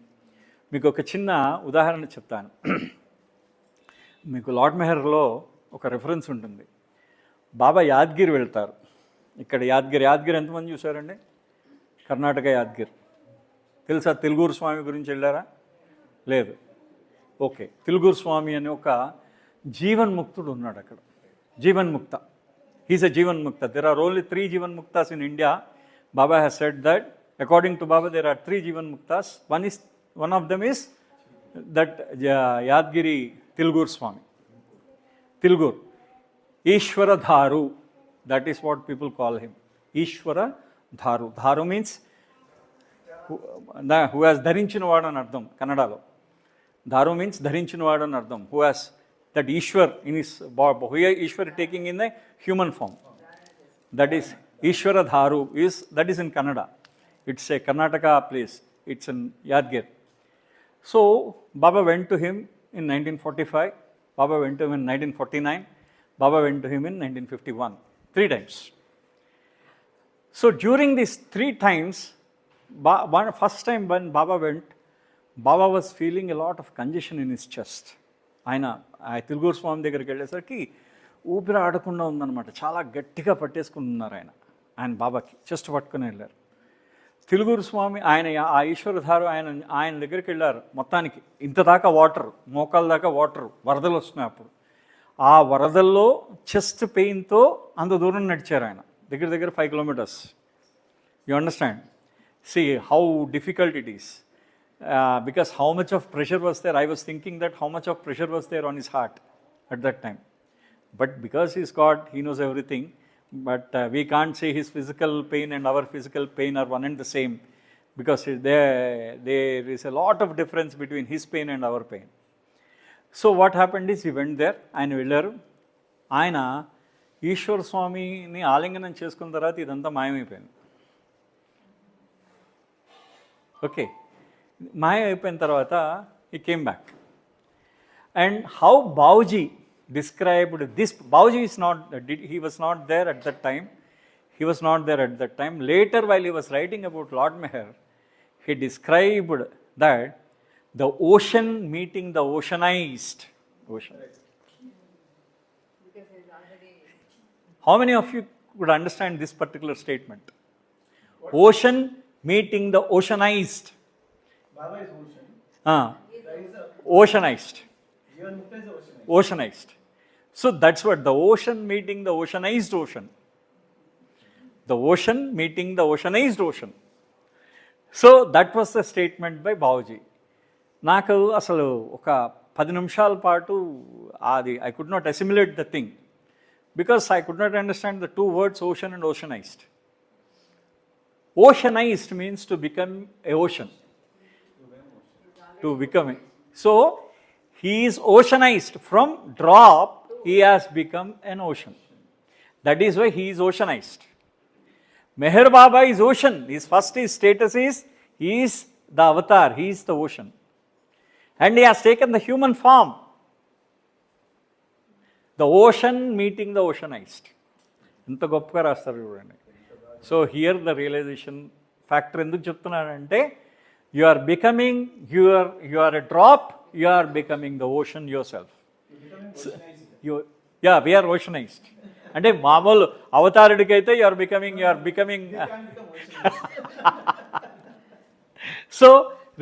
మీకు ఒక చిన్న ఉదాహరణ చెప్తాను. మీకు లార్డ్ మెహర్లో ఒక రెఫరెన్స్ ఉంటుంది. బాబా యాద్గిరి వెళ్తారు. ఇక్కడ యాద్గిరి ఎంతమంది చూసారండి? కర్ణాటక యాద్గిరి తెలుసా? తిల్గూరు స్వామి గురించి వెళ్ళారా? లేదు. ఓకే, తిల్గూరు స్వామి అని ఒక జీవన్ముక్తుడు ఉన్నాడు అక్కడ. జీవన్ముక్త. హీస్ ఎ జీవన్ముక్త. దెర్ ఆర్ ఓన్లీ 3 జీవన్ముక్తాస్ in India. Baba has said that according to Baba there are 3 Jivanmuktas. One of them is that Yadgiri Tilgur Swami. Tilgur. Ishwara Dharu. That is what people call him. Ishwara Dharu. Dharu means who has ధరించినవాడు అని అర్థం కన్నడలో. Dharu means ధరించినవాడు అని అర్థం. Who has that Ishwar in his body. Ishwar taking in the human form. That is Ishwara Dharu that is in Kannada. It's a Karnataka place. It's in Yadgir. So Baba went to him in 1945. Baba went to him in 1949. Baba went to him in 1951. 3 times. So during these 3 times, first time when Baba went, Baba was feeling a lot of congestion in his chest. ఆయన తిల్గూరు స్వామి దగ్గరికి వెళ్ళేసరికి ఊపిరి ఆడకుండా ఉందన్నమాట. చాలా గట్టిగా పట్టేసుకుంటున్నారు ఆయన బాబాకి చెస్ట్ పట్టుకుని వెళ్ళారు. తిల్గూరు స్వామి ఆ ఈశ్వరధారు ఆయన దగ్గరికి వెళ్ళారు. మొత్తానికి ఇంత దాకా వాటర్, మోకాల దాకా వాటర్, వరదలు వస్తున్నాయి అప్పుడు. ఆ వరదల్లో చెస్ట్ పెయిన్తో అంత దూరం నడిచారు ఆయన. దగ్గర 5 kilometers. You understand? See how difficult it is. Because how much of pressure was there? I was thinking that how much of pressure was there on his heart at that time. But because he's God, he knows everything. But we can't say his physical pain and our physical pain are one and the same. Because there is a lot of difference between his pain and our pain. So what happened is he went there. ఆయన వెళ్ళారు. ఆయన ఈశ్వర స్వామిని ఆలింగనం చేసుకున్న తర్వాత ఇదంతా మాయమైపోయింది. Okay, మాయ అయిపోయిన తర్వాత he came back. And how Bauji described this, Bauji was not there at that time. He was not there at that time. Later, while he was writing about Lord Meher, he described that the ocean meeting the oceanized ocean. How many of you could understand this particular statement? Ocean meeting the oceanized. Baba is ocean. Oceanized. Jivanmukta is oceanized. Oceanized. So that's what the ocean meeting the oceanized ocean. The ocean meeting the oceanized ocean. So that was the statement by Bauji. నాకు అసలు ఒక 10 నిమిషాల పాటు I could not assimilate the thing because I could not understand the 2 words ocean and oceanized. Oceanized means to become a ocean. To become it. So he is oceanized from drop he has become an ocean. That is why he is oceanized. Meher Baba is ocean. His status is, he is the avatar, he is the ocean. And he has taken the human form. The ocean meeting the oceanized. ఇంత గొప్పగా రాస్తారు చూడండి. So here the realization factor ఎందుకు చెప్తున్నానంటే, you are becoming, you are a drop, you are becoming the ocean yourself. We're oceanized. అంటే మామూలు అవతారుడికైతే you are becoming so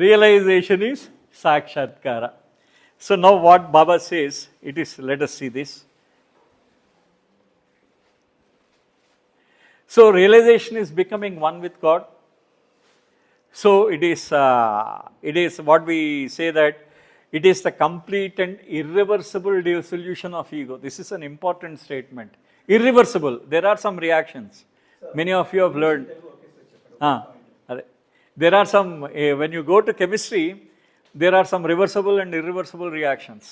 realization is సాక్షాత్కార. So now what Baba says, it is, let us see this. So realization is becoming one with God. So it is what we say that it is the complete and irreversible dissolution of ego. This is an important statement. Irreversible. There are some reactions. Many of you have learned. There are some, when you go to chemistry, there are some reversible and irreversible reactions.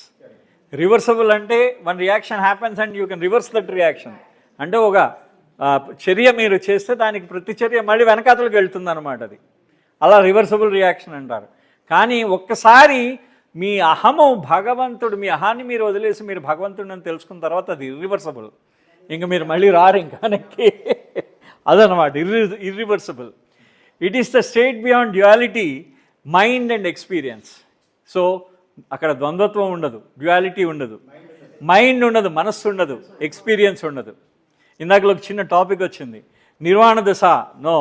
Reversible ante one reaction happens and you can reverse that reaction. అంటే ఒక చర్య మీరు చేస్తే దానికి ప్రతిచర్య మళ్ళీ వెనకాతలకు వెళ్తుంది అనమాట. అది అలా రివర్సబుల్ రియాక్షన్ అంటారు. కానీ ఒక్కసారి మీ అహము భగవంతుడు, మీ అహాన్ని మీరు వదిలేసి మీరు భగవంతుడిని అని తెలుసుకున్న తర్వాత అది ఇర్రివర్సబుల్. ఇంక మీరు మళ్ళీ రారు ఇంకా వెనక్కి. అదనమాట irreversible. It is the state beyond duality, mind and experience. So అక్కడ ద్వంద్వత్వం ఉండదు, డ్యుయాలిటీ ఉండదు, మైండ్ ఉండదు, మనస్సు ఉండదు, ఎక్స్పీరియన్స్ ఉండదు. ఇందాకలో ఒక చిన్న టాపిక్ వచ్చింది, నిర్వాణ దశ. No,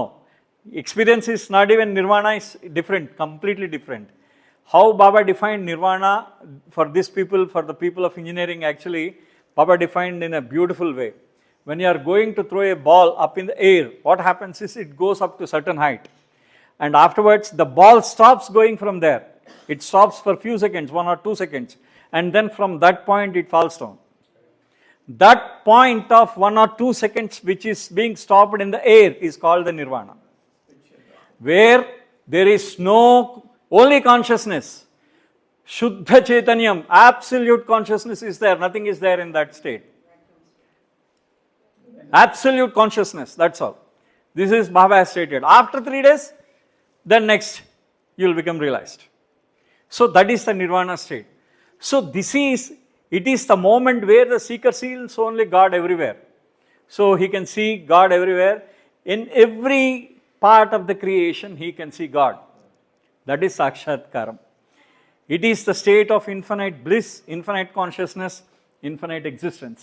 experience is not even, nirvana is different, completely different. How Baba defined nirvana for these people, for the people of engineering, actually Baba defined in a beautiful way. When you are going to throw a ball up in the air, what happens is it goes up to certain height, and afterwards the ball stops going from there. It stops for few seconds, 1 or 2 seconds, and then from that point it falls down. That point of 1 or 2 seconds which is being stopped in the air is called the nirvana, where there is no only consciousness, Shuddha Chaitanyam, absolute consciousness is there, nothing is there in that state. Absolute consciousness, that's all. This is Baba has stated. After 3 days, then next you will become realized. So that is the nirvana state. So it is the moment where the seeker sees only God everywhere. So he can see God everywhere. In every part of the creation he can see God. That is Sakshatkaram. It is the state of infinite bliss, infinite consciousness, infinite existence.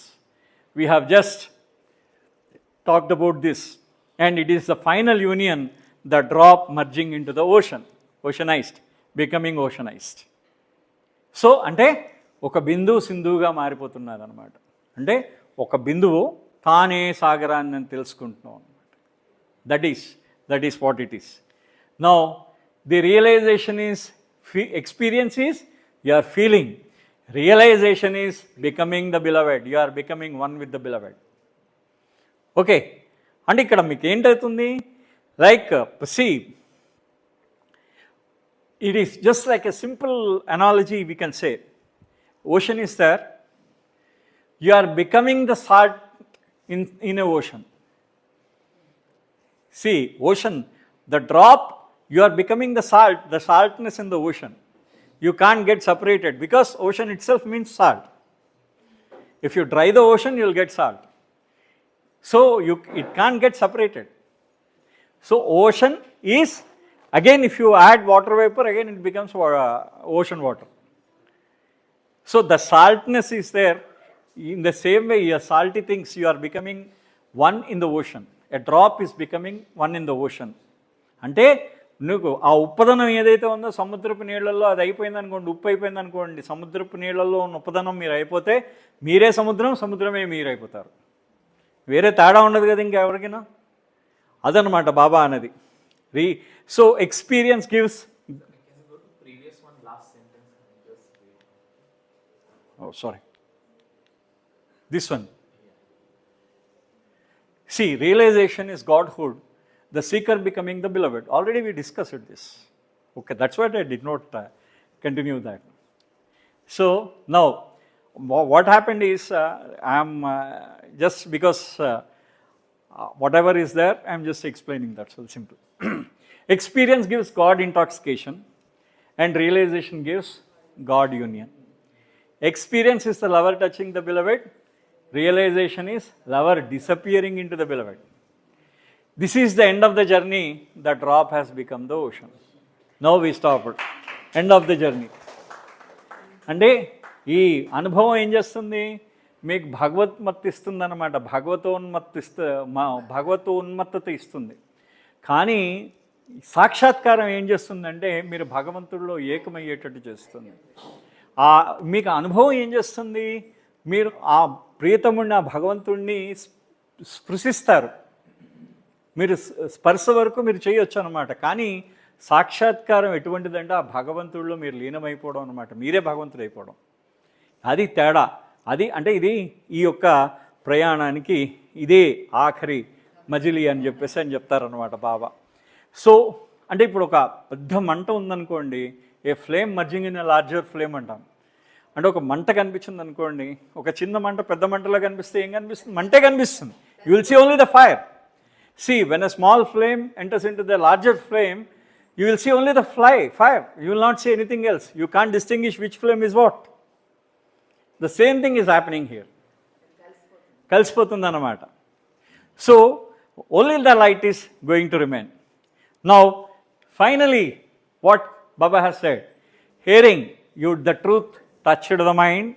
We have just talked about this, and it is the final union, the drop merging into the ocean, oceanized, becoming oceanized. So అంటే ఒక బిందువు సింధువుగా మారిపోతున్నది అనమాట. అంటే ఒక బిందువు తానే సాగరాన్ని అని తెలుసుకుంటున్నాం అనమాట. That is what it is. Now the realization is, experience is you are feeling, realization is becoming the beloved, you are becoming one with the beloved. Okay, అంటే ఇక్కడ మీకు ఏంటవుతుంది, like see, it is just like a simple analogy we can say. Ocean is there, you are becoming the salt in a ocean. See, ocean, the drop, you are becoming the salt, the saltness in the ocean. You can't get separated because ocean itself means salt. If you dry the ocean, you will get salt. So it can't get separated. So ocean is, again if you add water vapor, again it becomes ocean water. So the saltness is there. In the same way, your salty things, you are becoming one in the ocean. A drop is becoming one in the ocean. అంటే నీకు ఆ ఉప్పదనం ఏదైతే ఉందో సముద్రపు నీళ్ళల్లో అది అయిపోయింది అనుకోండి, ఉప్పు అయిపోయింది అనుకోండి, సముద్రపు నీళ్ళల్లో ఉన్న ఉప్పదనం మీరు అయిపోతే మీరే సముద్రం, సముద్రమే మీరు అయిపోతారు. వేరే తేడా ఉండదు కదా ఇంకెవరికైనా. అదనమాట బాబా అనేది. So experience gives. Oh, sorry. This one. See, realization is Godhood, the seeker becoming the beloved. Already we discussed this. Okay, that's why I did not continue that. So now, what happened is, I'm just because whatever is there, I'm just explaining that, so simple. Experience gives God intoxication, and realization gives God union. Experience is the lover touching the beloved, realization is lover disappearing into the beloved. This is the end of the journey, the drop has become the ocean. Now we stopped. End of the journey. అంటే ఈ అనుభవం ఏం చేస్తుంది, మీకు భగవత్మత్తి ఇస్తుంది అనమాట, భగవతోన్మత్తత ఇస్తుంది. కానీ సాక్షాత్కారం ఏం చేస్తుందంటే మీరు భగవంతుడిలో ఏకమయ్యేటట్టు చేస్తుంది. మీకు అనుభవం ఏం చేస్తుంది, మీరు ఆ ప్రియతముడిని, ఆ భగవంతుడిని స్పృశిస్తారు. మీరు స్పర్శ వరకు మీరు చేయొచ్చు అనమాట. కానీ సాక్షాత్కారం ఎటువంటిదంటే ఆ భగవంతుడిలో మీరు లీనమైపోవడం అనమాట, మీరే భగవంతుడు అయిపోవడం. అది తేడా. అది అంటే ఇది ఈ యొక్క ప్రయాణానికి ఇదే ఆఖరి మజిలీ అని చెప్తారనమాట బాబా. సో అంటే ఇప్పుడు ఒక పెద్ద మంట ఉందనుకోండి, a flame merging in a larger flame అంటాం. అంటే ఒక మంట కనిపించింది అనుకోండి, ఒక చిన్న మంట పెద్ద మంటలో కనిపిస్తే ఏం కనిపిస్తుంది, మంటే కనిపిస్తుంది. You will see only the fire. See, when a small flame enters into the larger flame, you will see only the fire. You will not see anything else. You can't distinguish which flame is what. The same thing is happening here. Kalsipotunda anamata. So, only the light is going to remain. Now, finally, what Baba has said, hearing you the truth touched the mind,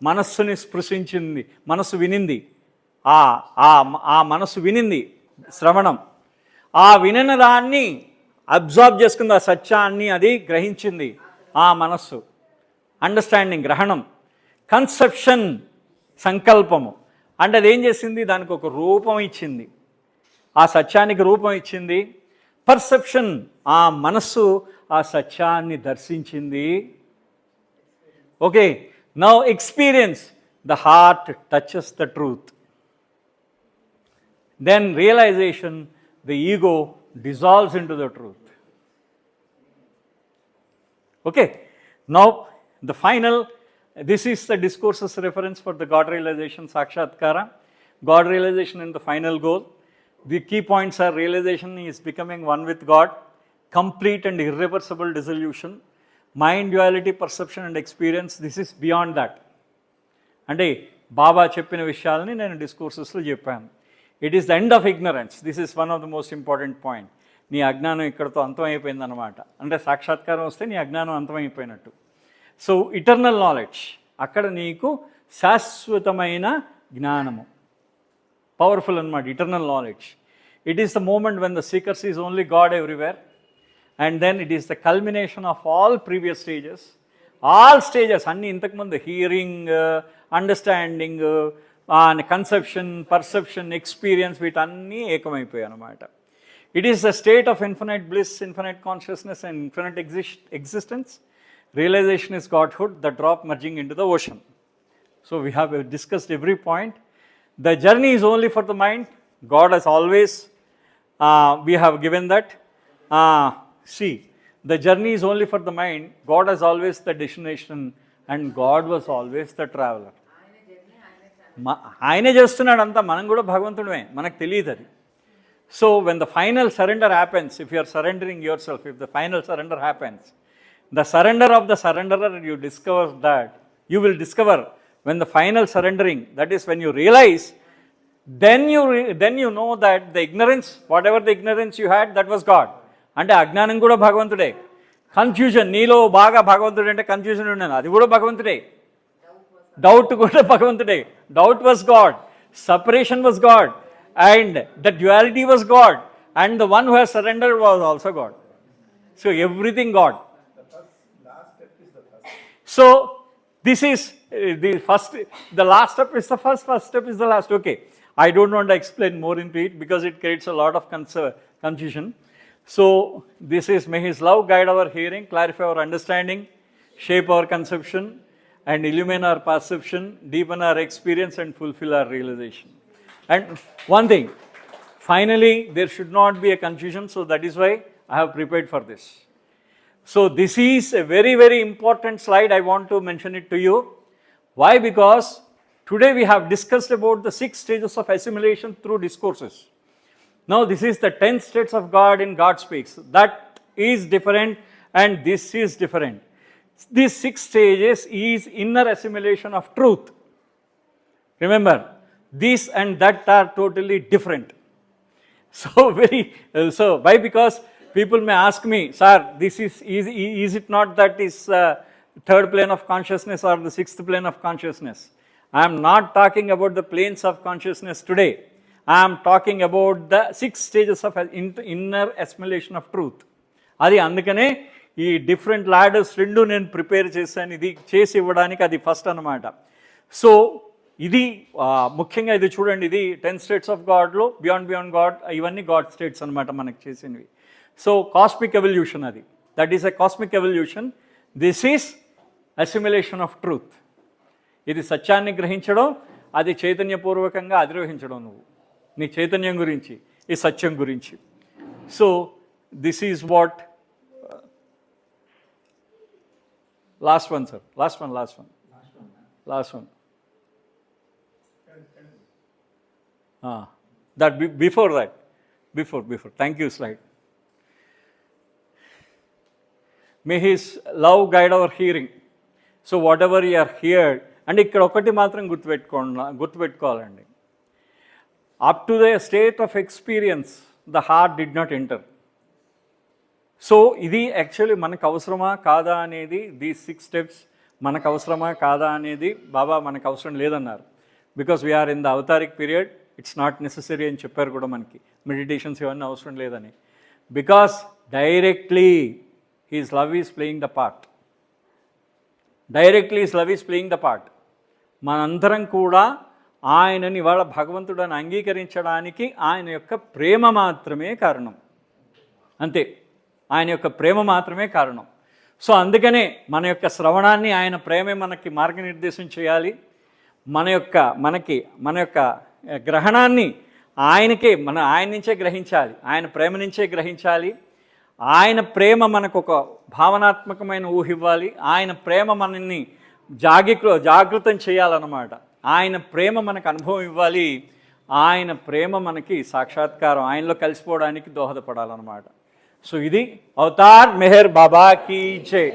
మనస్సుని స్పృశించింది, మనస్సు వినింది, ఆ మనస్సు వినింది, శ్రవణం, ఆ వినిన దాన్ని absorb చేసుకుంది, ఆ సత్యాన్ని అది గ్రహించింది ఆ మనస్సు. అండర్స్టాండింగ్ గ్రహణం, కన్సెప్షన్ సంకల్పము, అంటే అది ఏం చేసింది, దానికి ఒక రూపం ఇచ్చింది, ఆ సత్యానికి రూపం ఇచ్చింది. పర్సెప్షన్, ఆ మనస్సు ఆ సత్యాన్ని దర్శించింది. Okay, now experience, the heart touches the truth. Then realization, the ego dissolves into the truth. Okay, now the final, this is the discourse's reference for the God realization, Sakshatkara, God realization in the final goal. The key points are realization is becoming one with God, complete and irreversible dissolution, mind duality, perception and experience. This is beyond that. అంటే బాబా చెప్పిన విషయాలని నేను డిస్కోర్సెస్లో చెప్పాను. It is the end of ignorance. This is one of the most important point. నీ అజ్ఞానం ఇక్కడతో అంతమైపోయిందన్నమాట. అంటే సాక్షాత్కారం వస్తే నీ అజ్ఞానం అంతమైపోయినట్టు. సో ఇటర్నల్ నాలెడ్జ్, అక్కడ నీకు శాశ్వతమైన జ్ఞానము, పవర్ఫుల్ అనమాట eternal knowledge. It is the moment when the seeker sees only God everywhere, and then it is the culmination of all previous stages. All stages అన్నీ ఇంతకుముందు hearing, understanding, conception, perception, experience, వీటన్నీ ఏకమైపోయాయి అన్నమాట. It is the state of infinite bliss, infinite consciousness and infinite existence. Realization is godhood, the drop merging into the ocean. So we have discussed every point. The journey is only for the mind. God has always, we have given that. See, the journey is only for the mind. God is always the destination and God was always the traveler. ఆయనే చేస్తున్నాడు అంతా, మనం కూడా భగవంతుడమే, మనకు తెలియదు అది. So when the final surrender happens, if you are surrendering yourself, if the final surrender happens, the surrender of the surrenderer, you discover that, you will discover when the final surrendering, that is when you realize, then you know that the ignorance, whatever the ignorance you had, that was God. అంటే అజ్ఞానం కూడా భగవంతుడే. Confusion, నీలో బాగా భగవంతుడు అంటే confusion ఉన్నాను, అది కూడా భగవంతుడే. డౌట్ కూడా భగవంతుడే. Doubt was God, separation was God, and the duality was God, and the one who has surrendered was also God. So everything God. So this is the first, the last step is the first step is the last. Okay, I don't want to explain more into it because it creates a lot of confusion. So this is, may His love guide our hearing, clarify our understanding, shape our conception, and illumine our perception, deepen our experience, and fulfill our realization. And one thing, finally, there should not be a confusion, so that is why I have prepared for this. So this is a very, very important slide. I want to mention it to you. Why? Because today we have discussed about the 6 stages of assimilation through discourses. Now this is the 10 states of God in God Speaks. That is different and this is different. These 6 stages is inner assimilation of truth. Remember, this and that are totally different. So why? Because people may ask me, sir, this is it not that is third plane of consciousness or the 6th plane of consciousness? I am not talking about the planes of consciousness today. I am talking about the 6 stages of inner assimilation of truth. అది అందుకనే ఈ different ladders రెండు నేను prepare చేశాను, ఇది చేసి ఇవ్వడానికి అది ఫస్ట్ అనమాట. సో ఇది ముఖ్యంగా ఇది చూడండి, ఇది 10 స్టేట్స్ ఆఫ్ గాడ్లో బియాండ్ గాడ్, ఇవన్నీ గాడ్ స్టేట్స్ అనమాట మనకు చేసినవి. సో కాస్మిక్ ఎవల్యూషన్ అది, that is a cosmic evolution. This is assimilation of truth. ఇది సత్యాన్ని గ్రహించడం, అది చైతన్యపూర్వకంగా అధిరోహించడం, నువ్వు నీ చైతన్యం గురించి, ఈ సత్యం గురించి. So this is what last one sir, last one. That before that, before. Thank you, slide. May His love guide our hearing. So whatever you are heard, and ఇక్కడ ఒకటి మాత్రం గుర్తుపెట్టుకోవాలండి, up to the state of experience the heart did not enter. So ఇది actually మనకు అవసరమా కాదా అనేది, these 6 steps మనకు అవసరమా కాదా అనేది బాబా మనకు అవసరం లేదన్నారు. Because we're in the avataric period, it's not necessary అని చెప్పారు కూడా మనకి, మెడిటేషన్స్ ఇవన్నీ అవసరం లేదని. Because directly his love is playing the part. మనందరం కూడా ఆయనని వాళ్ళ భగవంతుడని అంగీకరించడానికి ఆయన యొక్క ప్రేమ మాత్రమే కారణం, అంతే. ఆయన యొక్క ప్రేమ మాత్రమే కారణం. సో అందుకనే మన యొక్క శ్రవణాన్ని ఆయన ప్రేమే మనకి మార్గనిర్దేశం చేయాలి. మన యొక్క గ్రహణాన్ని ఆయన నుంచే గ్రహించాలి, ఆయన ప్రేమ నుంచే గ్రహించాలి. ఆయన ప్రేమ మనకు ఒక భావనాత్మకమైన ఊహ ఇవ్వాలి. ఆయన ప్రేమ మనల్ని జాగృతం చేయాలన్నమాట. ఆయన ప్రేమ మనకు అనుభవం ఇవ్వాలి. ఆయన ప్రేమ మనకి సాక్షాత్కారం, ఆయనలో కలిసిపోవడానికి దోహదపడాలన్నమాట. సో ఇది అవతార్ మెహర్ బాబా కీ జై.